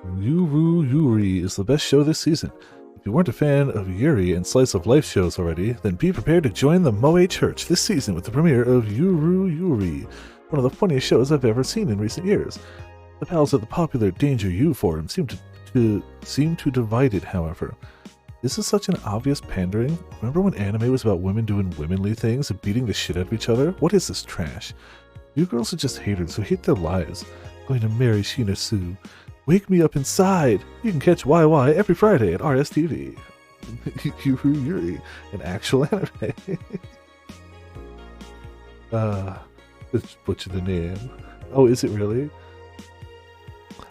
[SPEAKER 1] Yuru Yuri is the best show this season. If you weren't a fan of Yuri and Slice of Life shows already, then be prepared to join the Moe Church this season with the premiere of Yuru Yuri, one of the funniest shows I've ever seen in recent years. The pals at the popular Danger U forum seem to divide it, however. This is such an obvious pandering. Remember when anime was about women doing womanly things and beating the shit out of each other? What is this trash? You girls are just haters who hate their lives. I'm going to marry Sheena Sue. Wake me up inside! You can catch YY every Friday at RSTV. Yuri, an actual anime. Let's butcher the name. Oh, is it really?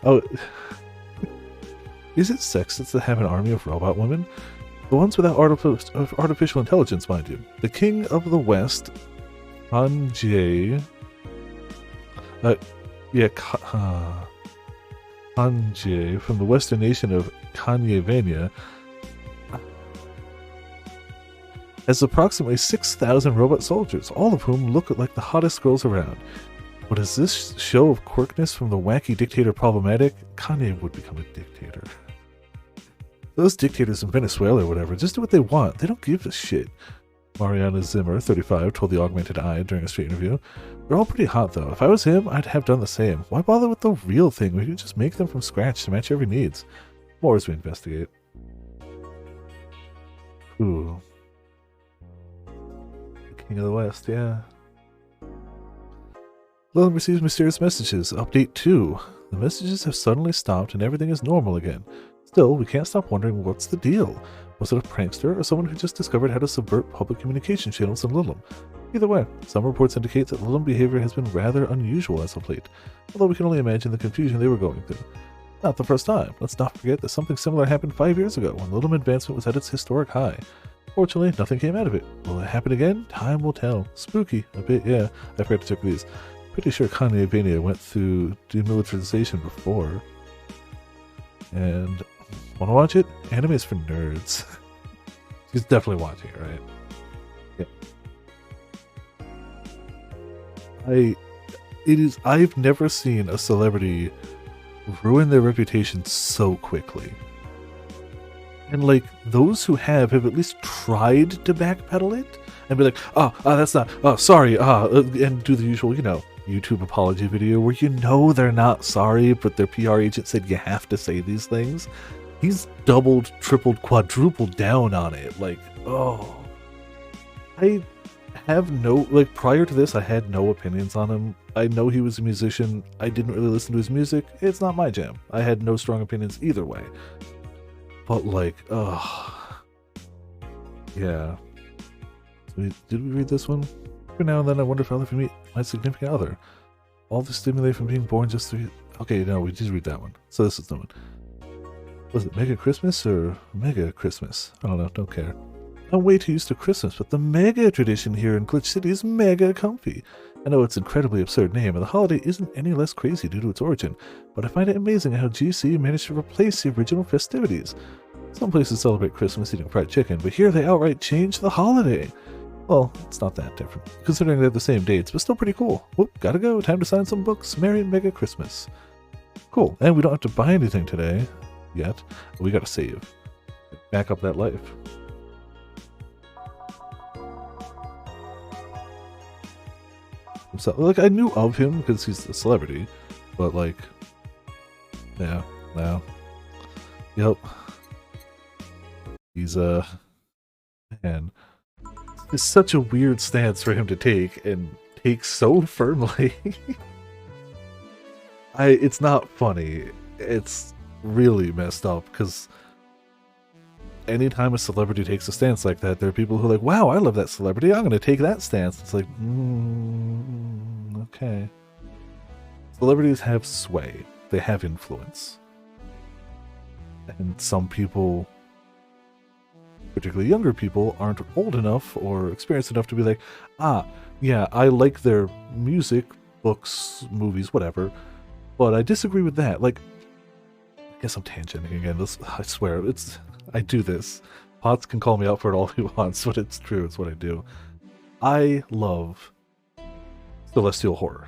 [SPEAKER 1] Oh, is it sexist to have an army of robot women? The ones without artificial intelligence, mind you. The King of the West, Anjay. Yeah, Kanye, from the western nation of Kanyevania, has approximately 6,000 robot soldiers, all of whom look like the hottest girls around. But is this show of quirkness from the wacky dictator problematic? Kanye would become a dictator. Those dictators in Venezuela or whatever just do what they want. They don't give a shit. Mariana Zimmer, 35, told the Augmented Eye during a street interview. They're all pretty hot though. If I was him, I'd have done the same. Why bother with the real thing? We can just make them from scratch to match every needs. More as we investigate. Ooh. The King of the West, yeah. Lillian receives mysterious messages. Update 2. The messages have suddenly stopped and everything is normal again. Still, we can't stop wondering what's the deal. Was it a prankster or someone who just discovered how to subvert public communication channels in Lillian? Either way, some reports indicate that Lillian behavior has been rather unusual as of late, although we can only imagine the confusion they were going through. Not the first time. Let's not forget that something similar happened 5 years ago when Lillian advancement was at its historic high. Fortunately, nothing came out of it. Will it happen again? Time will tell. Spooky. A bit, yeah. I forgot to check these. Pretty sure Kanye Vania went through demilitarization before. And wanna watch it? Anime is for nerds. She's definitely watching it, right? Yeah. I've never seen a celebrity ruin their reputation so quickly. And like, those who have at least tried to backpedal it and be like, that's not, sorry, and do the usual, YouTube apology video where they're not sorry, but their PR agent said you have to say these things. He's doubled, tripled, quadrupled down on it. Like, oh. I have prior to this, I had no opinions on him. I know he was a musician. I didn't really listen to his music. It's not my jam. I had no strong opinions either way. But like, yeah. So did we read this one? Every now and then I wonder if I'll ever meet my significant other. All the stimuli from being born just through... Okay, no, we did read that one. So this is the one. Was it Mega Christmas or Mega Christmas? I don't know, don't care. I'm way too used to Christmas, but the mega tradition here in Glitch City is mega comfy. I know it's an incredibly absurd name, and the holiday isn't any less crazy due to its origin, but I find it amazing how GC managed to replace the original festivities. Some places celebrate Christmas eating fried chicken, but here they outright changed the holiday. Well, it's not that different, considering they're the same dates, but still pretty cool. Whoop, gotta go, time to sign some books. Merry Mega Christmas. Cool, and we don't have to buy anything today, yet. We gotta save. Back up that life. So, like, I knew of him because he's a celebrity, but like, yeah, no. Yep. He's man. It's such a weird stance for him to take, and take so firmly. It's not funny. It's really messed up, because anytime a celebrity takes a stance like that, there are people who are like, wow, I love that celebrity, I'm going to take that stance. It's like, okay. Celebrities have sway. They have influence. And some people, particularly younger people, aren't old enough or experienced enough to be like, yeah, I like their music, books, movies, whatever, but I disagree with that. Like, I guess I'm tangenting again. I swear, I do this. Potts can call me out for it all he wants, but it's true. It's what I do. I love celestial horror.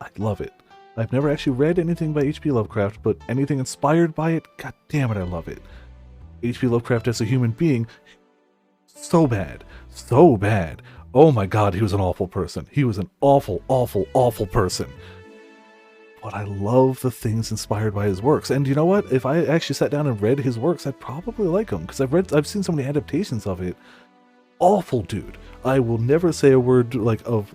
[SPEAKER 1] I love it. I've never actually read anything by H.P. Lovecraft, but anything inspired by it, god damn it, I love it. H.P. Lovecraft as a human being, so bad. So bad. Oh my god, he was an awful person. He was an awful, awful, awful person. But I love the things inspired by his works. And you know what? If I actually sat down and read his works, I'd probably like them, because I've seen so many adaptations of it. Awful dude. I will never say a word like of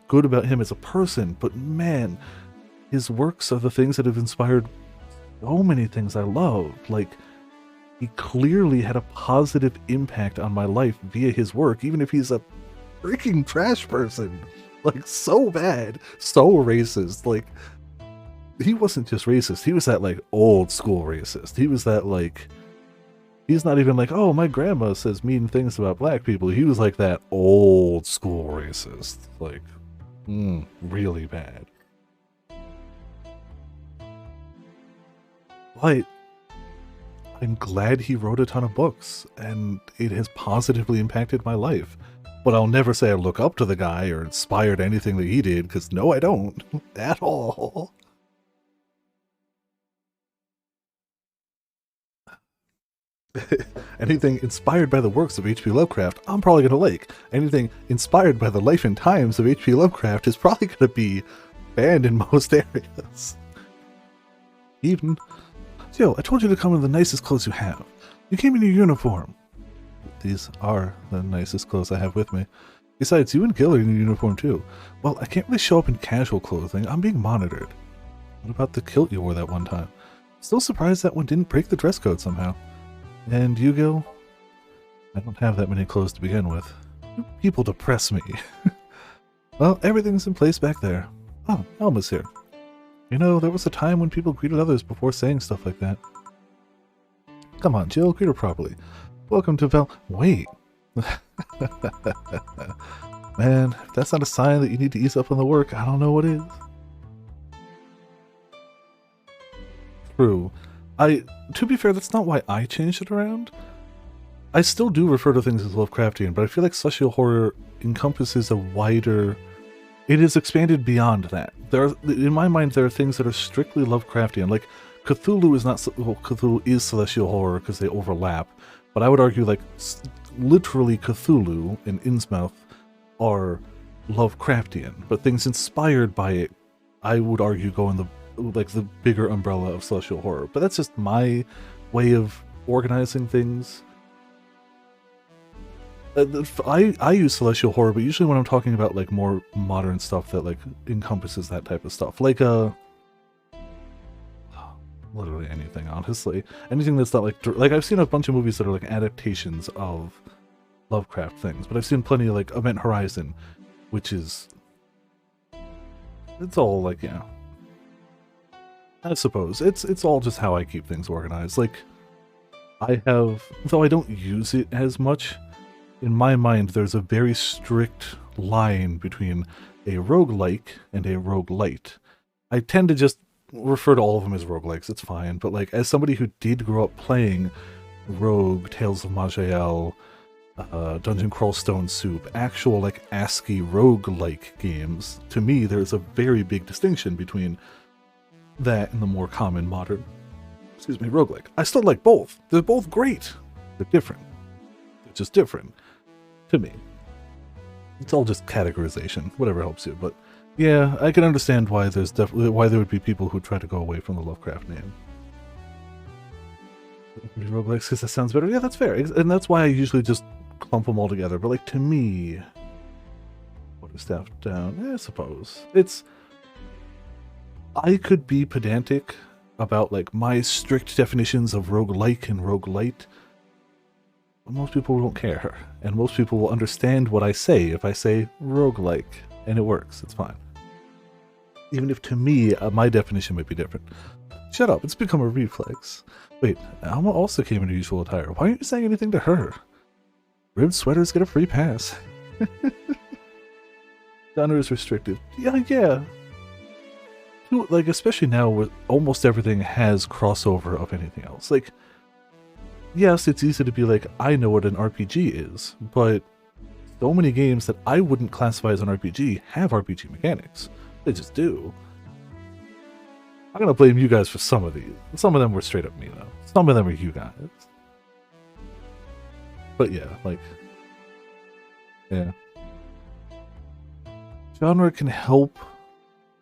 [SPEAKER 1] good about him as a person, but man, his works are the things that have inspired so many things I love. Like, he clearly had a positive impact on my life via his work, even if he's a freaking trash person. Like, so bad, so racist. Like, he wasn't just racist, he was that, like, old school racist. He was that, like, he's not even like, oh, my grandma says mean things about black people. He was like that old school racist. Like, really bad. but I'm glad he wrote a ton of books, and it has positively impacted my life. But I'll never say I look up to the guy or inspired anything that he did, because no, I don't. At all. Anything inspired by the works of H.P. Lovecraft, I'm probably going to like. Anything inspired by the life and times of H.P. Lovecraft is probably going to be banned in most areas. Even... Yo, I told you to come in the nicest clothes you have. You came in your uniform. These are the nicest clothes I have with me. Besides, you and Gil are in your uniform too. Well, I can't really show up in casual clothing. I'm being monitored. What about the kilt you wore that one time? Still surprised that one didn't break the dress code somehow. And you, Gil? I don't have that many clothes to begin with. You people depress me. Well, everything's in place back there. Oh, Elma's here. You know, there was a time when people greeted others before saying stuff like that. Come on, Jill, greet her properly. Welcome to Wait. Man, if that's not a sign that you need to ease up on the work, I don't know what is. True. To be fair, that's not why I changed it around. I still do refer to things as Lovecraftian, but I feel like celestial horror encompasses a wider... It is expanded beyond that. In my mind, there are things that are strictly Lovecraftian. Like, Cthulhu is not... Well, Cthulhu is celestial horror because they overlap. But I would argue, like, literally Cthulhu and Innsmouth are Lovecraftian. But things inspired by it, I would argue, go in the bigger umbrella of celestial horror. But that's just my way of organizing things. I use celestial horror, but usually when I'm talking about like more modern stuff that like encompasses that type of stuff, like literally anything, honestly, anything that's not like I've seen a bunch of movies that are like adaptations of Lovecraft things, but I've seen plenty of like Event Horizon, which is it's all like, yeah, I suppose it's all just how I keep things organized. Like I have, though I don't use it as much. In my mind, there's a very strict line between a roguelike and a roguelite. I tend to just refer to all of them as roguelikes, it's fine, but like as somebody who did grow up playing Rogue, Tales of Maj'El, Dungeon Crawl Stone Soup, actual like ASCII roguelike games, to me there's a very big distinction between that and the more common modern, roguelike. I still like both. They're both great. They're different. They're just different. To me. It's all just categorization, whatever helps you, but yeah, I can understand why there's definitely why there would be people who try to go away from the Lovecraft name. Roguelikes, because that sounds better. Yeah, that's fair, and that's why I usually just clump them all together. But like to me, water staff down. I suppose it's. I could be pedantic about like my strict definitions of roguelike and roguelite. Most people don't care, and most people will understand what I say if I say roguelike, and it works, it's fine. Even if to me, my definition might be different. Shut up, it's become a reflex. Wait, Alma also came in her usual attire. Why aren't you saying anything to her? Ribbed sweaters get a free pass. Genre is restricted. Yeah. Like, especially now where almost everything has crossover of anything else. Like, yes, it's easy to be like, I know what an RPG is, but so many games that I wouldn't classify as an RPG have RPG mechanics. They just do. I'm gonna blame you guys for some of these. Some of them were straight up me, though. Some of them are you guys. But yeah, like, yeah. Genre can help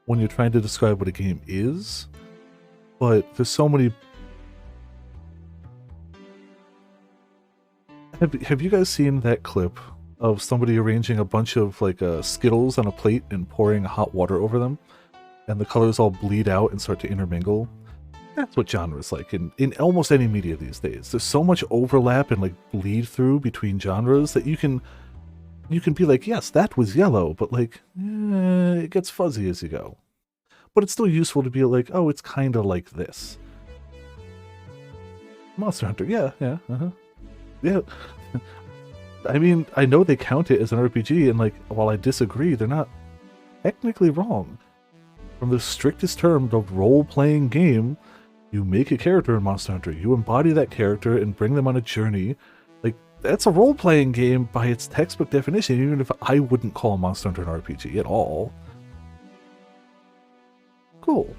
[SPEAKER 1] when you're trying to describe what a game is, but there's so many... Have you guys seen that clip of somebody arranging a bunch of like Skittles on a plate and pouring hot water over them, and the colors all bleed out and start to intermingle? That's what genre is like in almost any media these days. There's so much overlap and like bleed through between genres that you can be like, yes, that was yellow, but like it gets fuzzy as you go. But it's still useful to be like, oh, it's kind of like this. Monster Hunter, yeah. Yeah, I mean, I know they count it as an RPG, and like, while I disagree, they're not technically wrong. From the strictest term of role-playing game, You make a character in Monster Hunter. You embody that character and bring them on a journey. Like, that's a role-playing game by its textbook definition, even if I wouldn't call Monster Hunter an RPG at all. Cool.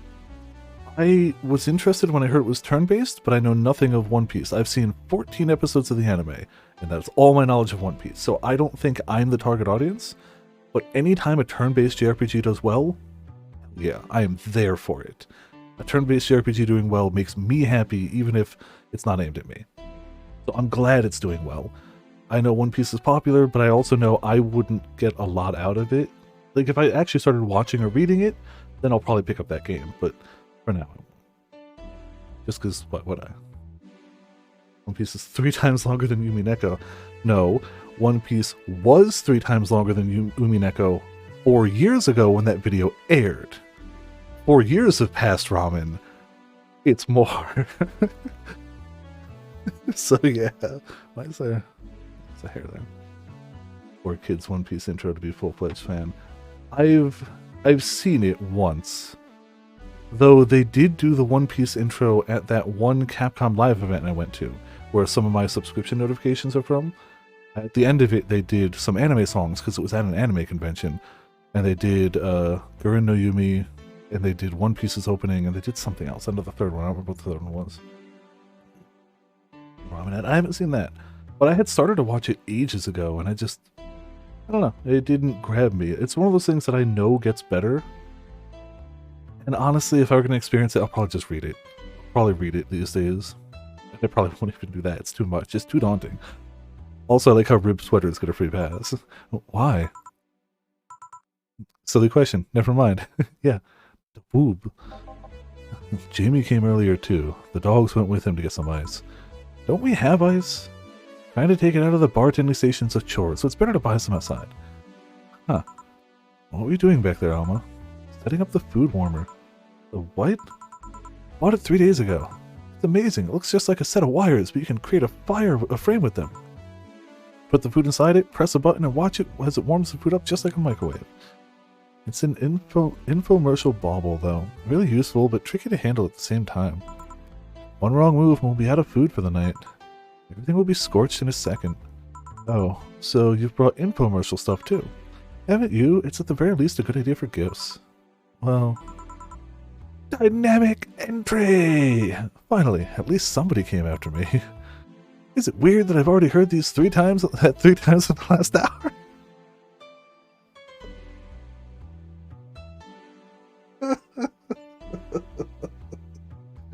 [SPEAKER 1] I was interested when I heard it was turn-based, but I know nothing of One Piece. I've seen 14 episodes of the anime, and that's all my knowledge of One Piece. So I don't think I'm the target audience, but anytime a turn-based JRPG does well, yeah, I am there for it. A turn-based JRPG doing well makes me happy, even if it's not aimed at me. So I'm glad it's doing well. I know One Piece is popular, but I also know I wouldn't get a lot out of it. Like, if I actually started watching or reading it, then I'll probably pick up that game, but for now, just because, what would I? One Piece is 3 times longer than Yumi Neko. No, One Piece was 3 times longer than Yumi Neko 4 years ago when that video aired. 4 years have passed, Ramen. It's more. So yeah, why is there a hair there? Poor kid's One Piece intro to be a full-fledged fan. I've seen it once. Though they did do the One Piece intro at that one Capcom Live event I went to, where some of my subscription notifications are from. At the end of it, they did some anime songs, because it was at an anime convention. And they did Gurren no Yumi, and they did One Piece's opening, and they did something else. I know the third one. I don't remember what the third one was. Ramen, I haven't seen that. But I had started to watch it ages ago, and I don't know. It didn't grab me. It's one of those things that I know gets better. And honestly, if I were going to experience it, I'll probably just read it. I'll probably read it these days. I probably won't even do that. It's too much. It's too daunting. Also, I like how Rib Sweater's got a free pass. Why? Silly question. Never mind. Yeah. The boob. Jamie came earlier too. The dogs went with him to get some ice. Don't we have ice? Trying to take it out of the bartending station's a chore, so it's better to buy some outside. Huh. What were you doing back there, Alma? Setting up the food warmer. The what? Bought it 3 days ago. It's amazing. It looks just like a set of wires, but you can create a frame with them. Put the food inside it, press a button, and watch it as it warms the food up just like a microwave. It's an infomercial bauble, though. Really useful, but tricky to handle at the same time. One wrong move and we'll be out of food for the night. Everything will be scorched in a second. Oh, so you've brought infomercial stuff too. Haven't you? It's at the very least a good idea for gifts. Well... Dynamic entry! Finally, at least somebody came after me. Is it weird that I've already heard these 3 times in the last hour?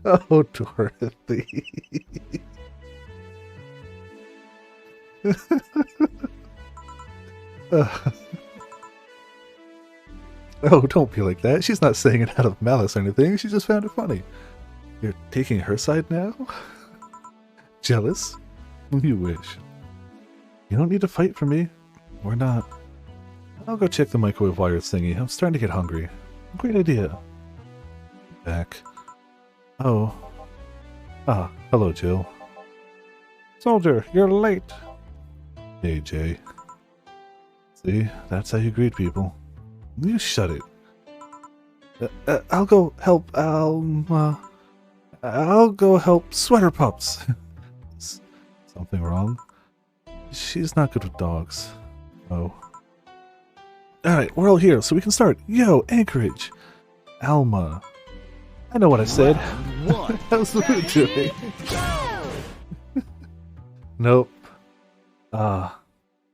[SPEAKER 1] Oh, Dorothy. Oh, don't be like that. She's not saying it out of malice or anything. She just found it funny. You're taking her side now? Jealous? You wish. You don't need to fight for me. Or not. I'll go check the microwave wires thingy. I'm starting to get hungry. Great idea. Back. Oh. Ah, hello, Jill. Soldier, you're late. Hey, Jay. See, that's how you greet people. You shut it. I'll go help, I'll go help Sweater Pups. Something wrong? She's not good with dogs. Oh. Alright, we're all here, so we can start. Yo, Anchorage. Alma. I know what I said. How's the food doing? Nope. I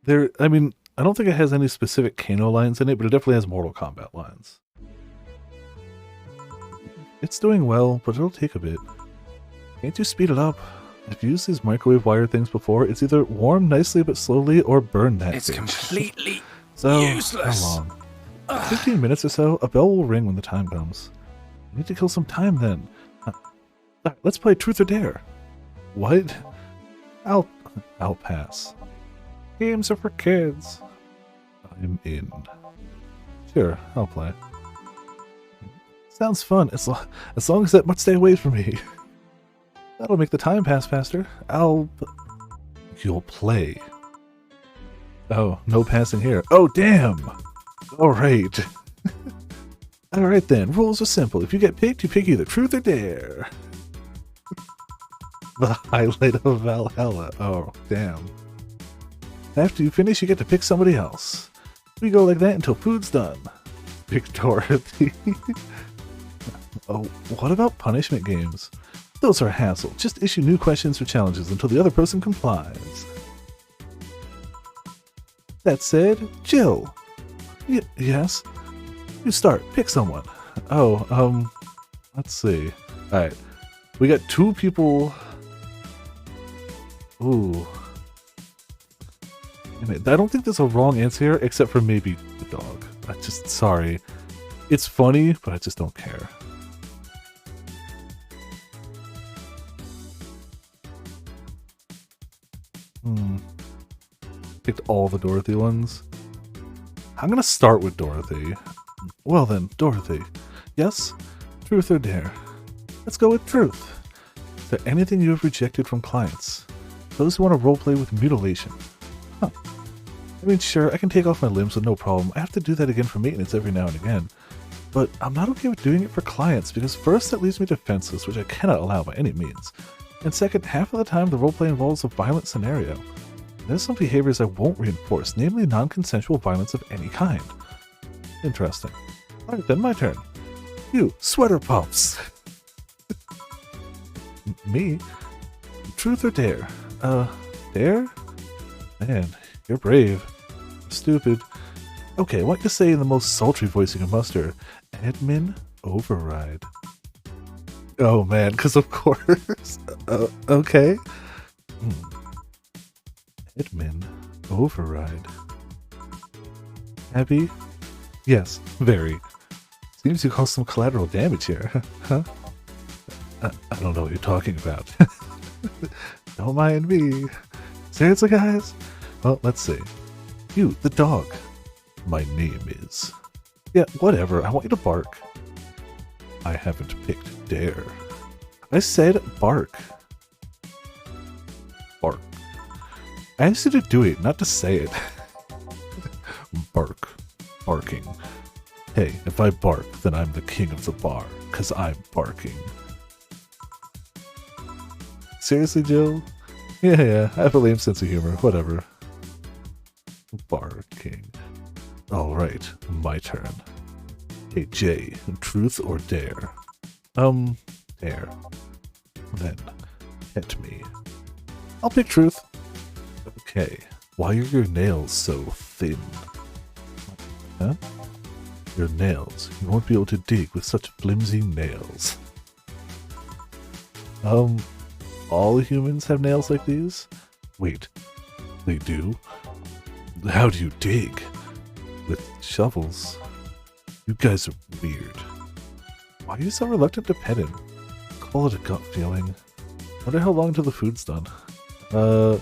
[SPEAKER 1] don't think it has any specific Kano lines in it, but it definitely has Mortal Kombat lines. It's doing well, but it'll take a bit. Can't you speed it up? I've used these microwave wire things before. It's either warm nicely but slowly, or burn that
[SPEAKER 3] It's
[SPEAKER 1] bitch.
[SPEAKER 3] completely
[SPEAKER 1] So,
[SPEAKER 3] useless.
[SPEAKER 1] how long? 15 minutes or so. A bell will ring when the time comes. We need to kill some time then. Let's play Truth or Dare. What? I'll pass. Games are for kids. I'm in. Sure, I'll play. Sounds fun, as long as that much stay away from me. That'll make the time pass faster. You'll play. Oh, no passing here. Oh, damn! Alright. Alright then, rules are simple. If you get picked, you pick either Truth or Dare. The highlight of Valhalla. Oh, damn. After you finish, you get to pick somebody else. We go like that until food's done. Pick Dorothy. Oh, what about punishment games? Those are a hassle. Just issue new questions or challenges until the other person complies. That said, Jill. Yes? You start. Pick someone. Oh, let's see. Alright. We got 2 people. Ooh. I don't think there's a wrong answer here, except for maybe the dog. Sorry. It's funny, but I just don't care. Picked all the Dorothy ones. I'm gonna start with Dorothy. Well then, Dorothy. Yes? Truth or dare? Let's go with truth. Is there anything you have rejected from clients? Those who want to roleplay with mutilation. Huh. I mean, sure, I can take off my limbs with no problem. I have to do that again for maintenance every now and again. But I'm not okay with doing it for clients because first, that leaves me defenseless, which I cannot allow by any means. And second, half of the time the roleplay involves a violent scenario. There's some behaviors I won't reinforce, namely non-consensual violence of any kind. Interesting. Alright then, my turn. You, sweater puffs. Me? Truth or dare? Dare? Man, you're brave. Stupid. Okay, what to say in the most sultry voice you can muster? Admin override. Oh man, because of course. Okay. Admin override. Happy? Yes, very. Seems you caused some collateral damage here, huh? I don't know what you're talking about. Don't mind me. Seriously, guys? Well, let's see. You, the dog. My name is... Yeah, whatever. I want you to bark. I haven't picked dare. I said bark. Bark. I asked you to do it, not to say it. Bark. Barking. Hey, if I bark, then I'm the king of the bar, 'cause I'm barking. Seriously, Jill? Yeah, I have a lame sense of humor. Whatever. Barking. Alright, my turn. Hey, Jay, truth or dare? Dare. Then, hit me. I'll pick truth. Okay, why are your nails so thin? Huh? Your nails. You won't be able to dig with such flimsy nails. All humans have nails like these? Wait, they do? How do you dig? With shovels? You guys are weird. Why are you so reluctant to pet him? Call it a gut feeling. Wonder how long until the food's done. Alright.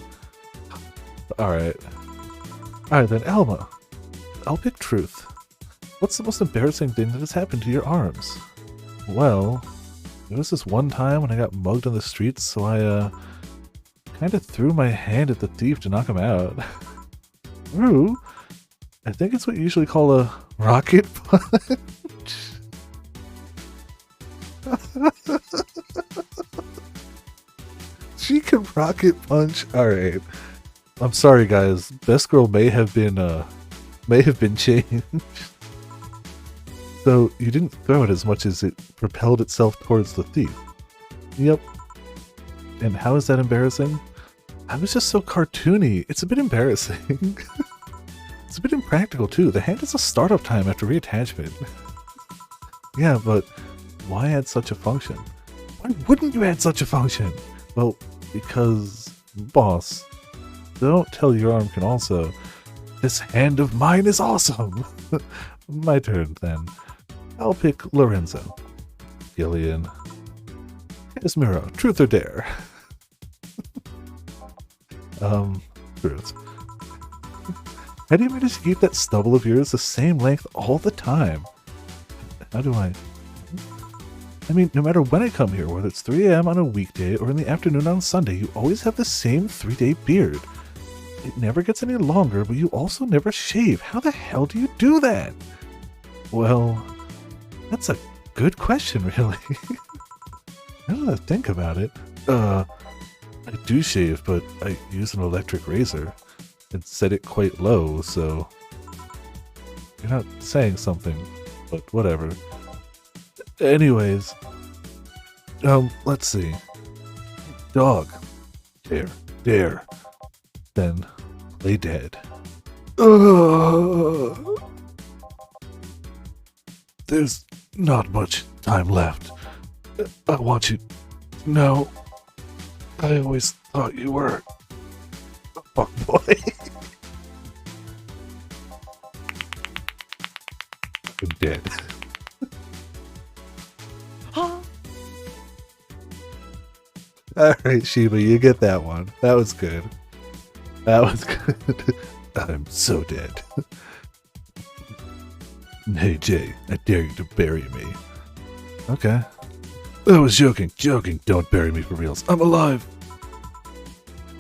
[SPEAKER 1] Alright then, Alma. I'll pick truth. What's the most embarrassing thing that has happened to your arms? Well, there was this one time when I got mugged on the streets, so I, kind of threw my hand at the thief to knock him out. Ooh, I think it's what you usually call a rocket punch. She can rocket punch? Alright. I'm sorry guys, Best Girl may have been changed. So, you didn't throw it as much as it propelled itself towards the thief. Yep. And how is that embarrassing? I was just so cartoony. It's a bit embarrassing. It's a bit impractical too. The hand has a startup time after reattachment. Yeah, but why add such a function? Why wouldn't you add such a function? Well, because, boss, don't tell your arm can also. This hand of mine is awesome! My turn then. I'll pick Lorenzo. Gillian. Esmero, truth or dare? Truth. How do you manage to keep that stubble of yours the same length all the time? How do I mean, no matter when I come here, whether it's 3 AM on a weekday or in the afternoon on Sunday, you always have the same 3-day beard. It never gets any longer, but you also never shave. How the hell do you do that? Well, that's a good question, really. Now that I think about it, I do shave, but I use an electric razor and set it quite low, so you're not saying something, but whatever. Anyways, let's see. Dog. Dare. Then play dead. There's not much time left. I want you to know. I always thought you were a fuck boy. I'm dead. Alright, Sheba, you get that one. That was good. That was good. I'm so dead. Hey, Jay, I dare you to bury me. Okay. I was joking. Don't bury me for reals. I'm alive.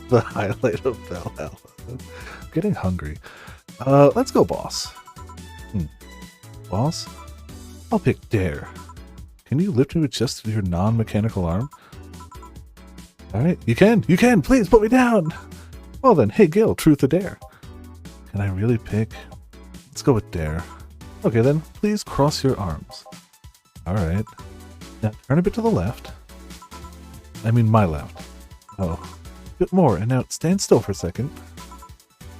[SPEAKER 1] The highlight of Valhalla. I'm getting hungry. Let's go, boss. Boss? I'll pick Dare. Can you lift me with just your non-mechanical arm? Alright, you can, please put me down! Well then, hey Gil, truth or dare? Can I really pick? Let's go with Dare. Okay then, please cross your arms. Alright. Now turn a bit to the left. I mean my left. Oh. A bit more, and now stand still for a second.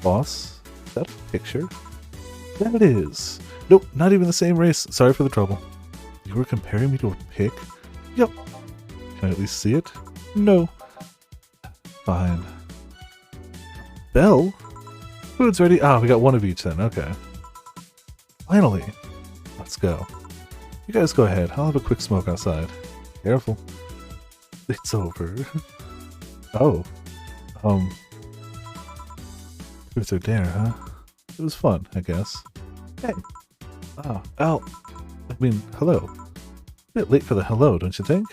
[SPEAKER 1] Boss, is that a picture? That it is. Nope, not even the same race. Sorry for the trouble. You were comparing me to a pig? Yep. Can I at least see it? No. Fine. Belle? Food's ready. Ah, we got one of each then. Okay. Finally. Let's go. You guys go ahead. I'll have a quick smoke outside. Careful. It's over. Oh. Truth or dare, huh? It was fun, I guess. Hey. Ah, Al. I mean, hello. A bit late for the hello, don't you think?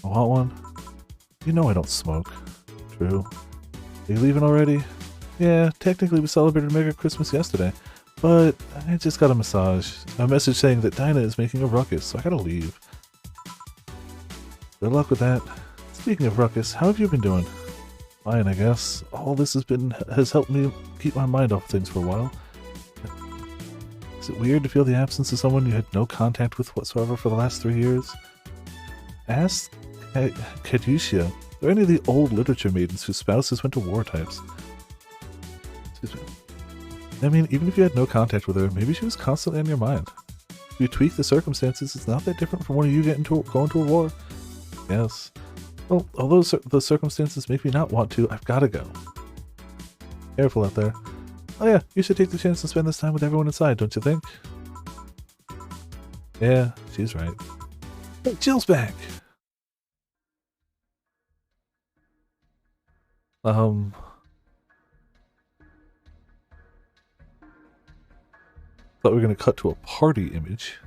[SPEAKER 1] I want one? You know I don't smoke. True. Are you leaving already? Yeah, technically we celebrated Mega Christmas yesterday, but I just got a massage. A message saying that Dinah is making a ruckus, so I gotta leave. Good luck with that. Speaking of ruckus, how have you been doing? Fine, I guess. All this has helped me keep my mind off things for a while. Is it weird to feel the absence of someone you had no contact with whatsoever for the last 3 years? Ask Caducia. Are any of the old literature maidens whose spouses went to war types? Excuse me. I mean, even if you had no contact with her, maybe she was constantly on your mind. If you tweak the circumstances, it's not that different from one of you going to a war. Yes. Well, although the circumstances make me not want to, I've gotta go. Careful out there. Oh yeah, you should take the chance to spend this time with everyone inside, don't you think? Yeah, she's right. Hey, Jill's back! Thought we were gonna cut to a party image.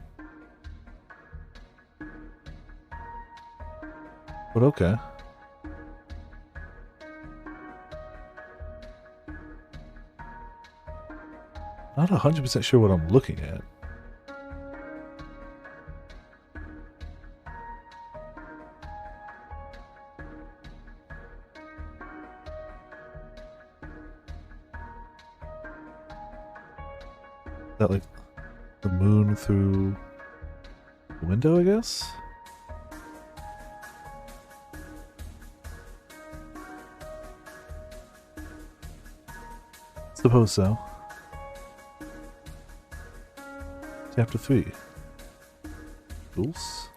[SPEAKER 1] But okay. Not 100% sure what I'm looking at. Is that like the moon through the window, I guess? Suppose so. Chapter 3. Dulce?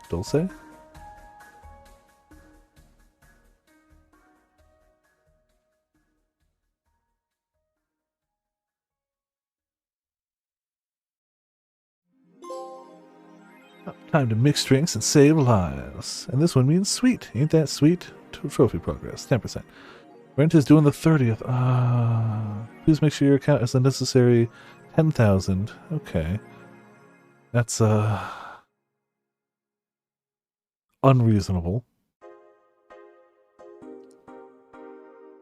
[SPEAKER 1] Time to mix drinks and save lives. And this one means sweet. Ain't that sweet? Trophy progress. 10%. Rent is due on the 30th. Please make sure your account has the necessary 10,000. Okay. That's, unreasonable.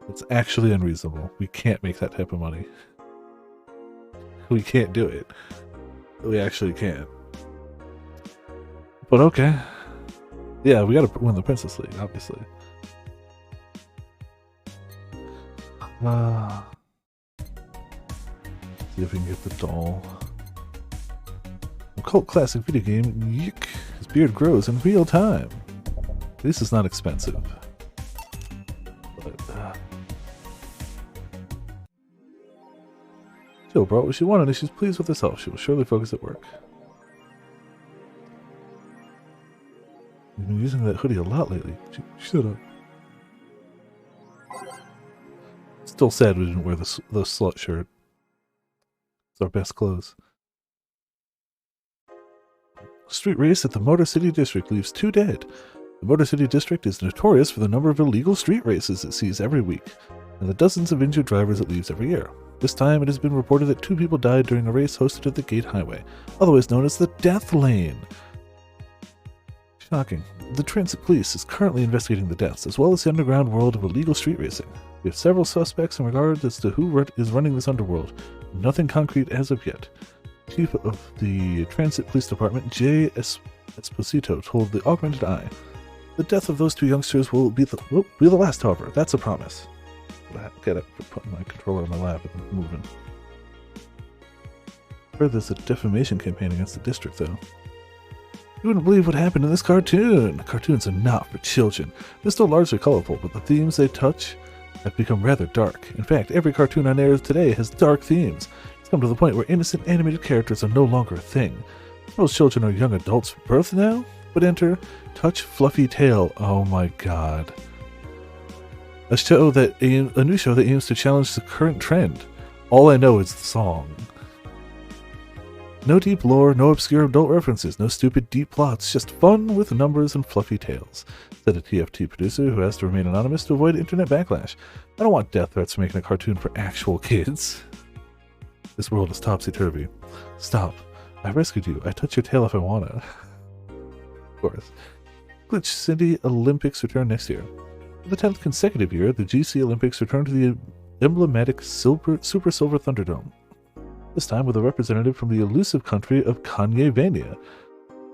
[SPEAKER 1] It's actually unreasonable. We can't make that type of money. We can't do it. We actually can't. But okay. Yeah, we gotta win the Princess League, obviously. See if we can get the doll. A cult classic video game, Yick. His beard grows in real time. This is not expensive. But, Jill brought what she wanted and she's pleased with herself. She will surely focus at work. You've been using that hoodie a lot lately. Shut up. Still sad we didn't wear the slut shirt. It's our best clothes. Street race at the Motor City District leaves 2 dead. The Motor City District is notorious for the number of illegal street races it sees every week, and the dozens of injured drivers it leaves every year. This time it has been reported that 2 people died during a race hosted at the Gate Highway, otherwise known as the Death Lane. Shocking. The Transit Police is currently investigating the deaths, as well as the underground world of illegal street racing. We have several suspects in regard as to who is running this underworld. Nothing concrete as of yet. Chief of the Transit Police Department, J. Esposito, told the Augmented Eye, "The death of those 2 youngsters will be the last, however. That's a promise." Get it, putting my controller on my lap and moving. I heard there's a defamation campaign against the district, though. You wouldn't believe what happened in this cartoon. Cartoons are not for children. They're still largely colorful, but the themes they touch have become rather dark. In fact, every cartoon on air today has dark themes. It's come to the point where innocent animated characters are no longer a thing. Most children are young adults from birth now, but enter Touch Fluffy Tail. Oh my god. A new show that aims to challenge the current trend. All I know is the song. No deep lore, no obscure adult references, no stupid deep plots, just fun with numbers and fluffy tales, said a TFT producer who has to remain anonymous to avoid internet backlash. I don't want death threats for making a cartoon for actual kids. This world is topsy-turvy. Stop. I rescued you. I touch your tail if I wanna. Of course. Glitch City Olympics return next year. For the 10th consecutive year, the GC Olympics return to the emblematic Super Silver Thunderdome. This time with a representative from the elusive country of Kanye-vania.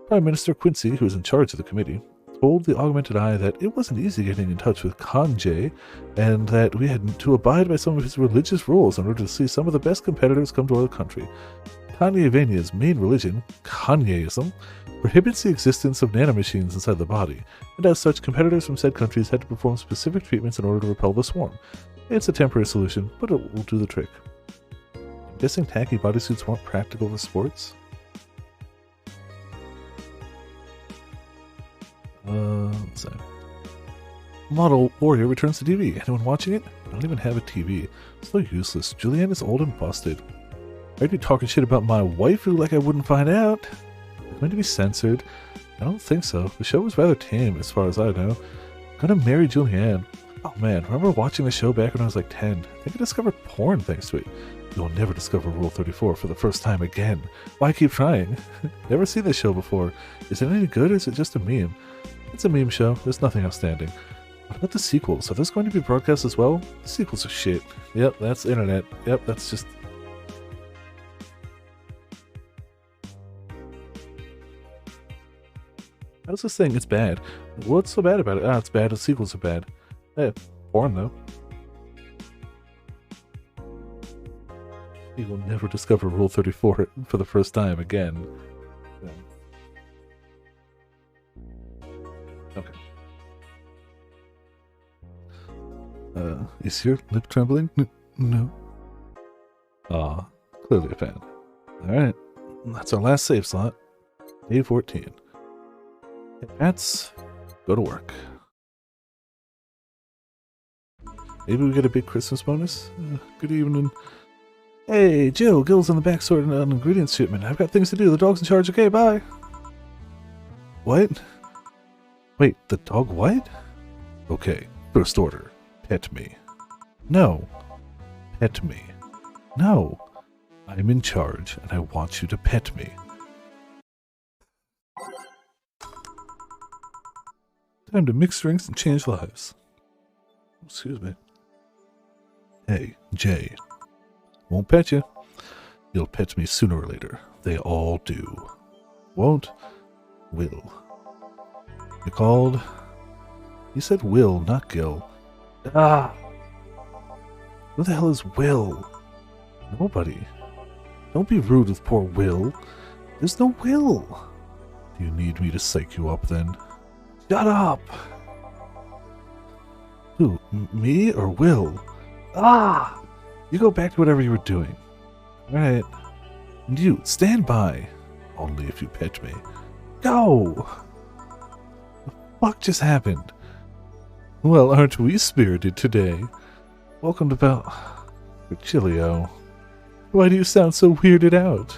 [SPEAKER 1] Prime Minister Quincy, who is in charge of the committee, told the Augmented Eye that it wasn't easy getting in touch with Kanye, and that we had to abide by some of his religious rules in order to see some of the best competitors come to our country. Kanye-vania's main religion, Kanyeism, prohibits the existence of nanomachines inside the body, and as such, competitors from said countries had to perform specific treatments in order to repel the swarm. It's a temporary solution, but it will do the trick. I'm guessing tacky bodysuits weren't practical for sports? Let's see. Model Warrior returns to TV. Anyone watching it? I don't even have a TV. So useless. Julianne is old and busted. Are you talking shit about my waifu like I wouldn't find out? It's going to be censored. I don't think so. The show was rather tame as far as I know. I'm gonna marry Julianne. Oh man, remember watching the show back when I was like 10? I think I discovered porn thanks to it. You'll never discover Rule 34 for the first time again. Why keep trying? Never seen this show before. Is it any good or is it just a meme? It's a meme show. There's nothing outstanding. What about the sequels? Are those going to be broadcast as well? The sequels are shit. Yep, that's internet. Yep, that's just... How's this thing? It's bad. What's so bad about it? Ah, it's bad. The sequels are bad. Hey, porn though. You will never discover Rule 34 for the first time again. Okay. Is your lip trembling? No. Aw, clearly a fan. Alright, that's our last save slot. Day 14. Hey, Pats, go to work. Maybe we get a big Christmas bonus? Good evening. Hey, Jill, Gil's in the back sorting out an ingredients shipment. I've got things to do. The dog's in charge. Okay, bye. What? Wait, the dog what? Okay, first order. Pet me. No. Pet me. No. I'm in charge, and I want you to pet me. Time to mix drinks and change lives. Excuse me. Hey, Jay. Won't pet you. You'll pet me sooner or later. They all do. Won't. Will. You called? You said Will, not Gil. Ah! Who the hell is Will? Nobody. Don't be rude with poor Will. There's no Will. Do you need me to psych you up then? Shut up! Who, me or Will? Ah! You go back to whatever you were doing. Alright. And you, stand by. Only if you pet me. Go! The fuck just happened? Well, aren't we spirited today? Welcome to Chilio. Why do you sound so weirded out?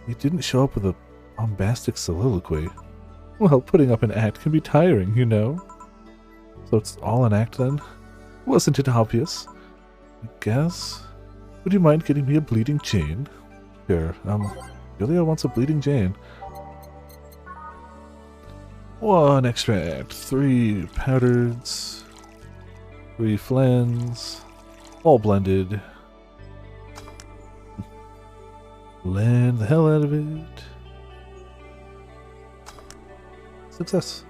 [SPEAKER 1] You didn't show up with a bombastic soliloquy. Well, putting up an act can be tiring, you know. So it's all an act then? Wasn't it obvious? I guess. Would you mind getting me a bleeding chain? Sure, Julio wants a bleeding chain. 1 extract, 3 powders, 3 flans, all blended. Blend the hell out of it. Success.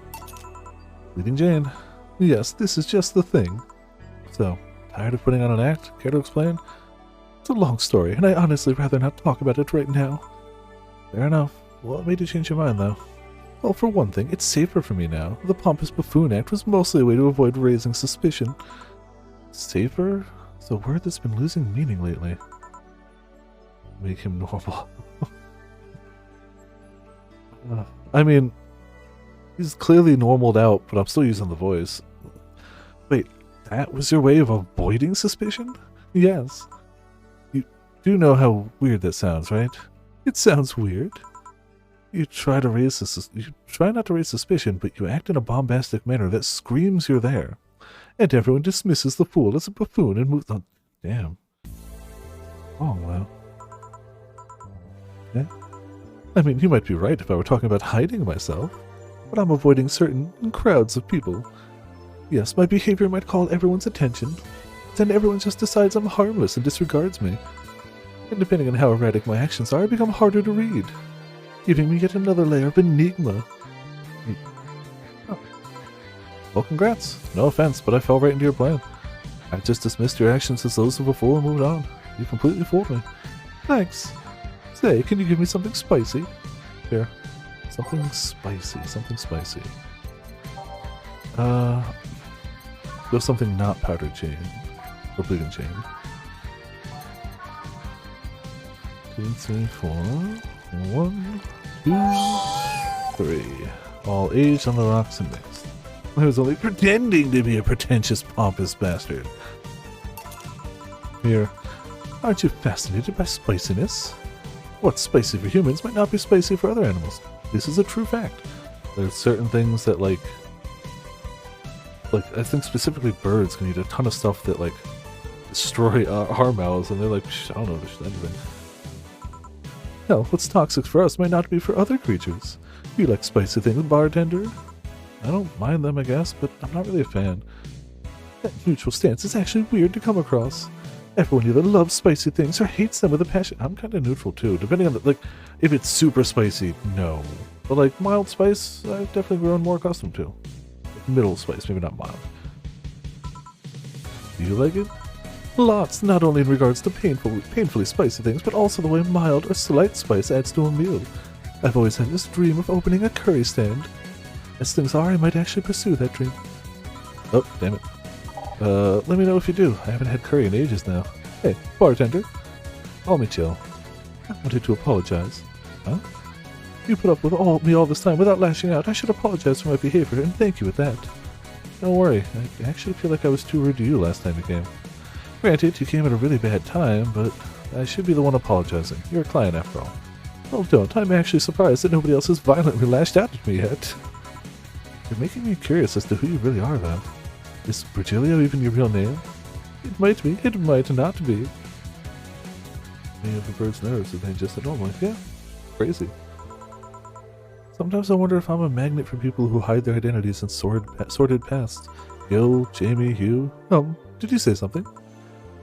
[SPEAKER 1] Bleeding Jane. Yes, this is just the thing. So, tired of putting on an act? Care to explain? It's a long story, and I honestly rather not talk about it right now. Fair enough. What made you change your mind, though? Well, for one thing, it's safer for me now. The pompous buffoon act was mostly a way to avoid raising suspicion. Safer? It's a word that's been losing meaning lately. Make him normal. I mean, he's clearly normaled out, but I'm still using the voice. Wait, that was your way of avoiding suspicion? Yes. You do know how weird that sounds, right? It sounds weird. You try not to raise suspicion, but you act in a bombastic manner that screams you're there. And everyone dismisses the fool as a buffoon and moves on. Damn. Oh, well. Yeah. I mean, you might be right if I were talking about hiding myself, but I'm avoiding certain crowds of people. Yes, my behavior might call everyone's attention. Then everyone just decides I'm harmless and disregards me. And depending on how erratic my actions are, I become harder to read, giving me yet another layer of enigma. Oh. Well, congrats. No offense, but I fell right into your plan. I just dismissed your actions as those of a fool and moved on. You completely fooled me. Thanks. Say, can you give me something spicy? Here. Something spicy. Something spicy. Go something not powdered chain. Or bleeding chain. 2, 3, 4. 1, 2, 3. All aged on the rocks and mixed. I was only pretending to be a pretentious, pompous bastard. Here. Aren't you fascinated by spiciness? What's spicy for humans might not be spicy for other animals. This is a true fact. There's certain things that, like I think specifically birds can eat a ton of stuff that, like, destroy our mouths, and they're like, I don't know, anything. Hell, what's toxic for us might not be for other creatures. You like spicy things, Bartender? I don't mind them, I guess, but I'm not really a fan. That neutral stance is actually weird to come across. Everyone either loves spicy things or hates them with a passion. I'm kind of neutral too, depending on like, if it's super spicy, no. But like mild spice, I've definitely grown more accustomed to. Middle spice, maybe not mild. Do you like it? Lots, not only in regards to painfully spicy things, but also the way mild or slight spice adds to a meal. I've always had this dream of opening a curry stand. As things are, I might actually pursue that dream. Oh, damn it. Let me know if you do. I haven't had curry in ages now. Hey, bartender. Call me chill. I wanted to apologize. Huh? You put up with me all this time without lashing out. I should apologize for my behavior, and thank you at that. Don't worry. I actually feel like I was too rude to you last time you came. Granted, you came at a really bad time, but I should be the one apologizing. You're a client after all. Oh, don't. I'm actually surprised that nobody else has violently lashed out at me yet. You're making me curious as to who you really are, though. Is Virgilio even your real name? It might be. It might not be. Many of the bird's nerves have been just a normal. Yeah, crazy. Sometimes I wonder if I'm a magnet for people who hide their identities in sordid past. Gil, Jamie, Hugh. Did you say something?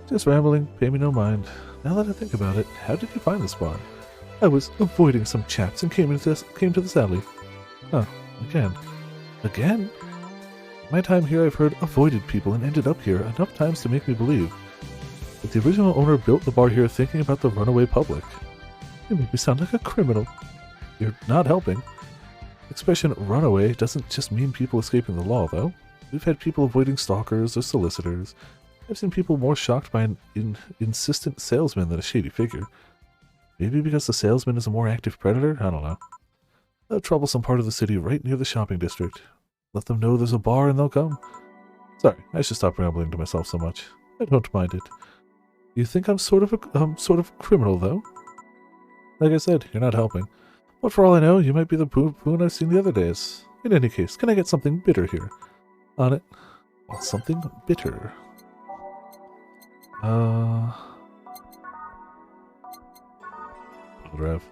[SPEAKER 1] Just rambling. Pay me no mind. Now that I think about it, how did you find this spot? I was avoiding some chaps and came to this alley. Oh, again. My time here I've heard avoided people and ended up here enough times to make me believe. But the original owner built the bar here thinking about the runaway public. You make me sound like a criminal. You're not helping. The expression runaway doesn't just mean people escaping the law, though. We've had people avoiding stalkers or solicitors. I've seen people more shocked by an insistent salesman than a shady figure. Maybe because the salesman is a more active predator? I don't know. A troublesome part of the city right near the shopping district. Let them know there's a bar and they'll come. Sorry, I should stop rambling to myself so much. I don't mind it. You think I'm sort of a criminal, though? Like I said, you're not helping. But for all I know, you might be the boon I've seen the other days. In any case, can I get something bitter here? On it. Want something bitter. Rev.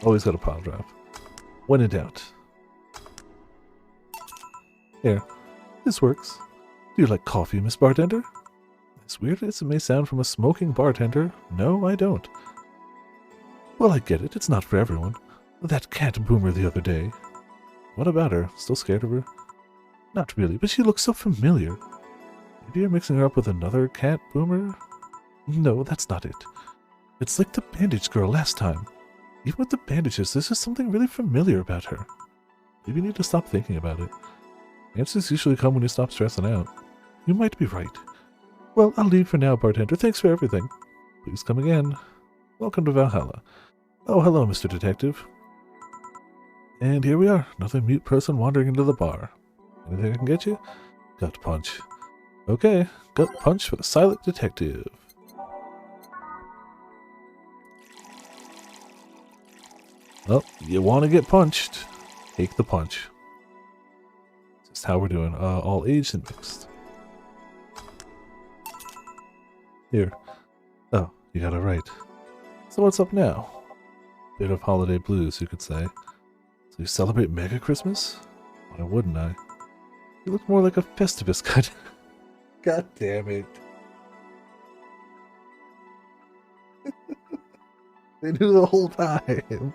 [SPEAKER 1] Always got a pile drive. When in doubt. Here. This works. Do you like coffee, Miss Bartender? As weird as it may sound from a smoking bartender, no, I don't. Well, I get it. It's not for everyone. That cat boomer the other day. What about her? Still scared of her? Not really, but she looks so familiar. Maybe you're mixing her up with another cat boomer? No, that's not it. It's like the bandage girl last time. Even with the bandages, there's just something really familiar about her. Maybe you need to stop thinking about it. Answers usually come when you stop stressing out. You might be right. Well, I'll leave for now, bartender. Thanks for everything. Please come again. Welcome to Valhalla. Oh, hello, Mr. Detective. And here we are, another mute person wandering into the bar. Anything I can get you? Gut punch. Okay, gut punch for the silent detective. Well, you want to get punched. Take the punch. Just how we're doing. All aged and mixed. Here. Oh, you got it right. So what's up now? Bit of holiday blues, you could say. So you celebrate Mega Christmas? Why wouldn't I? You look more like a Festivus kind. God damn it. They knew the whole time.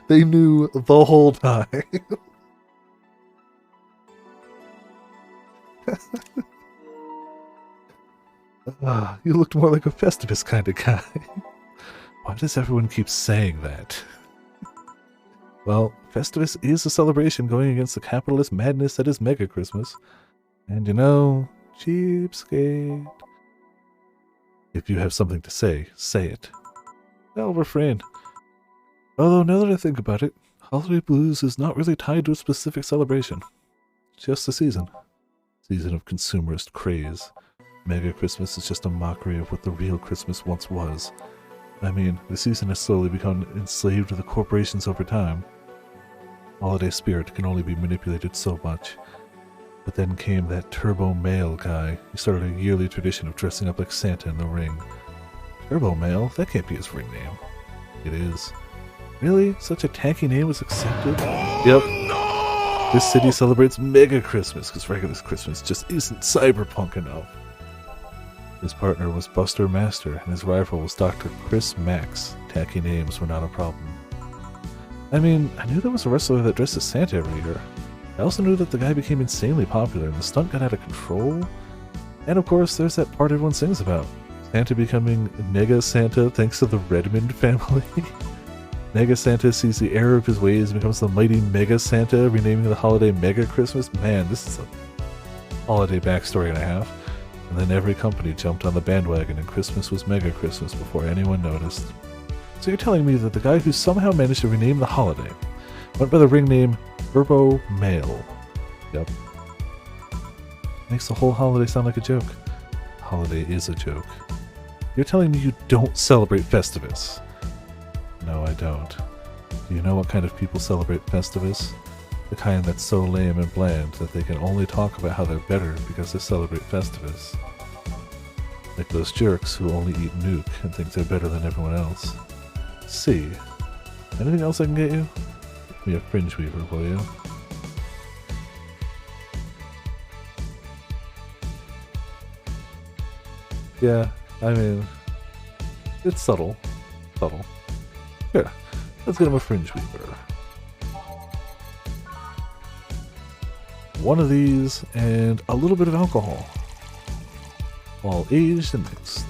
[SPEAKER 1] They knew the whole time. You looked more like a Festivus kind of guy. Why does everyone keep saying that? Well, Festivus is a celebration going against the capitalist madness that is Mega Christmas. And you know, cheapskate. If you have something to say, say it. I'll refrain. Although now that I think about it, Holiday Blues is not really tied to a specific celebration. Just a season. Season of consumerist craze. Mega Christmas is just a mockery of what the real Christmas once was. I mean, the season has slowly become enslaved to the corporations over time. Holiday spirit can only be manipulated so much. But then came that Turbo Male guy who started a yearly tradition of dressing up like Santa in the ring. Turbo Male? That can't be his ring name. It is. Really? Such a tacky name was accepted? Yep. No! This city celebrates Mega Christmas because regular Christmas just isn't cyberpunk enough. His partner was Buster Master, and his rival was Dr. Chris Max. Tacky names were not a problem. I mean, I knew there was a wrestler that dressed as Santa every year. I also knew that the guy became insanely popular, and the stunt got out of control. And of course, there's that part everyone sings about. Santa becoming Nega Santa thanks to the Redmond family. Nega Santa sees the error of his ways and becomes the mighty Mega Santa, renaming the holiday Mega Christmas. Man, this is a holiday backstory and a half. And then every company jumped on the bandwagon and Christmas was Mega Christmas before anyone noticed. So you're telling me that the guy who somehow managed to rename the holiday went by the ring name Turbo Male. Yep. Makes the whole holiday sound like a joke. Holiday is a joke. You're telling me you don't celebrate Festivus? No, I don't. Do you know what kind of people celebrate Festivus? The kind that's so lame and bland that they can only talk about how they're better because they celebrate Festivus. Like those jerks who only eat Nuke and think they're better than everyone else. See. Anything else I can get you? Give me a fringe weaver, will you? Yeah, I mean, it's subtle. Subtle. Here, let's get him a fringe weaver. one of these, and a little bit of alcohol. All aged and mixed.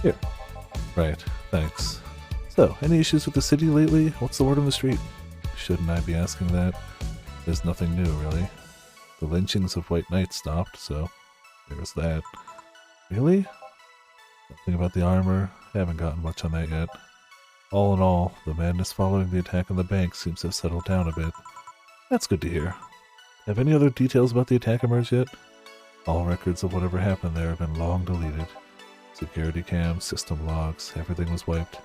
[SPEAKER 1] Here. Right, thanks. So, any issues with the city lately? What's the word on the street? Shouldn't I be asking that? There's nothing new, really. The lynchings of White Knights stopped, so there's that. Really? Nothing about the armor. Haven't gotten much on that yet. All in all, the madness following the attack on the bank seems to have settled down a bit. That's good to hear. Have any other details about the attack emerged yet? All records of whatever happened there have been long deleted. Security cams, system logs, everything was wiped.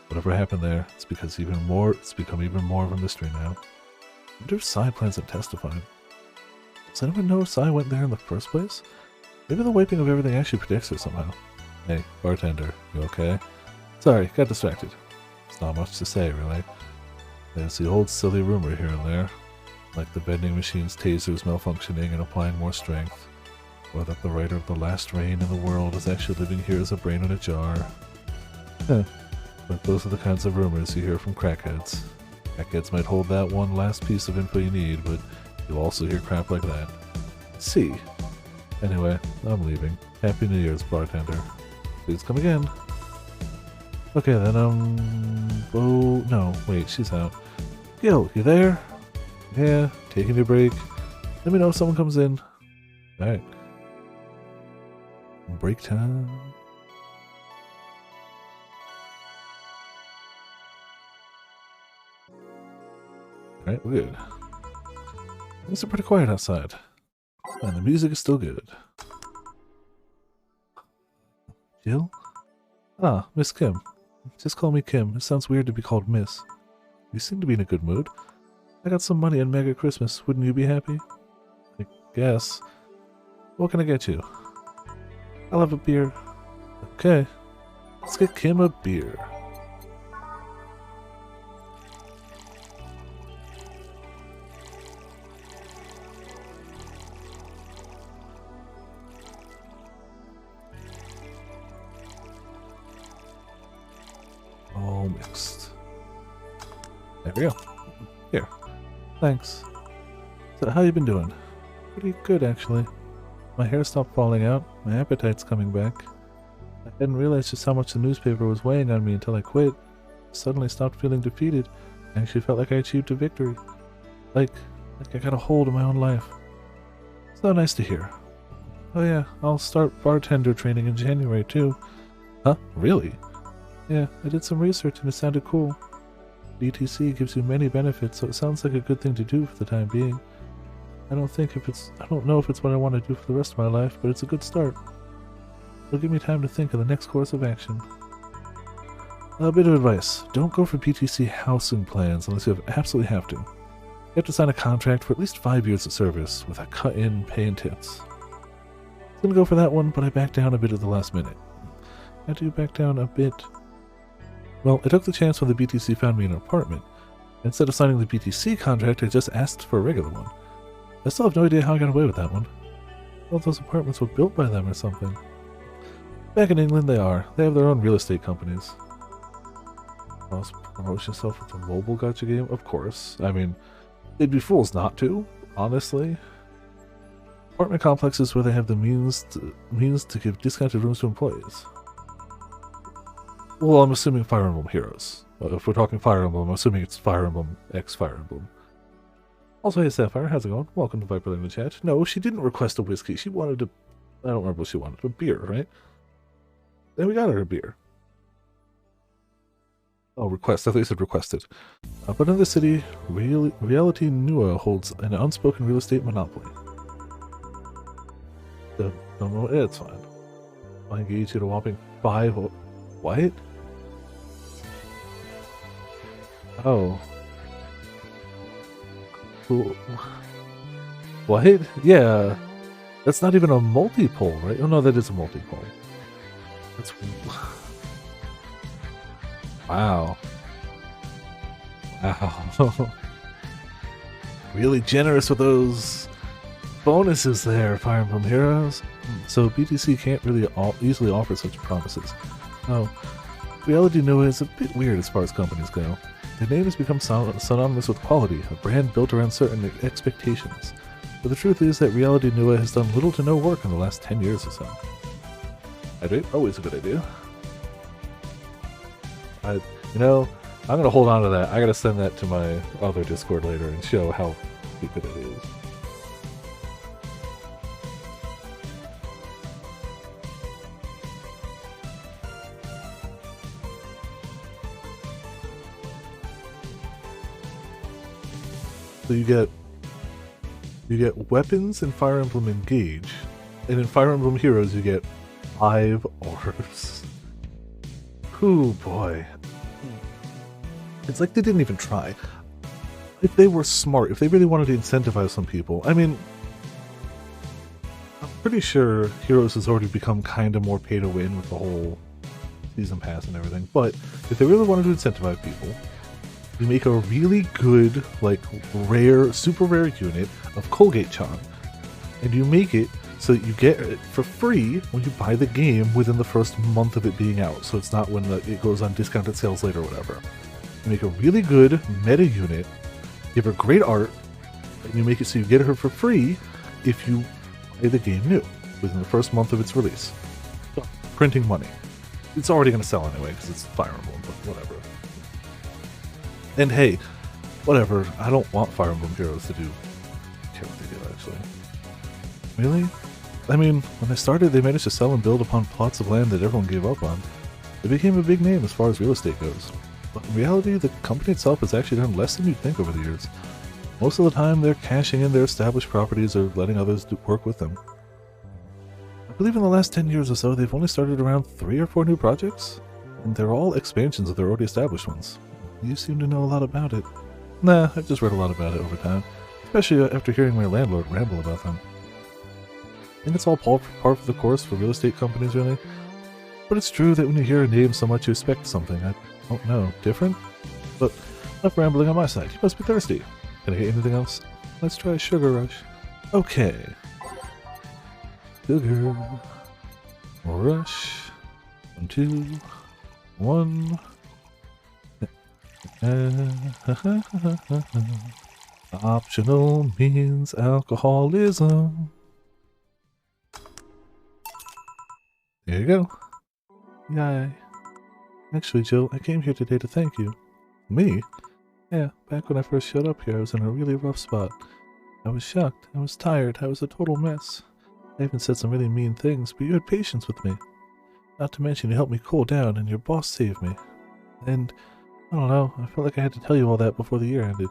[SPEAKER 1] Whatever happened there, it's become even more of a mystery now. I wonder if Sai plans on testifying. Does anyone know if Sai went there in the first place? Maybe the wiping of everything actually predicts her somehow. Hey, bartender, you okay? Sorry, got distracted. It's not much to say, really. There's the old silly rumor here and there, like the vending machine's tasers malfunctioning and applying more strength, or that the writer of The Last Rain in the World is actually living here as a brain in a jar. But those are the kinds of rumors you hear from crackheads. Crackheads might hold that one last piece of info you need, but you'll also hear crap like that. See. Anyway, I'm leaving. Happy New Year's, bartender. Please come again. Okay then, oh, no, wait, she's out. Gil, you there? Yeah, taking your break. Let me know if someone comes in. Alright. Break time. Alright, we're good. It's pretty quiet outside. And the music is still good. Jill? Ah, Miss Kim. Just call me Kim. It sounds weird to be called Miss. You seem to be in a good mood. I got some money and Mega Christmas. Wouldn't you be happy? I guess. What can I get you? I'll have a beer. Okay. Let's get Kim a beer. All mixed. There we go. Here. Thanks. So how you been doing? Pretty good, actually. My hair stopped falling out. My appetite's coming back. I hadn't realized just how much the newspaper was weighing on me until I quit. I suddenly stopped feeling defeated. I actually felt like I achieved a victory. Like I got a hold of my own life. So nice to hear. Oh yeah, I'll start bartender training in January too. Huh? Really? Yeah, I did some research and it sounded cool. BTC gives you many benefits, so it sounds like a good thing to do for the time being. I don't know if it's what I want to do for the rest of my life, but it's a good start. It'll give me time to think of the next course of action. A bit of advice. Don't go for BTC housing plans unless you absolutely have to. You have to sign a contract for at least 5 years of service, with a cut-in pay and tips. I was gonna go for that one, but I backed down a bit at the last minute. I do back down a bit. Well, I took the chance when the BTC found me an apartment. Instead of signing the BTC contract, I just asked for a regular one. I still have no idea how I got away with that one. All those apartments were built by them or something. Back in England they are. They have their own real estate companies. Promote yourself with a mobile gacha game? Of course. I mean, they'd be fools not to, honestly. Apartment complexes where they have the means to give discounted rooms to employees. Well, I'm assuming Fire Emblem Heroes. If we're talking Fire Emblem, I'm assuming it's Fire Emblem X Fire Emblem. Also, hey Sapphire, how's it going? Welcome to Viperpunk in the chat. No, she didn't request a whiskey. She wanted to... I don't remember what she wanted. A beer, right? Then we got her a beer. Oh, request. I thought you said requested. But in the city, Reality Nua holds an unspoken real estate monopoly. It's fine. I engage you at a whopping 5... What? Oh. What? Yeah. That's not even a multi-poll, right? Oh no, that is a multi-poll. That's... Wow. Wow. Really generous with those bonuses there, Fire Emblem Heroes. So BTC can't really easily offer such promises. Oh, Reality Nua is a bit weird as far as companies go. The name has become synonymous with quality, a brand built around certain expectations. But the truth is that Reality Nua has done little to no work in the last 10 years or so. Hydrate, always a good idea. You know, I'm gonna hold on to that. I gotta send that to my other Discord later and show how stupid it is. So you get weapons in Fire Emblem Engage, and in Fire Emblem Heroes you get 5 orbs. Ooh boy. It's like they didn't even try. If they were smart, if they really wanted to incentivize some people, I mean, I'm pretty sure Heroes has already become kind of more pay to win with the whole season pass and everything, but if they really wanted to incentivize people, you make a really good, like, rare, super rare unit of Colgate-chan, and you make it so that you get it for free when you buy the game within the first month of it being out, so it's not when it goes on discounted sales later or whatever. You make a really good meta unit, give her great art, and you make it so you get her for free if you buy the game new within the first month of its release. So, printing money. It's already going to sell anyway because it's Fire Emblem, but whatever. And hey, whatever, I don't want Fire Emblem Heroes to do. I care what they do, actually. Really? I mean, when they started, they managed to sell and build upon plots of land that everyone gave up on. They became a big name as far as real estate goes. But in reality, the company itself has actually done less than you'd think over the years. Most of the time, they're cashing in their established properties or letting others work with them. I believe in the last 10 years or so, they've only started around 3 or 4 new projects, and they're all expansions of their already established ones. You seem to know a lot about it. Nah, I've just read a lot about it over time, especially after hearing my landlord ramble about them. I think it's all par for the course for real estate companies, really. But it's true that when you hear a name so much, you expect something. I don't know, different? But enough rambling on my side. You must be thirsty. Can I get anything else? Let's try Sugar Rush. Okay. Sugar Rush. 1, 2, 1. Optional means alcoholism. There you go. Yay. Actually, Jill, I came here today to thank you. Me? Yeah, back when I first showed up here, I was in a really rough spot. I was shocked. I was tired. I was a total mess. I even said some really mean things, but you had patience with me. Not to mention you helped me cool down, and your boss saved me. And I don't know, I felt like I had to tell you all that before the year ended.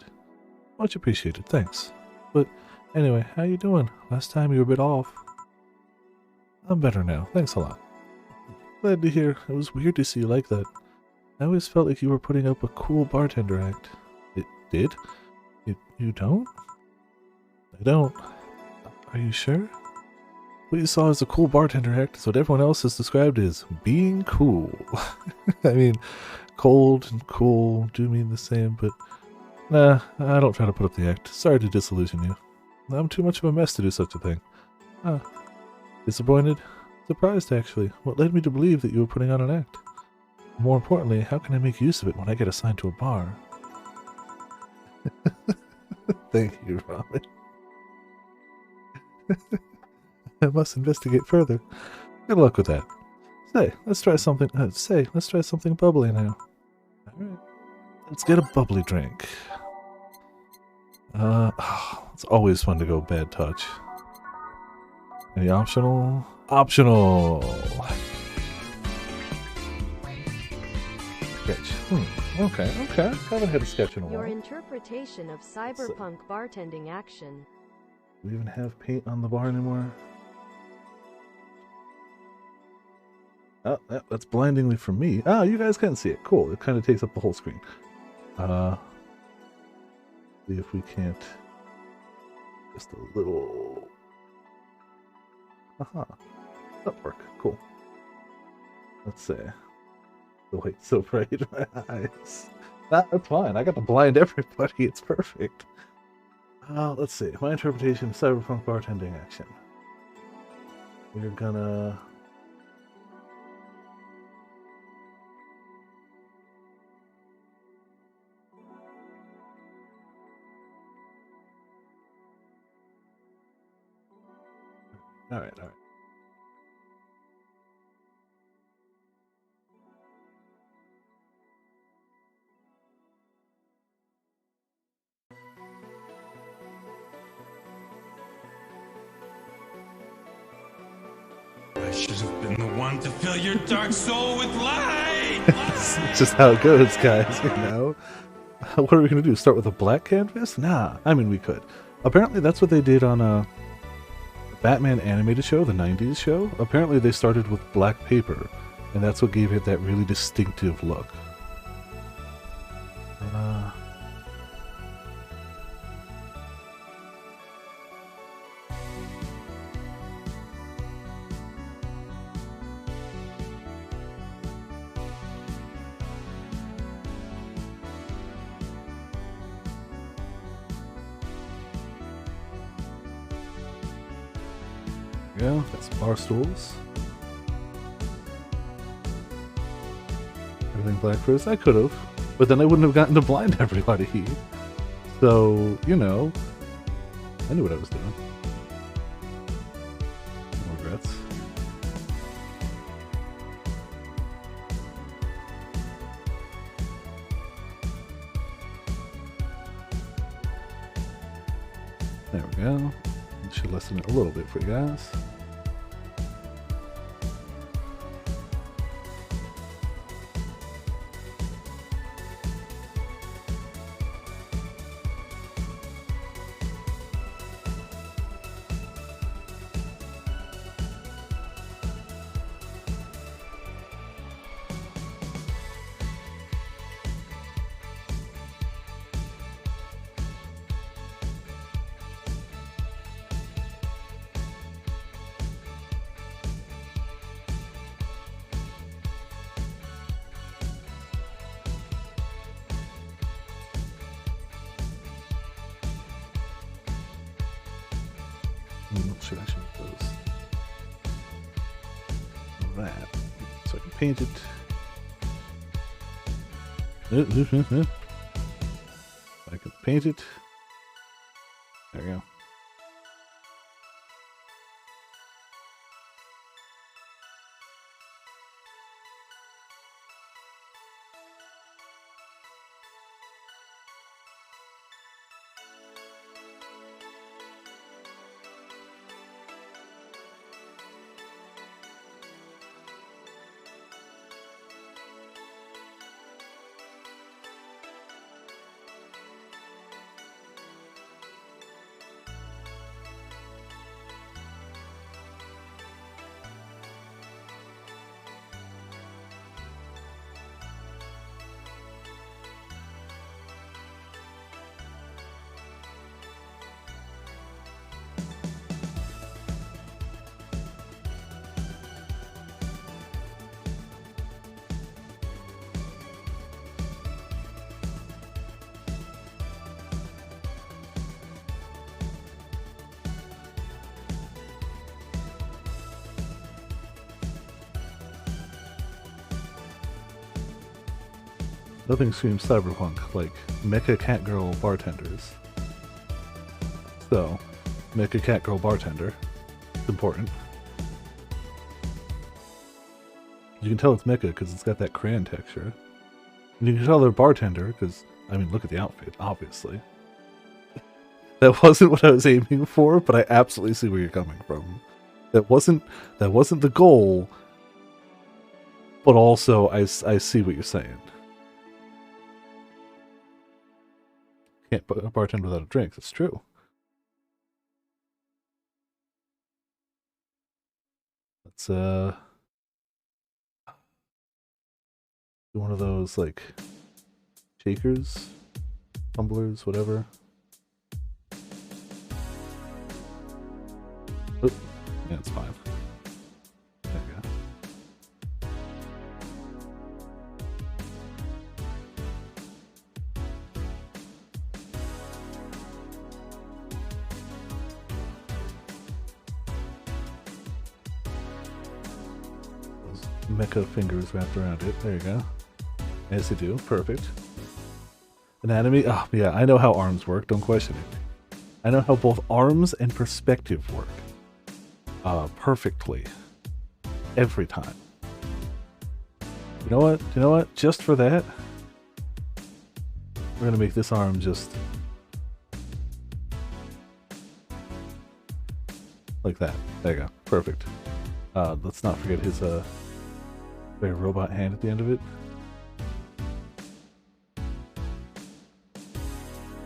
[SPEAKER 1] Much appreciated, thanks. But anyway, how you doing? Last time you were a bit off. I'm better now, thanks a lot. Glad to hear. It was weird to see you like that. I always felt like you were putting up a cool bartender act. It did? You don't? I don't. Are you sure? What you saw as a cool bartender act is what everyone else has described as being cool. I mean, cold and cool do mean the same, but nah, I don't try to put up the act. Sorry to disillusion you. I'm too much of a mess to do such a thing. Disappointed? Surprised, actually. What led me to believe that you were putting on an act? More importantly, how can I make use of it when I get assigned to a bar? Thank you, Robin. I must investigate further. Good luck with that. Let's try something bubbly now. Alright. Let's get a bubbly drink. It's always fun to go bad touch. Any optional? Optional! Sketch. Okay. Haven't had a sketch in a while.
[SPEAKER 5] Your interpretation of cyberpunk bartending action.
[SPEAKER 1] Do we even have paint on the bar anymore? Oh, that's blindingly for me. Ah, you guys can see it. Cool. It kind of takes up the whole screen. See if we can't. Just a little. Aha. That'll work. Cool. Let's see. The light's so bright in my eyes. That's fine. I got to blind everybody. It's perfect. Let's see. My interpretation of cyberpunk bartending action. We're gonna. Alright, alright.
[SPEAKER 6] I should have been the one to fill your dark soul with light.
[SPEAKER 1] It's just how it goes, guys, you know? What are we gonna do? Start with a black canvas? Nah, I mean, we could. Apparently, that's what they did on a Batman animated show, the 90s show. Apparently, they started with black paper, and that's what gave it that really distinctive look. Yeah, got some bar stools. Everything black first. I could have, but then I wouldn't have gotten to blind everybody. So, you know, I knew what I was doing. No regrets. There we go. Should lessen it a little bit for you guys. Should I should those that so I can paint it. I can paint it. There we go. Nothing screams cyberpunk like Mecha Catgirl bartenders. So, Mecha Catgirl bartender. It's important. You can tell it's Mecha because it's got that crayon texture. And you can tell they're bartender because, I mean, look at the outfit, obviously. That wasn't what I was aiming for, but I absolutely see where you're coming from. That wasn't the goal, but also I see what you're saying. Can't bartend without a drink. That's true. Let's do one of those like shakers, tumblers, whatever. Oop. Yeah, it's fine. There we go. Mecha fingers wrapped around it. There you go. As they do. Perfect. Anatomy? Oh, yeah, I know how arms work. Don't question it. I know how both arms and perspective work. perfectly every time. You know what? You know what? Just for that, we're gonna make this arm just like that. There you go. Perfect. Let's not forget his very robot hand at the end of it.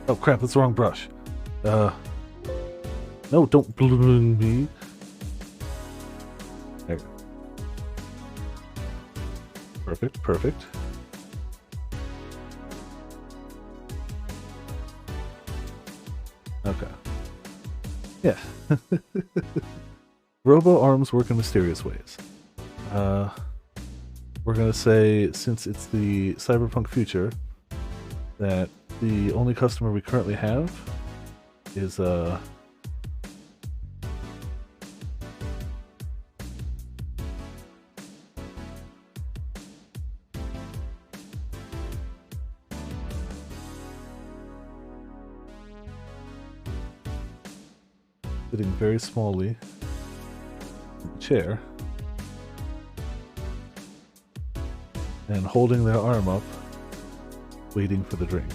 [SPEAKER 1] Oh crap, that's the wrong brush. No, don't balloon me. There you go. Perfect, perfect. Okay. Yeah. Robo arms work in mysterious ways. We're gonna say, since it's the cyberpunk future, that the only customer we currently have is sitting very smallly in the chair and holding their arm up, waiting for the drink.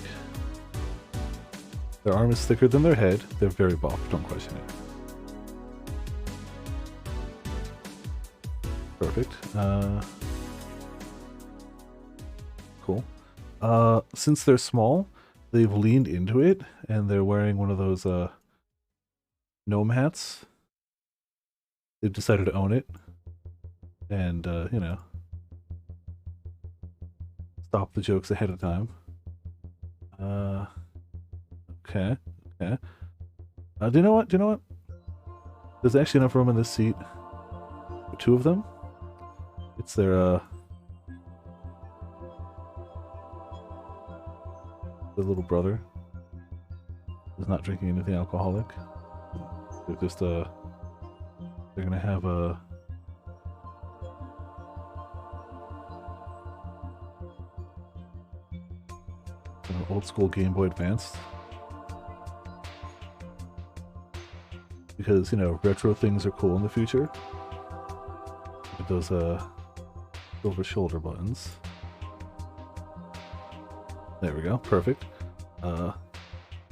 [SPEAKER 1] Their arm is thicker than their head. They're very buff, don't question it. Perfect. Cool. Since they're small, they've leaned into it, and they're wearing one of those gnome hats. They've decided to own it, and you know, stop the jokes ahead of time. Okay, okay. Do you know what? Do you know what? There's actually enough room in this seat for two of them. It's their little brother who's not drinking anything alcoholic. They're just they're gonna have a an old school Game Boy Advance, because, you know, retro things are cool in the future. With those silver shoulder buttons. There we go, perfect. What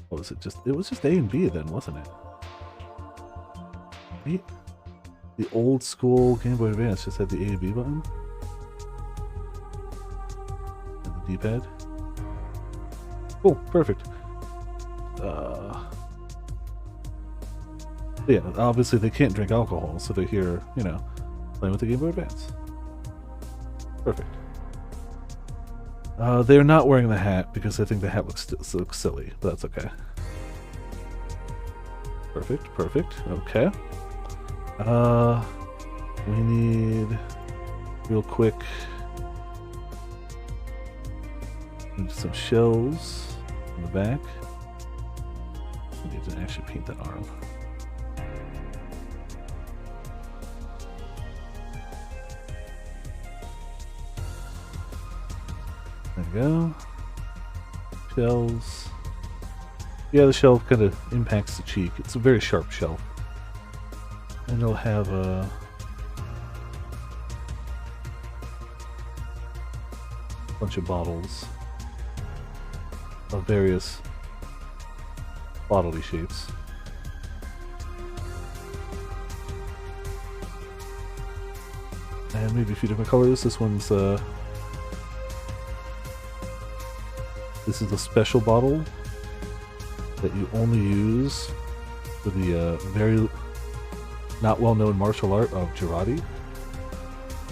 [SPEAKER 1] was it? It was just A and B then, wasn't it? Right? The old school Game Boy Advance just had the A and B button and the D-pad. Cool, perfect. Yeah, obviously they can't drink alcohol, so they're here, you know, playing with the Game Boy Advance. Perfect. They're not wearing the hat because I think the hat looks silly, but that's okay. Perfect, perfect. Okay. We need real quick some shells in the back. We need to actually paint that arm. There we go. Shells. Yeah, the shell kind of impacts the cheek. It's a very sharp shell. And it'll have a bunch of bottles of various bodily shapes. And maybe a few different colors. This one's this is a special bottle that you only use for the very not well-known martial art of karate.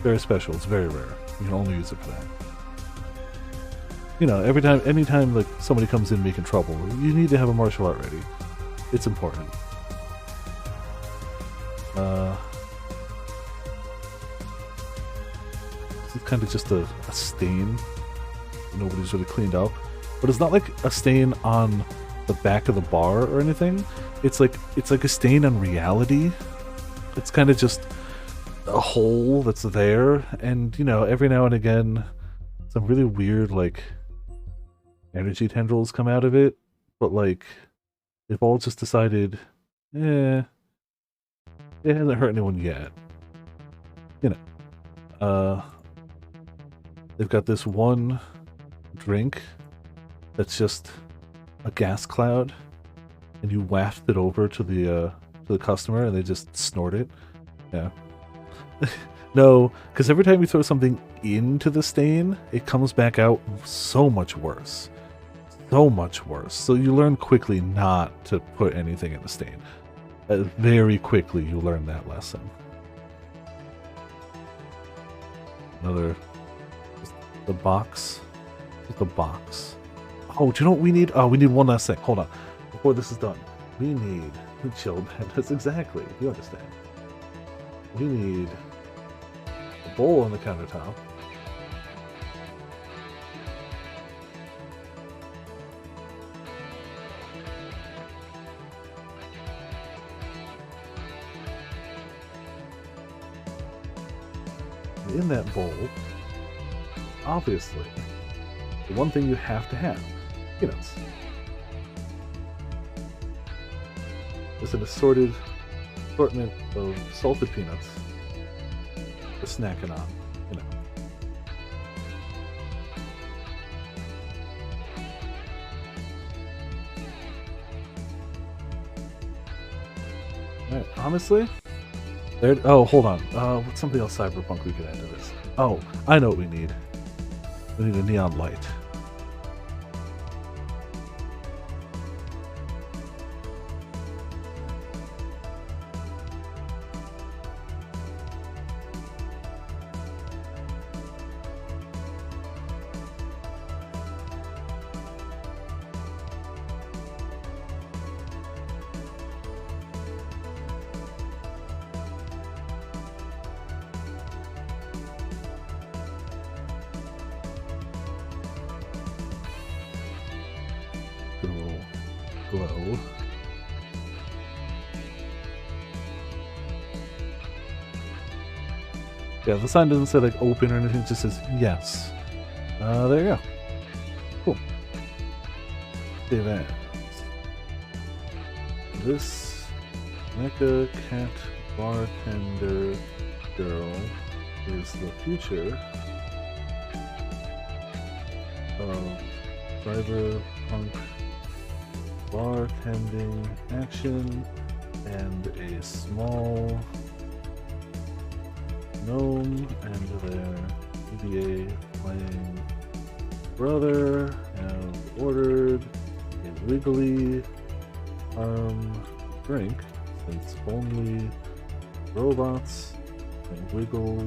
[SPEAKER 1] Very special. It's very rare. You can only use it for that. You know, anytime like somebody comes in making trouble, you need to have a martial art ready. It's important. It's kind of just a stain that nobody's really cleaned up, but it's not like a stain on the back of the bar or anything. It's like a stain on reality. It's kind of just a hole that's there, and, you know, every now and again some really weird like energy tendrils come out of it, but like they've all just decided, yeah, It hasn't hurt anyone yet. You know. They've got this one drink that's just a gas cloud, and you waft it over to the customer, and they just snort it. Yeah. No, because every time you throw something into the stain, it comes back out so much worse. So much worse. So you learn quickly not to put anything in the stain. Very quickly you learn that lesson. Another... the box. Just the box. Oh, do you know what we need? Oh, we need one last thing. Hold on. Before this is done. We need... chill bed. That's exactly. You understand. We need... a bowl on the countertop. In that bowl, obviously, the one thing you have to have, peanuts. There's an assortment of salted peanuts for snacking on, you know. Alright, honestly, there. Oh, hold on. What's something else Cyberpunk we could add to this? Oh, I know what we need. We need a neon light. Glow. Yeah, the sign doesn't say like open or anything, it just says yes. There you go. Cool. Save as. This Mecha Cat Bartender girl is the future of Viperpunk bartending action, and a small gnome and their VA playing brother have ordered a wiggly arm drink, since only robots can wiggle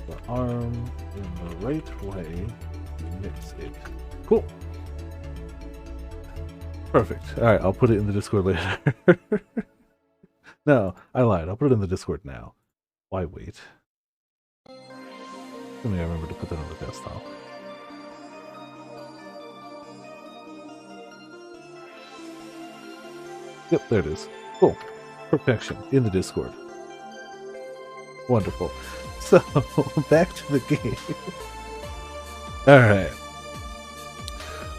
[SPEAKER 1] the arm in the right way to mix it. Cool. Perfect. Alright, I'll put it in the Discord later. No, I lied. I'll put it in the Discord now. Why wait? Assuming I remember to put that on the desktop. Yep, there it is. Cool. Perfection. In the Discord. Wonderful. So, back to the game. Alright.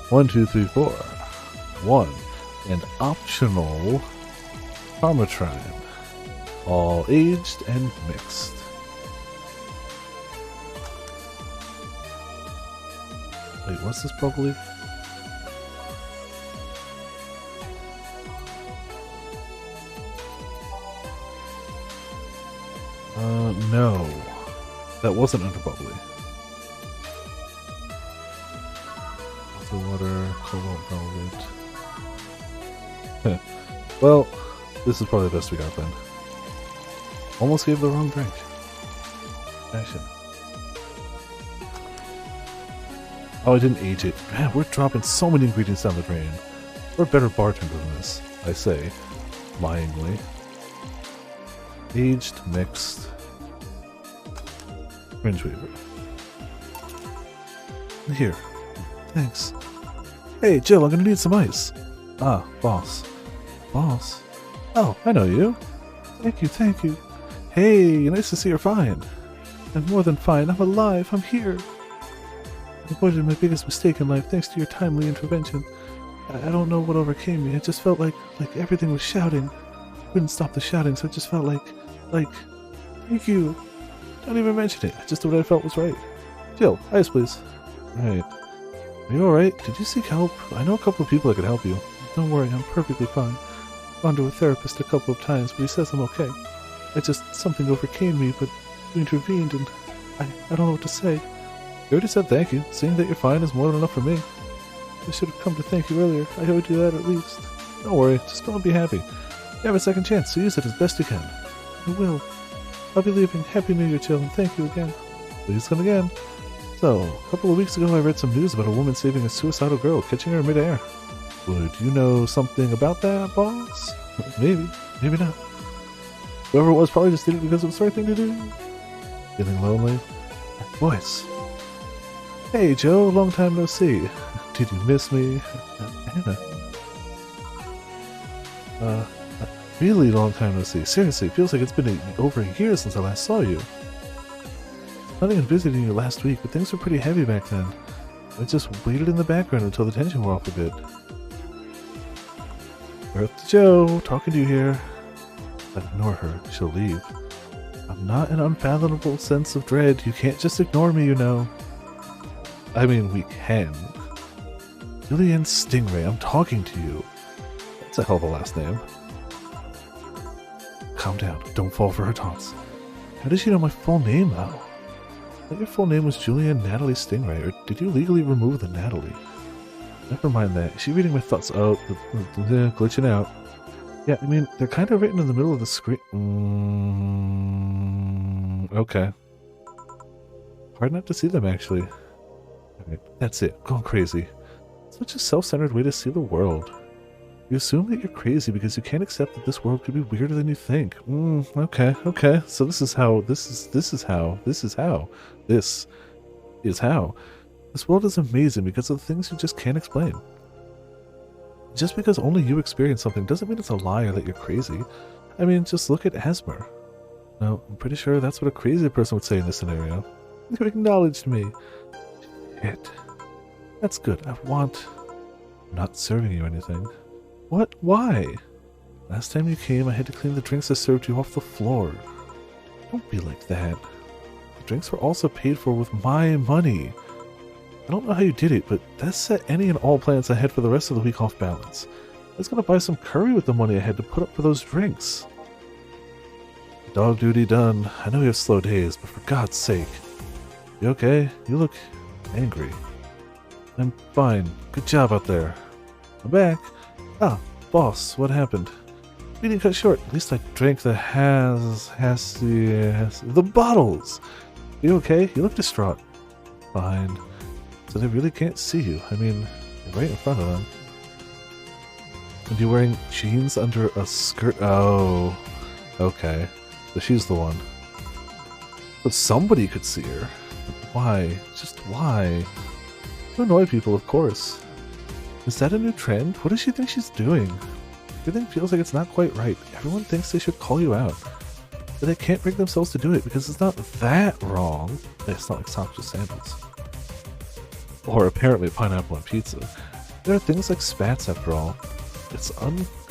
[SPEAKER 1] 1, 2, 3, 4. 1. An optional Pharmatrine. All aged and mixed. Wait, what's this bubbly? No. That wasn't under bubbly. Water, cobalt velvet. Well, this is probably the best we got then. Almost gave the wrong drink. Action. Oh, I didn't age it. Man, we're dropping so many ingredients down the drain. We're a better bartender than this, I say, lyingly. Aged, mixed. Fringe weaver. Here. Thanks. Hey, Jill, I'm gonna need some ice. Ah, boss. Boss? Oh, I know you. Thank you, thank you. Hey, nice to see you're fine. I'm more than fine. I'm alive. I'm here. I avoided my biggest mistake in life thanks to your timely intervention. I don't know what overcame me. It just felt like everything was shouting. couldn't stop the shouting, so I just felt like, thank you. Don't even mention it. I just did what I felt was right. Jill, ice please. Alright. Are you alright? Did you seek help? I know a couple of people that could help you. Don't worry, I'm perfectly fine. I've gone to a therapist a couple of times, but he says I'm okay. Something overcame me, but you intervened, and I don't know what to say. You already said thank you. Seeing that you're fine is more than enough for me. I should have come to thank you earlier. I owed you that at least. Don't worry, just go and be happy. You have a second chance, so use it as best you can. I will. I'll be leaving. Happy New Year, Jill, and thank you again. Please come again. So, a couple of weeks ago I read some news about a woman saving a suicidal girl, catching her midair. Would you know something about that, boss? Maybe. Maybe not. Whoever it was probably just did it because it was the right thing to do. Feeling lonely? Voice. Hey, Joe, long time no see. Did you miss me? Anna. Really long time no see. Seriously, it feels like it's been over a year since I last saw you. Planning on visiting you last week, but things were pretty heavy back then. I just waited in the background until the tension wore off a bit. Earth to Joe, talking to you here. Ignore her, she'll leave. I'm not an unfathomable sense of dread. You can't just ignore me, you know. I mean, we can. Julian Stingray, I'm talking to you. That's a hell of a last name. Calm down, don't fall for her taunts. How does she know my full name, though? I thought your full name was Julian Natalie Stingray, or did you legally remove the Natalie? Never mind that. Is she reading my thoughts? Oh, glitching out. Yeah, I mean, they're kind of written in the middle of the screen. Okay. Hard not to see them, actually. Alright, that's it. Going crazy. Such a self-centered way to see the world. You assume that you're crazy because you can't accept that this world could be weirder than you think. Okay. So this is how. This world is amazing because of the things you just can't explain. Just because only you experience something doesn't mean it's a lie or that you're crazy. I mean, just look at Asmer. No, I'm pretty sure that's what a crazy person would say in this scenario. You acknowledged me. Shit. That's good. I'm not serving you anything. What? Why? Last time you came, I had to clean the drinks I served you off the floor. Don't be like that. The drinks were also paid for with my money. I don't know how you did it, but that set any and all plans I had for the rest of the week off balance. I was gonna buy some curry with the money I had to put up for those drinks. Dog duty done. I know you have slow days, but for God's sake. You okay? You look angry. I'm fine. Good job out there. I'm back. Ah, boss, what happened? Meeting cut short. At least I drank the the bottles. You okay? You look distraught. Fine. So they really can't see you. I mean, you're right in front of them. And you're wearing jeans under a skirt. Oh, okay. So she's the one. But somebody could see her. Why? Just why? To annoy people, of course. Is that a new trend? What does she think she's doing? Everything feels like it's not quite right. Everyone thinks they should call you out. But they can't bring themselves to do it because it's not that wrong. It's not like socks with sandals. Or apparently pineapple on pizza. There are things like spats after all. It's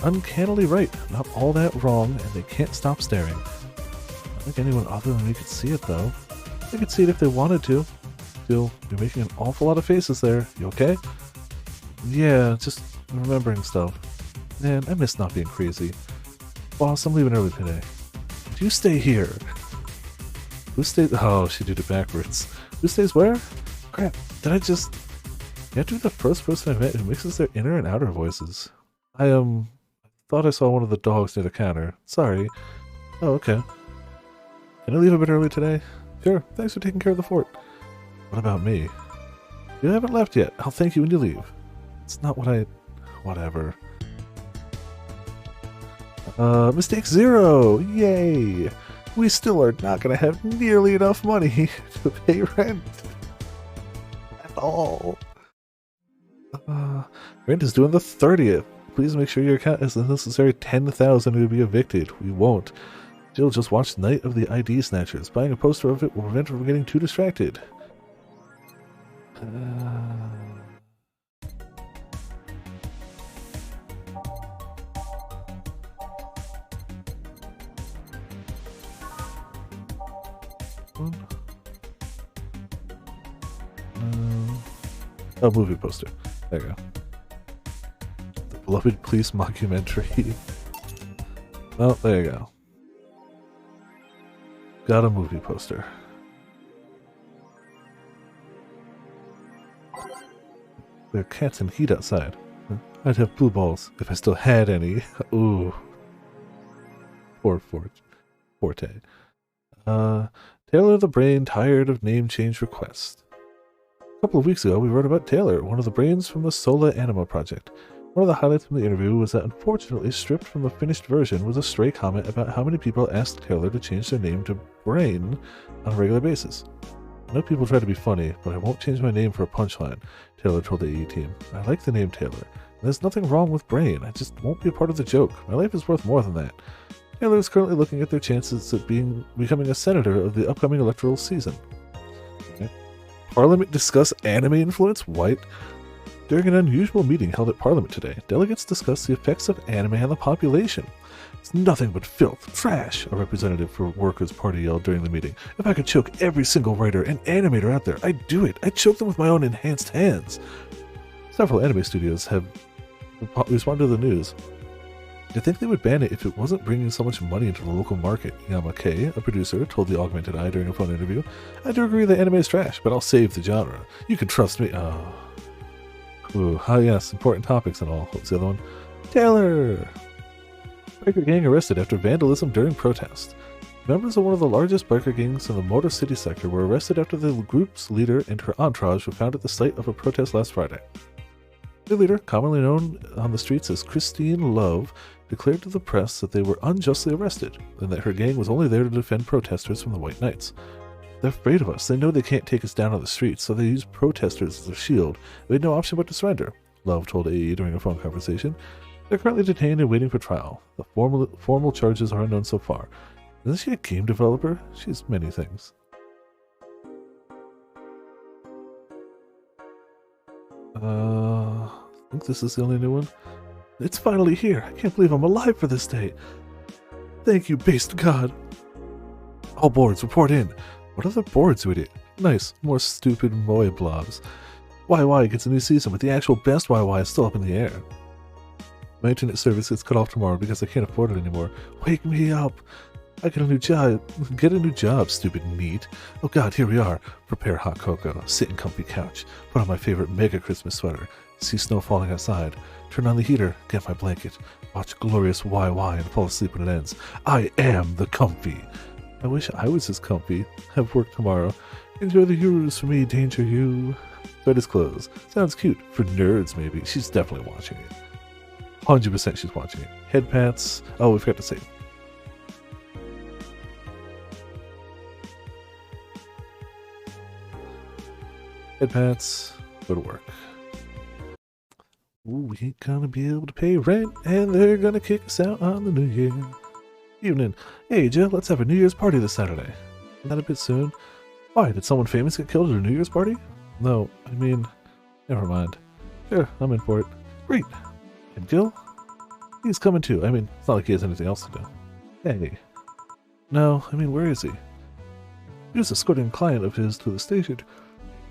[SPEAKER 1] uncannily right. Not all that wrong, and they can't stop staring. I don't think anyone other than me could see it though. They could see it if they wanted to. Still, you're making an awful lot of faces there. You okay? Yeah, just remembering stuff. Man, I miss not being crazy. Boss, I'm leaving early today. You stay here. Who stays? Oh, she did it backwards. Who stays where? Crap, did I just... You have to be the first person I met who mixes their inner and outer voices. I thought I saw one of the dogs near the counter. Sorry. Oh, okay. Can I leave a bit early today? Sure, thanks for taking care of the fort. What about me? You haven't left yet. I'll thank you when you leave. It's not what I... Whatever. Mistake 0! Yay! We still are not going to have nearly enough money to pay rent. At all. Rent is due on the 30th. Please make sure your account has the necessary 10,000 to be evicted. We won't. Jill just watched Night of the ID Snatchers. Buying a poster of it will prevent her from getting too distracted. one? Oh, movie poster. There you go. The beloved police mockumentary. Oh, there you go. Got a movie poster. There are cats in heat outside. I'd have blue balls if I still had any. Ooh. Poor Forte. Taylor the Brain tired of name change requests. A couple of weeks ago, we wrote about Taylor, one of the brains from the Sola Anima project. One of the highlights from the interview was that unfortunately stripped from the finished version was a stray comment about how many people asked Taylor to change their name to Brain on a regular basis. I know people try to be funny, but I won't change my name for a punchline, Taylor told the AE team. I like the name Taylor, and there's nothing wrong with Brain. I just won't be a part of the joke. My life is worth more than that. Taylor is currently looking at their chances at becoming a senator of the upcoming electoral season. Okay. Parliament discuss anime influence? White. During an unusual meeting held at Parliament today, delegates discussed the effects of anime on the population. It's nothing but filth, trash, a representative for Workers' Party yelled during the meeting. If I could choke every single writer and animator out there, I'd do it. I'd choke them with my own enhanced hands. Several anime studios have responded to the news. Do you think they would ban it if it wasn't bringing so much money into the local market? Yama K, a producer, told the Augmented Eye during a phone interview. I do agree that anime is trash, but I'll save the genre. You can trust me. Oh. Ooh, yes, important topics and all. What's the other one? Taylor! Biker gang arrested after vandalism during protest. Members of one of the largest biker gangs in the Motor City sector were arrested after the group's leader and her entourage were found at the site of a protest last Friday. The leader, commonly known on the streets as Christine Love, declared to the press that they were unjustly arrested, and that her gang was only there to defend protesters from the White Knights. They're afraid of us. They know they can't take us down on the streets, so they use protesters as a shield. They had no option but to surrender, Love told AE during a phone conversation. They're currently detained and waiting for trial. The formal charges are unknown so far. Isn't she a game developer? She's many things. I think this is the only new one. It's finally here. I can't believe I'm alive for this day. Thank you, based God. All boards, report in. What other boards, you idiot? Nice, more stupid Moe blobs. YY gets a new season, but the actual best YY is still up in the air. My internet service gets cut off tomorrow because I can't afford it anymore. Wake me up! I get a new job. Get a new job, stupid neat. Oh god, here we are. Prepare hot cocoa, sit in comfy couch, put on my favorite mega Christmas sweater, see snow falling outside, turn on the heater, get my blanket, watch glorious YY and fall asleep when it ends. I am the comfy. I wish I was as comfy. Have work tomorrow. Enjoy the Euros for me, danger you. Sweat his clothes. Sounds cute. For nerds, maybe. She's definitely watching it. 100% she's watching it. Head pats. Oh, we forgot to say. Head pats. Go to work. Ooh, we ain't gonna be able to pay rent, and they're gonna kick us out on the new year. Evening. Hey, Jill, let's have a New Year's party this Saturday. Isn't that a bit soon? Why, did someone famous get killed at a New Year's party? No, I mean, never mind. Sure, I'm in for it. Great. And Gil? He's coming too. I mean, it's not like he has anything else to do. Hey. No, I mean, where is he? He was escorting a client of his to the station.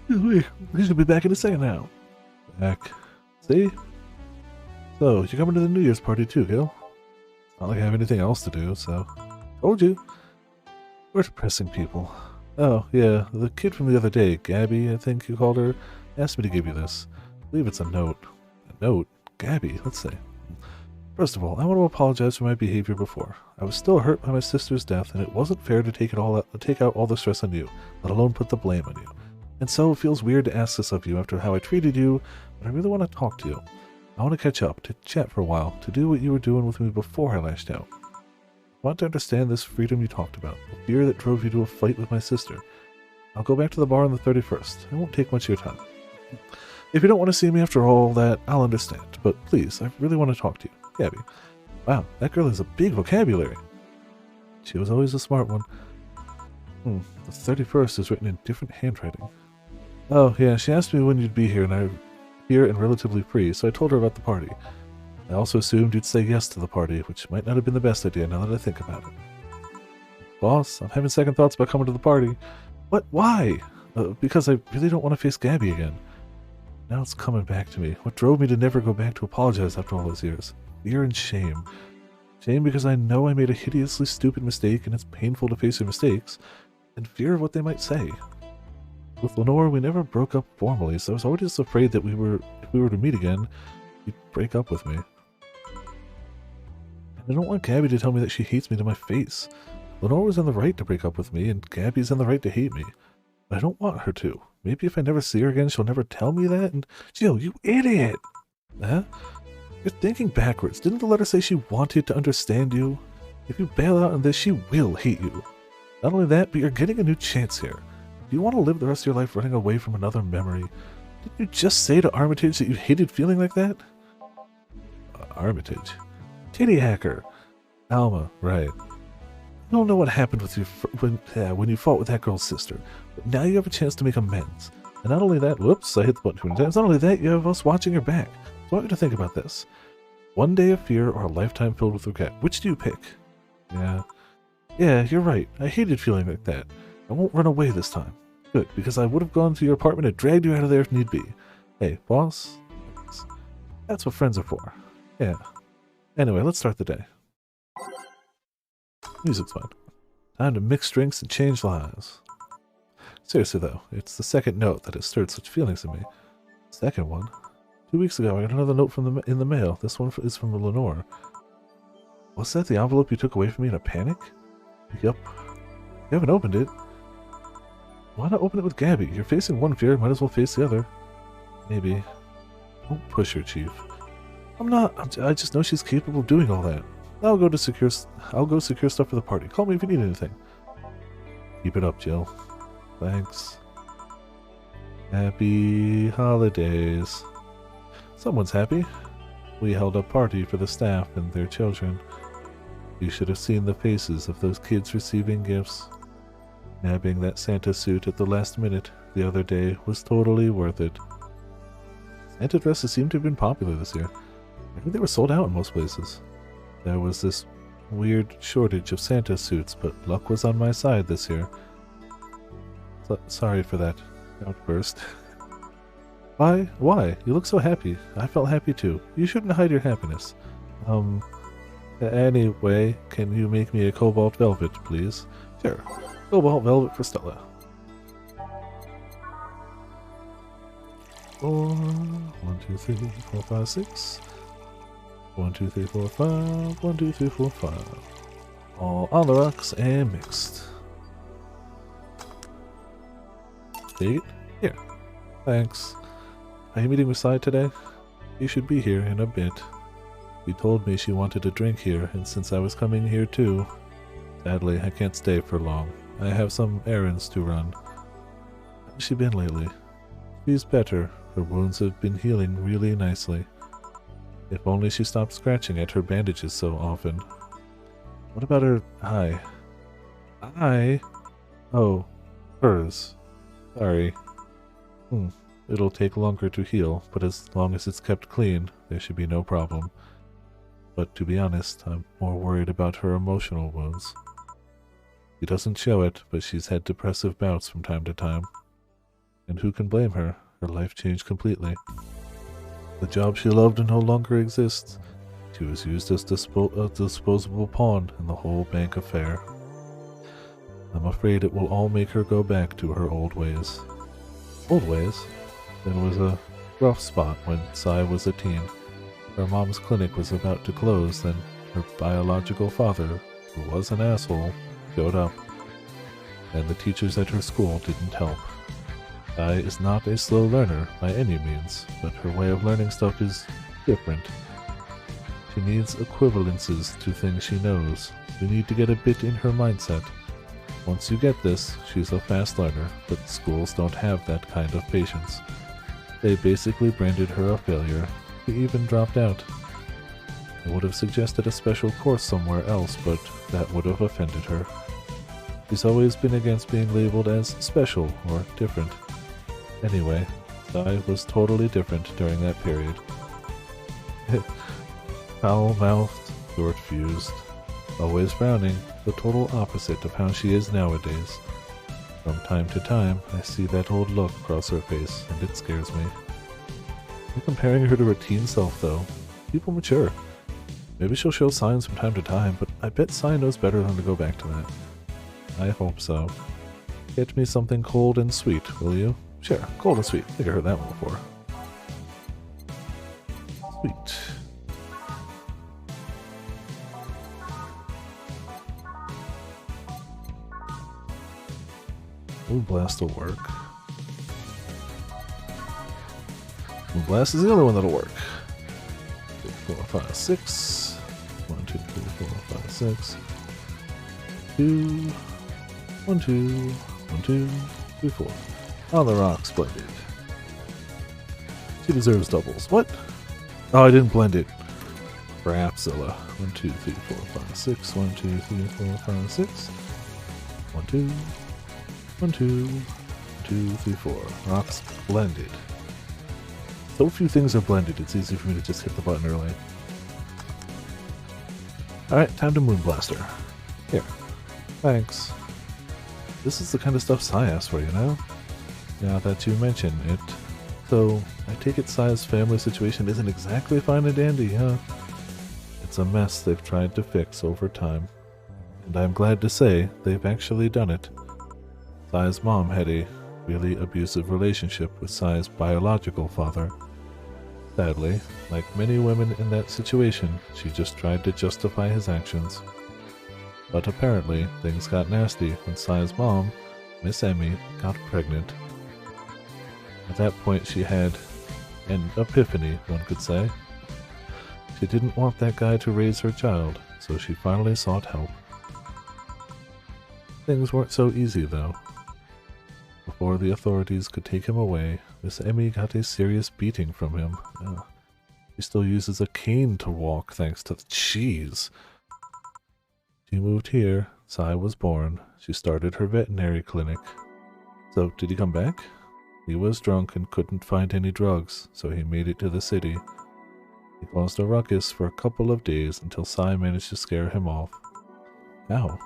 [SPEAKER 1] He should be back in a second now. Back. See? So, you're coming to the New Year's party too, Gil? Not like I have anything else to do, so... Told you. We're depressing people. Oh, yeah, the kid from the other day, Gabby, I think you called her, asked me to give you this. I believe it's a note. A note? Gabby, let's see. First of all, I want to apologize for my behavior before. I was still hurt by my sister's death, and it wasn't fair to take out all the stress on you, let alone put the blame on you. And so it feels weird to ask this of you after how I treated you, but I really want to talk to you. I want to catch up, to chat for a while, to do what you were doing with me before I lashed out. I want to understand this freedom you talked about, the fear that drove you to a fight with my sister. I'll go back to the bar on the 31st. It won't take much of your time. If you don't want to see me after all that, I'll understand. But please, I really want to talk to you. Gabby. Wow, that girl has a big vocabulary. She was always a smart one. The 31st is written in different handwriting. Oh, yeah, she asked me when you'd be here, and I'm here and relatively free, so I told her about the party. I also assumed you'd say yes to the party, which might not have been the best idea now that I think about it. Boss, I'm having second thoughts about coming to the party. What? Why? Because I really don't want to face Gabby again. Now it's coming back to me. What drove me to never go back to apologize after all those years? Fear and shame. Shame because I know I made a hideously stupid mistake and it's painful to face your mistakes. And fear of what they might say. With Lenore, we never broke up formally, so I was always afraid that if we were to meet again, you'd break up with me. And I don't want Gabby to tell me that she hates me to my face. Lenore was in the right to break up with me, and Gabby's in the right to hate me. But I don't want her to. Maybe if I never see her again, she'll never tell me that, and... Jill, you idiot! Huh? You're thinking backwards. Didn't the letter say she wanted to understand you? If you bail out on this, she will hate you. Not only that, but you're getting a new chance here. Do you want to live the rest of your life running away from another memory? Didn't you just say to Armitage that you hated feeling like that? Armitage? Titty hacker! Alma, right. I don't know what happened with you when you fought with that girl's sister, but now you have a chance to make amends. And not only that, whoops, I hit the button too many times. Not only that, you have us watching your back. So I want you to think about this. One day of fear or a lifetime filled with regret. Which do you pick? Yeah, you're right. I hated feeling like that. I won't run away this time. Good, because I would have gone to your apartment and dragged you out of there if need be. Hey, boss? That's what friends are for. Yeah. Anyway, let's start the day. Music's fine. Time to mix drinks and change lives. Seriously though, it's the second note that has stirred such feelings in me. Second one? 2 weeks ago I got another note from in the mail. This one is from Lenore. Was that the envelope you took away from me in a panic? Yup. You haven't opened it. Why not open it with Gabby? You're facing one fear, might as well face the other. Maybe. Don't push her, Chief. I'm not. I just know she's capable of doing all that. I'll go secure stuff for the party. Call me if you need anything. Keep it up, Jill. Thanks. Happy holidays. Someone's happy. We held a party for the staff and their children. You should have seen the faces of those kids receiving gifts. Nabbing that Santa suit at the last minute the other day was totally worth it. Santa dresses seem to have been popular this year. I think they were sold out in most places. There was this weird shortage of Santa suits, but luck was on my side this year. Sorry for that outburst. Why? You look so happy. I felt happy too. You shouldn't hide your happiness. Anyway, can you make me a cobalt velvet, please? Sure. Cobalt velvet for Stella. 1, 2, 3, 4, 5, 6. 1, 2, 3, 4, 5. 1, 2, 3, 4, 5. All on the rocks and mixed. Date? Here. Thanks. Are you meeting with Sai today? You should be here in a bit. She told me she wanted to drink here, and since I was coming here too, sadly I can't stay for long. I have some errands to run. How's she been lately? She's better. Her wounds have been healing really nicely. If only she stopped scratching at her bandages so often. What about her eye? Eye? Oh, hers. Sorry. It'll take longer to heal, but as long as it's kept clean, there should be no problem. But to be honest, I'm more worried about her emotional wounds. She doesn't show it, but she's had depressive bouts from time to time. And who can blame her? Her life changed completely. The job she loved no longer exists. She was used as a disposable pawn in the whole bank affair. I'm afraid it will all make her go back to her old ways. Old ways? There was a rough spot when Sai was a teen. Her mom's clinic was about to close, then her biological father, who was an asshole, showed up. And the teachers at her school didn't help. Sai is not a slow learner by any means, but her way of learning stuff is different. She needs equivalences to things she knows. We need to get a bit in her mindset. Once you get this, she's a fast learner, but schools don't have that kind of patience. They basically branded her a failure. She even dropped out. I would have suggested a special course somewhere else, but that would have offended her. She's always been against being labeled as special or different. Anyway, Sai was totally different during that period. Foul-mouthed, short-fused. Always frowning, the total opposite of how she is nowadays. From time to time, I see that old look cross her face, and it scares me. I'm comparing her to her teen self, though. People mature. Maybe she'll show signs from time to time, but I bet Sai knows better than to go back to that. I hope so. Get me something cold and sweet, will you? Sure, cold and sweet. I think I heard that one before. Sweet. Moonblast will work. Moonblast is the only one that'll work. 3, 4, 5, 6. 1, 2, 3, 4, 5, 6. 2. 1, 2. 1, 2, 3, 4. On the rock, splendid. She deserves doubles. What? Oh, I didn't blend it. Crapzilla. 1, 2, 3, 4, 5, 6. 1, 2, 3, 4, 5, 6. 1, 2. 1, 2. 2, 3, 4. Rocks blended. So few things are blended, it's easy for me to just hit the button early. Alright, time to Moonblaster. Here. Thanks. This is the kind of stuff Sai asked for, you know? Now that you mention it. So, I take it Sai's family situation isn't exactly fine and dandy, huh? It's a mess they've tried to fix over time. And I'm glad to say they've actually done it. Sai's mom had a really abusive relationship with Sai's biological father. Sadly, like many women in that situation, she just tried to justify his actions. But apparently, things got nasty when Sai's mom, Miss Emmy, got pregnant. At that point she had an epiphany, one could say. She didn't want that guy to raise her child, so she finally sought help. Things weren't so easy, though. Before the authorities could take him away, Miss Emmy got a serious beating from him. She still uses a cane to walk thanks to the cheese. She moved here, Sai was born, she started her veterinary clinic. So, did he come back? He was drunk and couldn't find any drugs, so he made it to the city. He caused a ruckus for a couple of days until Sai managed to scare him off. How?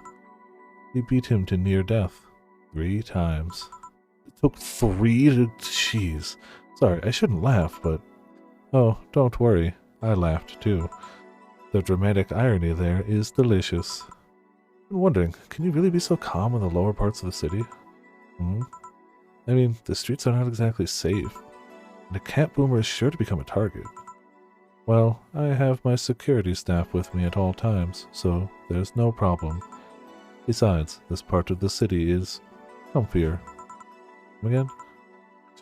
[SPEAKER 1] He beat him to near death. 3 times. It took 3 to... Jeez. Sorry, I shouldn't laugh, but... Oh, don't worry. I laughed too. The dramatic irony there is delicious. I'm wondering, can you really be so calm in the lower parts of the city? I mean, the streets are not exactly safe, and a cat boomer is sure to become a target. Well, I have my security staff with me at all times, so there's no problem. Besides, this part of the city is comfier. Again?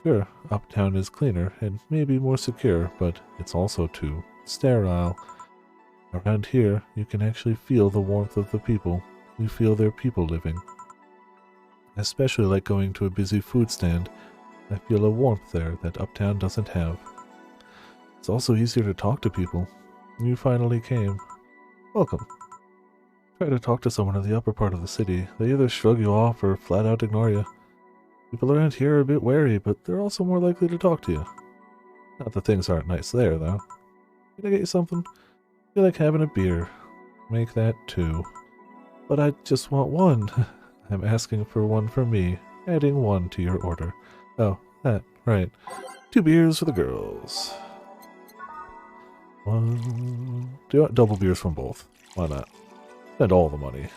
[SPEAKER 1] Sure, uptown is cleaner and maybe more secure, but it's also too sterile. Around here, you can actually feel the warmth of the people. You feel their people living. Especially like going to a busy food stand. I feel a warmth there that uptown doesn't have. It's also easier to talk to people. You finally came. Welcome. Try to talk to someone in the upper part of the city. They either shrug you off or flat out ignore you. People around here are a bit wary, but they're also more likely to talk to you. Not that things aren't nice there, though. Can I get you something? Feel like having a beer. Make that 2. But I just want 1. I'm asking for 1 for me, adding 1 to your order. Oh, that, right. 2 beers for the girls. 1... Do you want double beers from both? Why not? Spend all the money.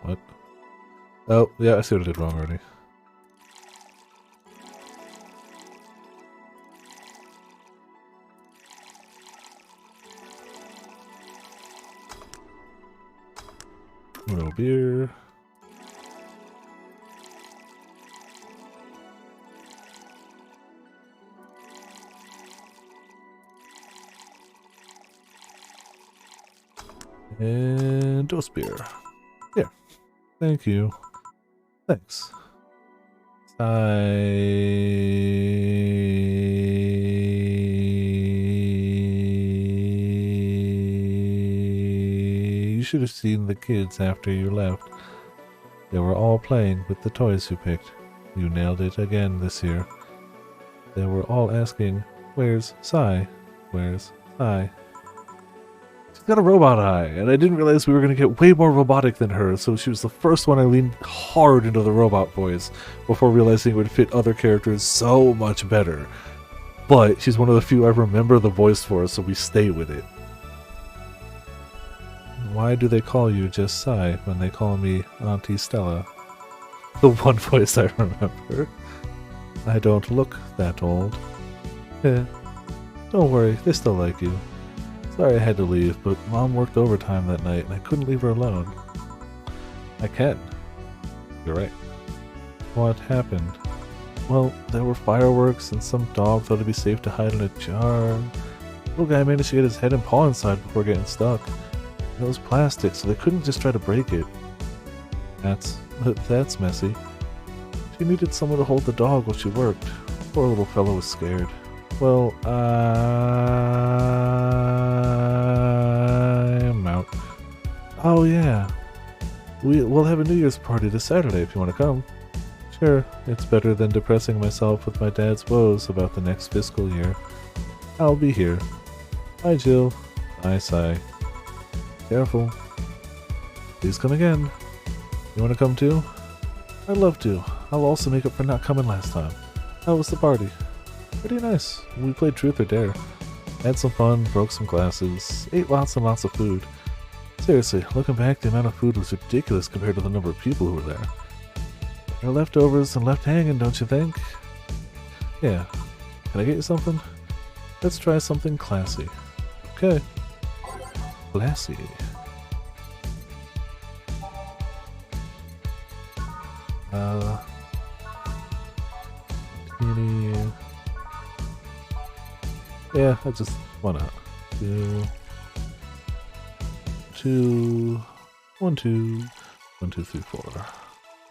[SPEAKER 1] What? Oh, yeah, I see what I did wrong already. No beer. And dose beer. Here. Thank you. Thanks. You should have seen the kids after you left. They were all playing with the toys you picked. You nailed it again this year. They were all asking, where's Sai? Where's Sai? She's got a robot eye, and I didn't realize we were going to get way more robotic than her, so she was the first one I leaned hard into the robot voice before realizing it would fit other characters so much better. But she's one of the few I remember the voice for, so we stay with it. Why do they call you just Sai when they call me Auntie Stella? The one voice I remember. I don't look that old. Eh, don't worry, they still like you. Sorry I had to leave, but Mom worked overtime that night and I couldn't leave her alone. I can. You're right. What happened? Well, there were fireworks and some dog thought it'd be safe to hide in a jar. Little guy managed to get his head and paw inside before getting stuck. It was plastic, so they couldn't just try to break it. That's messy. She needed someone to hold the dog while she worked. Poor little fellow was scared. Well, I'm out. Oh yeah. We'll have a New Year's party this Saturday if you want to come. Sure, it's better than depressing myself with my dad's woes about the next fiscal year. I'll be here. Bye, Jill. Bye, Sai. Careful. Please come again. You want to come too? I'd love to. I'll also make up for not coming last time. How was the party? Pretty nice. We played Truth or Dare. Had some fun, broke some glasses, ate lots and lots of food. Seriously, looking back, the amount of food was ridiculous compared to the number of people who were there. There are leftovers and left hanging, don't you think? Yeah. Can I get you something? Let's try something classy. Okay. Classy. Yeah, I just why not? 2, 1, 2, 1, 2, 3, 4.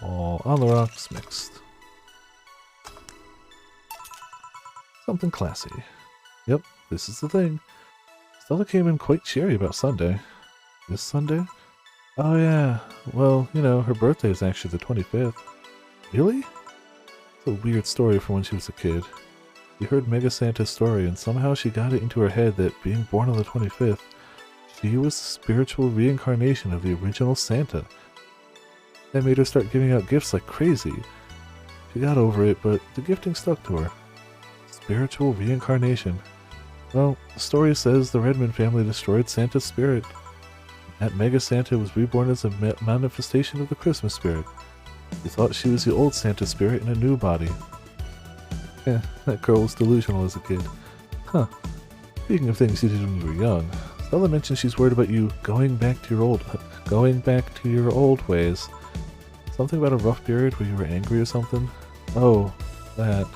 [SPEAKER 1] All on the rocks mixed. Something classy. Yep, this is the thing. Stella came in quite cheery about Sunday. This Sunday? Oh yeah, well, you know, her birthday is actually the 25th. Really? It's a weird story from when she was a kid. She heard Mega Santa's story and somehow she got it into her head that being born on the 25th, she was the spiritual reincarnation of the original Santa. That made her start giving out gifts like crazy. She got over it, but the gifting stuck to her. Spiritual reincarnation. Well, the story says the Redmond family destroyed Santa's spirit. That Mega Santa was reborn as a manifestation of the Christmas spirit. She thought she was the old Santa spirit in a new body. Yeah, that girl was delusional as a kid. Huh. Speaking of things you did when you were young, Stella mentioned she's worried about you going back to your old ways. Something about a rough period where you were angry or something? Oh, that.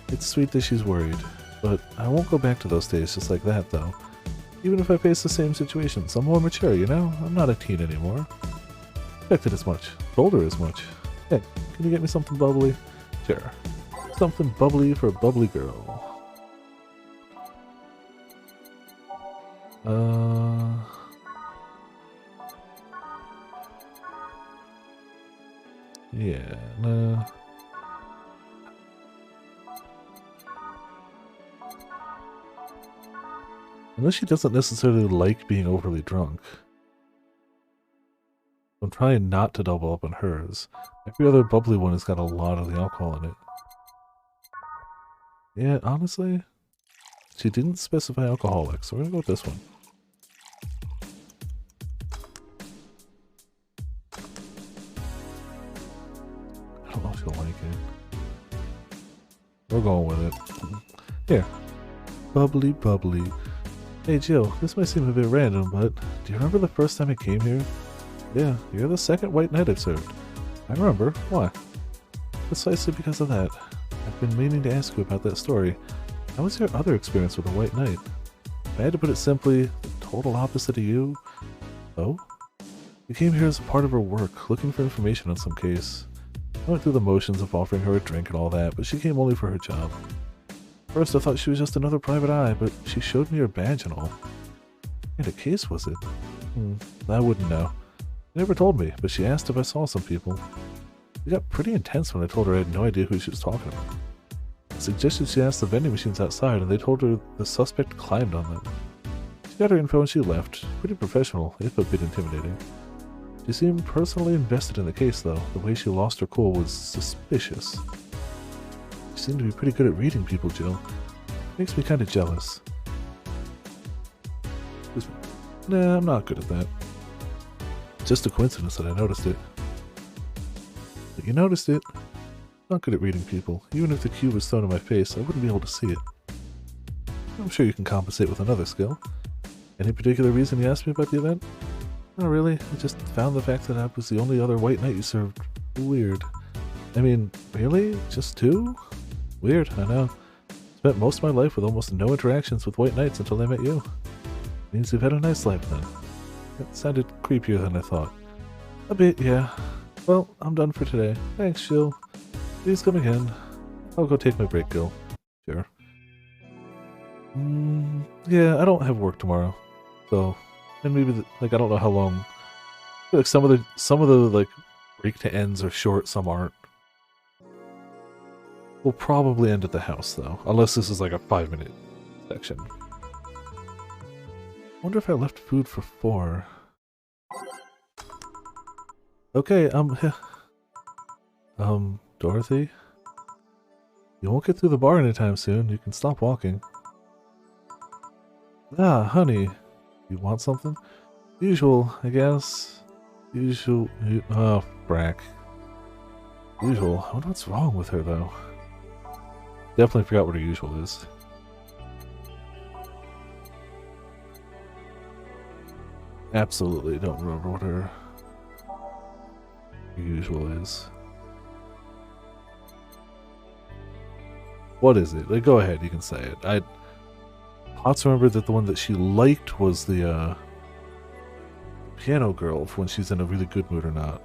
[SPEAKER 1] It's sweet that she's worried, but I won't go back to those days just like that, though. Even if I face the same situations, I'm more mature, you know? I'm not a teen anymore. Expected as much. Told her as much. Hey, can you get me something bubbly? Sure. Something bubbly for a bubbly girl. Yeah, no. Unless she doesn't necessarily like being overly drunk. I'm trying not to double up on hers. Every other bubbly one has got a lot of the alcohol in it. Yeah, honestly, she didn't specify alcoholic, so we're gonna go with this one. I don't know if you'll like it. We're going with it. Here. Bubbly, bubbly. Hey Jill, this might seem a bit random, but do you remember the first time I came here? Yeah, you're the second white knight I've served. I remember. Why? Precisely because of that. I've been meaning to ask you about that story. How was your other experience with a white knight? If I had to put it simply, the total opposite of you. Oh? You came here as a part of her work, looking for information on some case. I went through the motions of offering her a drink and all that, but she came only for her job. First I thought she was just another private eye, but she showed me her badge and all. What kind of case was it? I wouldn't know. She never told me, but she asked if I saw some people. It got pretty intense when I told her I had no idea who she was talking about. I suggested she ask the vending machines outside, and they told her the suspect climbed on them. She got her info and she left. Pretty professional, if a bit intimidating. She seemed personally invested in the case, though. The way she lost her cool was suspicious. She seemed to be pretty good at reading people, Jill. Makes me kind of jealous. Excuse me. Nah, I'm not good at that. Just a coincidence that I noticed it. But you noticed it. Not good at reading people. Even if the cube was thrown in my face, I wouldn't be able to see it. I'm sure you can compensate with another skill. Any particular reason you asked me about the event? Not really. I just found the fact that I was the only other white knight you served weird. I mean, really? Just two? Weird, I know. Spent most of my life with almost no interactions with white knights until I met you. Means you've had a nice life then. It sounded creepier than I thought. A bit, yeah. Well, I'm done for today. Thanks, Jill. Please come again. I'll go take my break, Gil. Sure. Yeah, I don't have work tomorrow. So, and maybe, I don't know how long. I feel like some of the, like, break to ends are short, some aren't. We'll probably end at the house, though. Unless this is like a 5-minute section. Wonder if I left food for 4. Okay, Dorothy? You won't get through the bar anytime soon. You can stop walking. Ah, honey. You want something? Usual, I guess. Usual. Oh, frack. Usual. I wonder what's wrong with her, though. Definitely forgot what her usual is. Absolutely don't remember what her usual is. What is it? Like, go ahead, you can say it. I Potts remembered that the one that she liked was the piano girl for when she's in a really good mood or not.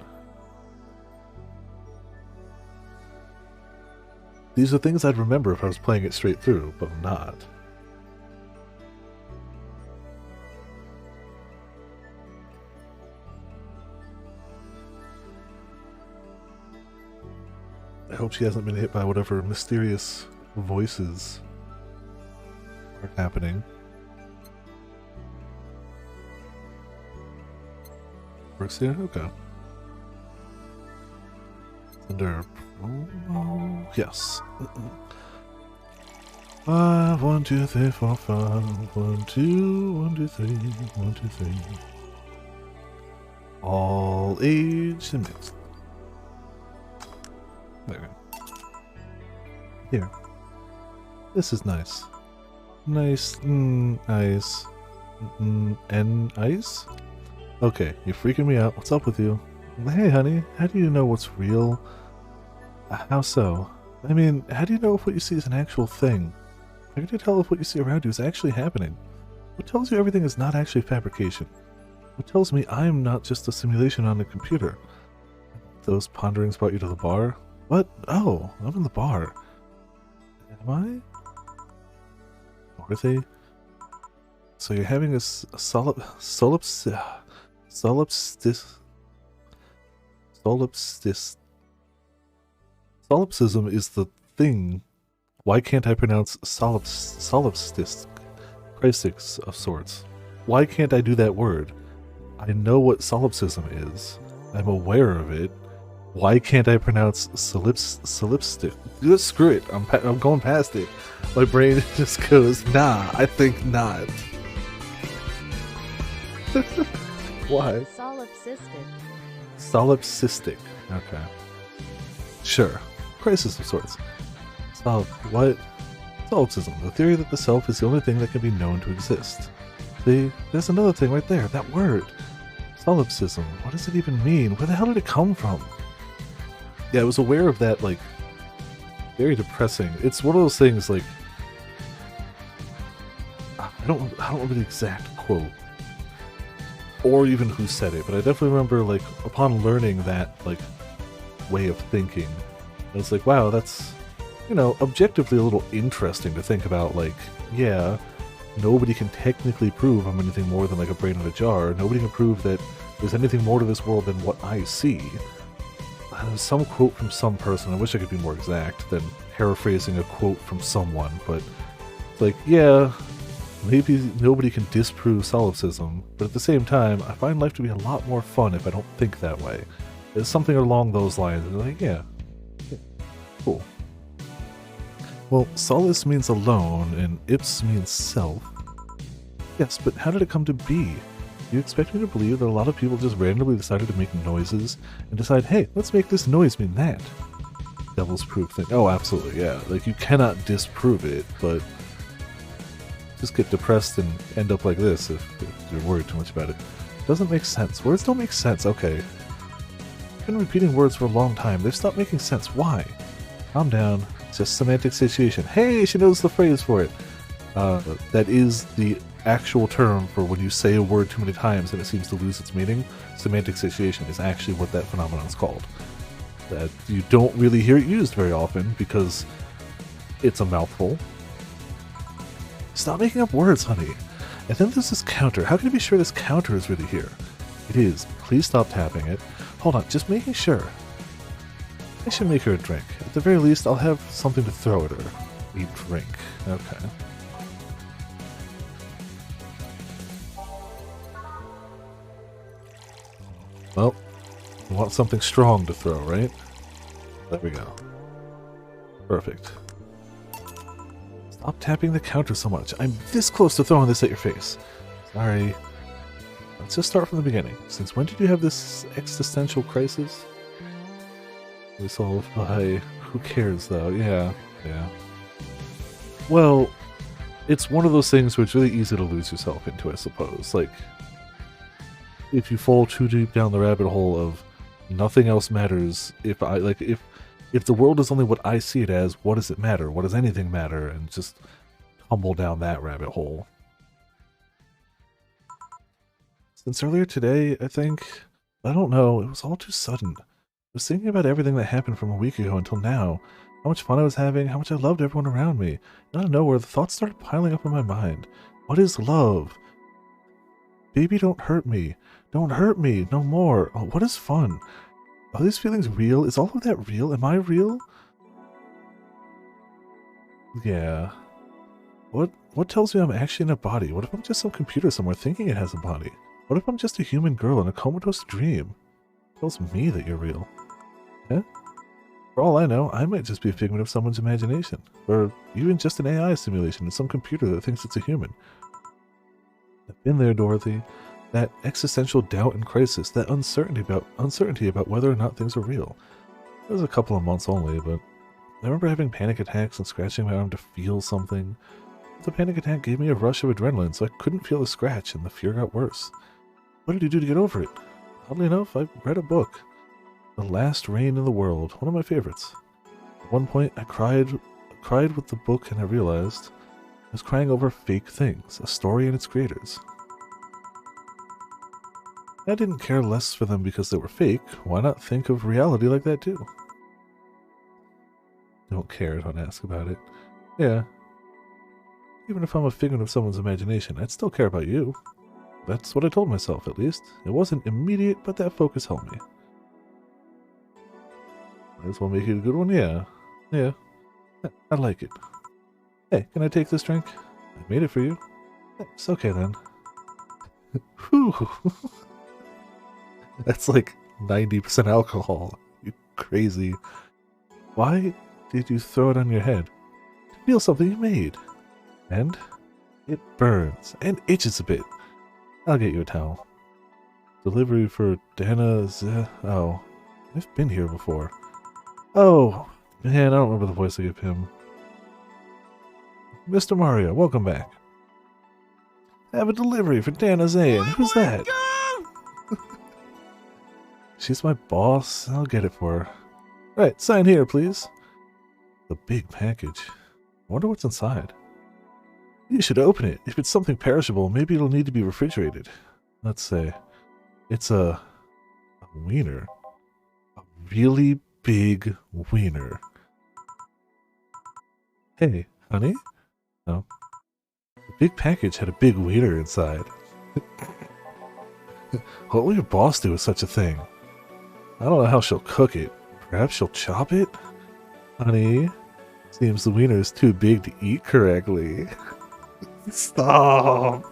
[SPEAKER 1] These are things I'd remember if I was playing it straight through, but I'm not. I hope she hasn't been hit by whatever mysterious voices are happening. Works here? Okay. Under... Oh, yes. 5, 1, 2, 3, 4, 5. 1, 2, 1, 2, 3, 1, 2, 3. All aged and mixed. There. Here. This is nice. Nice, ice. And ice? Okay, you're freaking me out. What's up with you? Hey, honey, how do you know what's real? How so? I mean, how do you know if what you see is an actual thing? How can you tell if what you see around you is actually happening? What tells you everything is not actually fabrication? What tells me I'm not just a simulation on a computer? Those ponderings brought you to the bar? What? Oh, I'm in the bar. Am I? Dorothy? So you're having a solipsism is the thing. Why can't I pronounce solipsistic of sorts? Why can't I do that word? I know what solipsism is. I'm aware of it. Why can't I pronounce solipsistic? Screw it. I'm going past it. My brain just goes, nah, I think not. Why? Solipsistic. Okay. Sure. Crisis of sorts. What? Solipsism. The theory that the self is the only thing that can be known to exist. See? There's another thing right there. That word. Solipsism. What does it even mean? Where the hell did it come from? Yeah, I was aware of that, like, very depressing. It's one of those things, like, I don't remember the exact quote, or even who said it, but I definitely remember, like, upon learning that, like, way of thinking, I was like, wow, that's, you know, objectively a little interesting to think about, like, yeah, nobody can technically prove I'm anything more than, like, a brain in a jar. Nobody can prove that there's anything more to this world than what I see. some quote from some person. I wish I could be more exact than paraphrasing a quote from someone, but like, yeah, maybe nobody can disprove solipsism, but at the same time, I find life to be a lot more fun if I don't think that way. It's something along those lines. And like, yeah, cool. Well, solace means alone, and ips means self. Yes, but how did it come to be? You expect me to believe that a lot of people just randomly decided to make noises and decide, hey, let's make this noise mean that? Devil's proof thing. Oh, absolutely, yeah. Like, you cannot disprove it, but just get depressed and end up like this if you're worried too much about it. Doesn't make sense. Words don't make sense. Okay. I've been repeating words for a long time. They've stopped making sense. Why? Calm down. It's just semantic situation. Hey, she knows the phrase for it. That is the actual term for when you say a word too many times and it seems to lose its meaning. Semantic situation is actually what that phenomenon is called. That you don't really hear it used very often because it's a mouthful. Stop making up words, honey. And then there's this counter. How can you be sure this counter is really here? It is. Please stop tapping it. Hold on, just making sure. I should make her a drink. At the very least, I'll have something to throw at her. A drink. Okay. Well, you want something strong to throw, right? There we go. Perfect. Stop tapping the counter so much. I'm this close to throwing this at your face. Sorry. Let's just start from the beginning. Since when did you have this existential crisis? Resolved by... Who cares, though? Yeah. Well, it's one of those things where it's really easy to lose yourself into, I suppose. Like, if you fall too deep down the rabbit hole of nothing else matters, if the world is only what I see it as, what does it matter? What does anything matter? And just tumble down that rabbit hole. Since earlier today, I think, I don't know, it was all too sudden. I was thinking about everything that happened from a week ago until now. How much fun I was having, how much I loved everyone around me. And out of nowhere, the thoughts started piling up in my mind. What is love? Baby, don't hurt me. Don't hurt me, no more. Oh, what is fun? Are these feelings real? Is all of that real? Am I real? Yeah. What tells me I'm actually in a body? What if I'm just some computer somewhere thinking it has a body? What if I'm just a human girl in a comatose dream? It tells me that you're real. Yeah? For all I know, I might just be a figment of someone's imagination. Or even just an AI simulation in some computer that thinks it's a human. I've been there, Dorothy. That existential doubt and crisis, that uncertainty about whether or not things are real. It was a couple of months only, but I remember having panic attacks and scratching my arm to feel something. The panic attack gave me a rush of adrenaline, so I couldn't feel the scratch, and the fear got worse. What did you do to get over it? Oddly enough, I read a book. The Last Rain in the World, one of my favorites. At one point, I cried with the book, and I realized I was crying over fake things, a story and its creators. I didn't care less for them because they were fake. Why not think of reality like that too? Don't care, don't ask about it. Yeah. Even if I'm a figment of someone's imagination, I'd still care about you. That's what I told myself, at least. It wasn't immediate, but that focus helped me. Might as well make it a good one, yeah. Yeah. I like it. Hey, can I take this drink? I made it for you. It's okay then. Whew. That's like 90% alcohol. You crazy. Why did you throw it on your head? To feel something you made. And it burns and itches a bit. I'll get you a towel. Delivery for Dana Oh, I've been here before. Oh, man, I don't remember the voice I gave him. Mr. Mario, welcome back. I have a delivery for Dana Zayn. Who's that? She's my boss. I'll get it for her. Right, sign here, please. The big package. I wonder what's inside. You should open it. If it's something perishable, maybe it'll need to be refrigerated. Let's say. It's a wiener. A really big wiener. Hey, honey? No. The big package had a big wiener inside. What will your boss do with such a thing? I don't know how she'll cook it, Perhaps she'll chop it? Honey, seems the wiener is too big to eat correctly. Stop!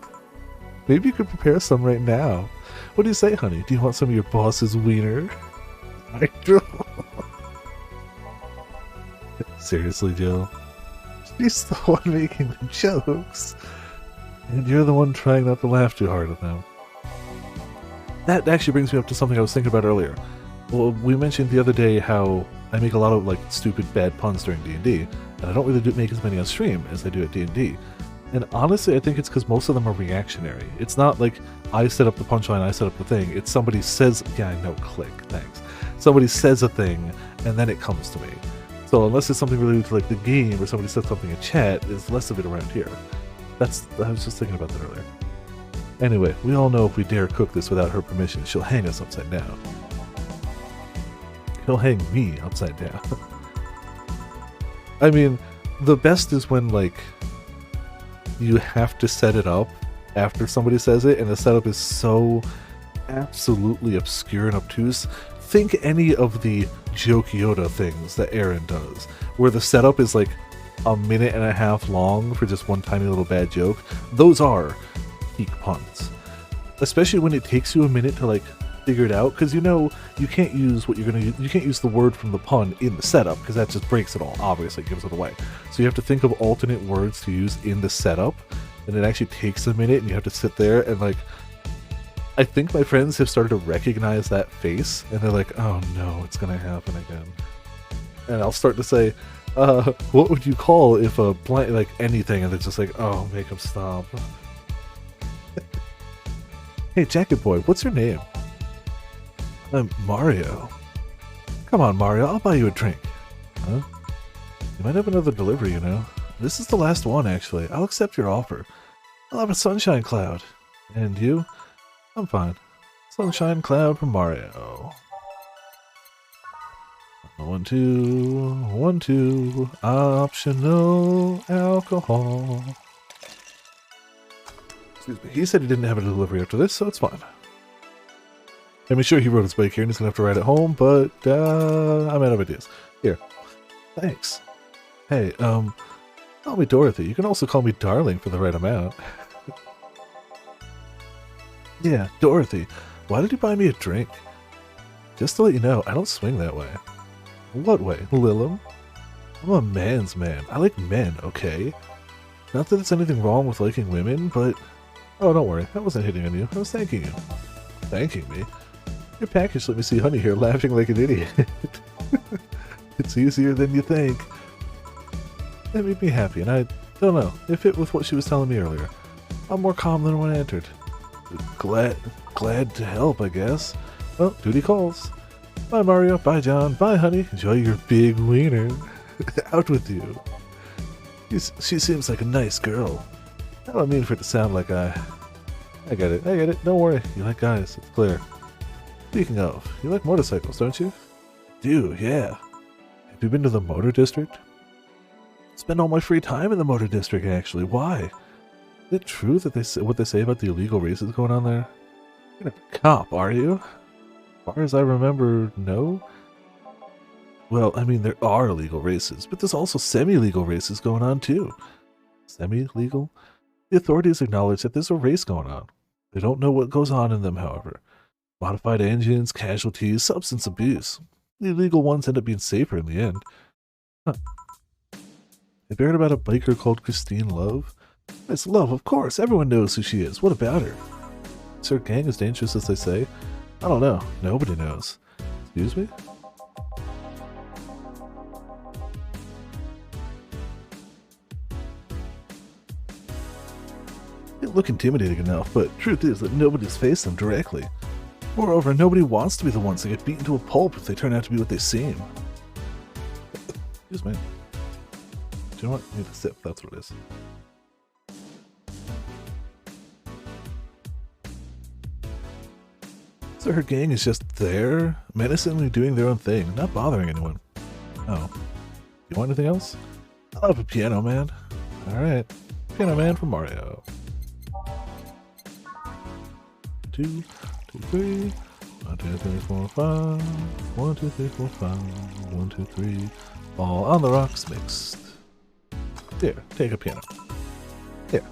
[SPEAKER 1] Maybe you could prepare some right now. What do you say, honey? Do you want some of your boss's wiener? I do. Seriously, Jill? She's the one making the jokes. And you're the one trying not to laugh too hard at them. That actually brings me up to something I was thinking about earlier. Well, we mentioned the other day how I make a lot of like stupid bad puns during D&D, and I don't really make as many on stream as I do at D&D. And honestly, I think it's because most of them are reactionary. It's not like I set up the punchline, I set up the thing. It's somebody says, yeah, I know, click, thanks. Somebody says a thing, and then it comes to me. So unless it's something related to like the game, or somebody said something in chat, there's less of it around here. I was just thinking about that earlier. Anyway, we all know if we dare cook this without her permission, she'll hang us upside down. He'll hang me upside down. I mean, the best is when, like, you have to set it up after somebody says it, and the setup is so absolutely obscure and obtuse. Think any of the joke Yoda things that Aaron does, where the setup is like a minute and a half long for just one tiny little bad joke. Those are peak puns. Especially when it takes you a minute to like figure it out, because you know you can't use what you're gonna use, you can't use the word from the pun in the setup, because that just breaks it all, obviously gives it away. So you have to think of alternate words to use in the setup, and it actually takes a minute, and you have to sit there and like, I think my friends have started to recognize that face, and they're like, oh no, it's gonna happen again. And I'll start to say, what would you call if a blank, like anything, and it's just like, oh, make them stop. Hey, Jacket Boy, what's your name? I'm Mario. Come on, Mario, I'll buy you a drink. Huh? You might have another delivery, you know. This is the last one, actually. I'll accept your offer. I'll have a sunshine cloud. And you? I'm fine. Sunshine cloud from Mario. 1, 2, 1, 2. Optional alcohol. Excuse me. He said he didn't have a delivery after this, so it's fine. I'm sure he rode his bike here and he's gonna have to ride it home, but I'm out of ideas. Here. Thanks. Hey, call me Dorothy. You can also call me Darling for the right amount. Yeah, Dorothy. Why did you buy me a drink? Just to let you know, I don't swing that way. What way, Lilum? I'm a man's man. I like men, okay? Not that there's anything wrong with liking women, but... Oh, don't worry. I wasn't hitting on you. I was thanking you. Thanking me? Your package let me see Honey here laughing like an idiot. It's easier than you think. That made me happy, and I don't know, it fit with what she was telling me earlier. I'm more calm than when I entered. Glad to help, I guess. Well, duty calls. Bye, Mario. Bye, John. Bye, Honey. Enjoy your big wiener. Out with you. She seems like a nice girl. I don't mean for it to sound like I get it. Don't worry. You like guys. It's clear. Speaking of, you like motorcycles, don't you? I do, yeah. Have you been to the Motor District? Spend all my free time in the Motor District, actually. Why? Is it true that what they say about the illegal races going on there? You're not a cop, are you? As far as I remember, no? Well, I mean, there are illegal races, but there's also semi-legal races going on, too. Semi-legal? The authorities acknowledge that there's a race going on. They don't know what goes on in them, however. Modified engines, casualties, substance abuse. The illegal ones end up being safer in the end. Huh. Have you heard about a biker called Christine Love? It's Love, of course. Everyone knows who she is. What about her? Is her gang as dangerous as they say? I don't know. Nobody knows. Excuse me? They look intimidating enough, but truth is that nobody's faced them directly. Moreover, nobody wants to be the ones that get beaten to a pulp if they turn out to be what they seem. Excuse me. Do you know what? I need a sip, that's what it is. So her gang is just there, menacingly doing their own thing, not bothering anyone. Oh. You want anything else? I'll have a piano man. Alright. Piano man from Mario. 2, 2, 3, 1, 2, 3, 4, 5. 1, 2, 3, 4, 5. 1, 2, 3. All on the rocks mixed. Here, take a piano. Here.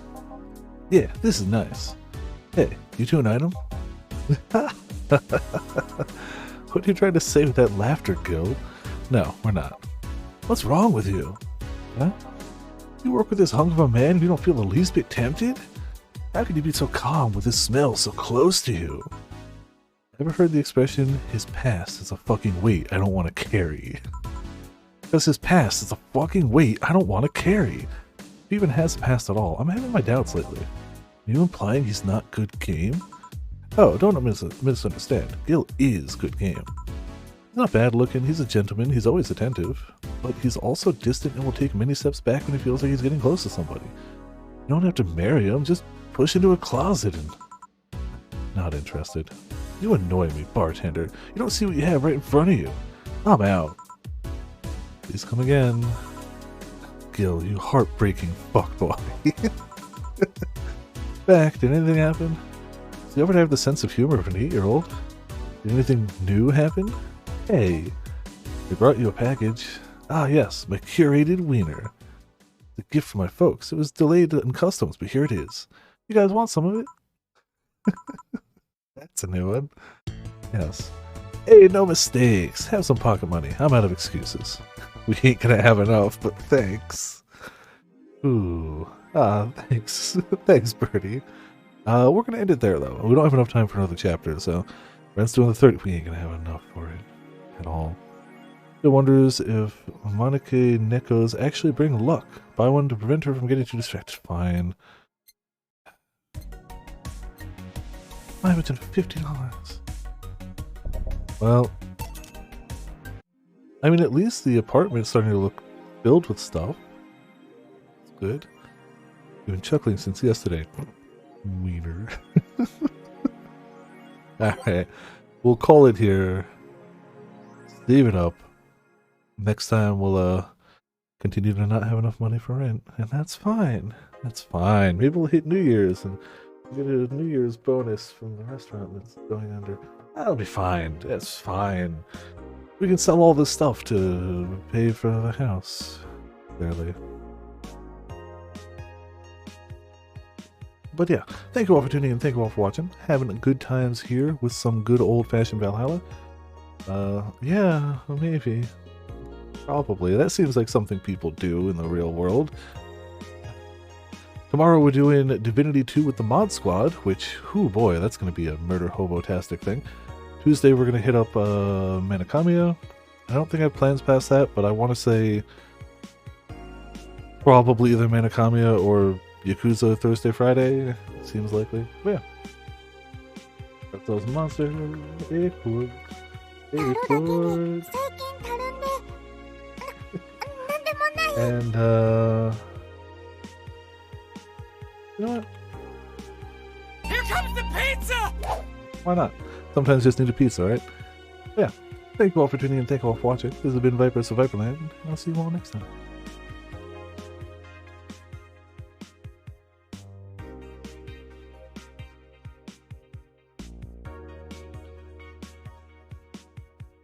[SPEAKER 1] Yeah, this is nice. Hey, you two an item? What are you trying to say with that laughter, Gil? No, we're not. What's wrong with you? Huh? You work with this hunk of a man and you don't feel the least bit tempted? How could you be so calm with his smell so close to you? Ever heard the expression, his past is a fucking weight I don't want to carry? Because his past is a fucking weight I don't want to carry. If he even has a past at all, I'm having my doubts lately. Are you implying he's not good game? Oh, don't misunderstand. Gil is good game. He's not bad looking, he's a gentleman, he's always attentive. But he's also distant and will take many steps back when he feels like he's getting close to somebody. You don't have to marry him, just push into a closet and... Not interested. You annoy me, bartender. You don't see what you have right in front of you. I'm out. Please come again. Gil, you heartbreaking fuckboy. Back, did anything happen? Do you ever have the sense of humor of an 8-year-old? Did anything new happen? Hey, they brought you a package. Ah yes, my curated wiener. The gift from my folks. It was delayed in customs, but here it is. You guys want some of it? That's a new one. Yes. Hey, no mistakes. Have some pocket money. I'm out of excuses. We ain't gonna have enough, but thanks. Ooh. Ah, thanks. Thanks, Birdie. We're gonna end it there, though. We don't have enough time for another chapter, so Ren's doing the 30th. We ain't gonna have enough for it at all. It wonders if Monica Nekos actually bring luck. Buy one to prevent her from getting too distracted. Fine. $550. Well, I mean, at least the apartment's starting to look filled with stuff. It's good. You've been chuckling since yesterday. Wiener. Alright. We'll call it here. Save it up. Next time we'll continue to not have enough money for rent. And that's fine. That's fine. Maybe we'll hit New Year's and get a New Year's bonus from the restaurant that's going under. That'll be fine. That's fine. We can sell all this stuff to pay for the house. Clearly. But yeah, thank you all for tuning in. Thank you all for watching. Having good times here with some good old-fashioned Valhalla. Yeah, maybe. Probably. That seems like something people do in the real world. Tomorrow we're doing Divinity 2 with the Mod Squad, which, oh boy, that's going to be a murder hobo-tastic thing. Tuesday we're going to hit up Manakamiya. I don't think I have plans past that, but I want to say probably either Manakamiya or Yakuza Thursday, Friday. Seems likely. But yeah. Got those monsters. Airport. Airport. And you know what?
[SPEAKER 3] Here comes the pizza!
[SPEAKER 1] Why not? Sometimes you just need a pizza, right? Yeah. Thank you all for tuning in. Thank you all for watching. This has been Vipers of Viperland. And I'll see you all next time.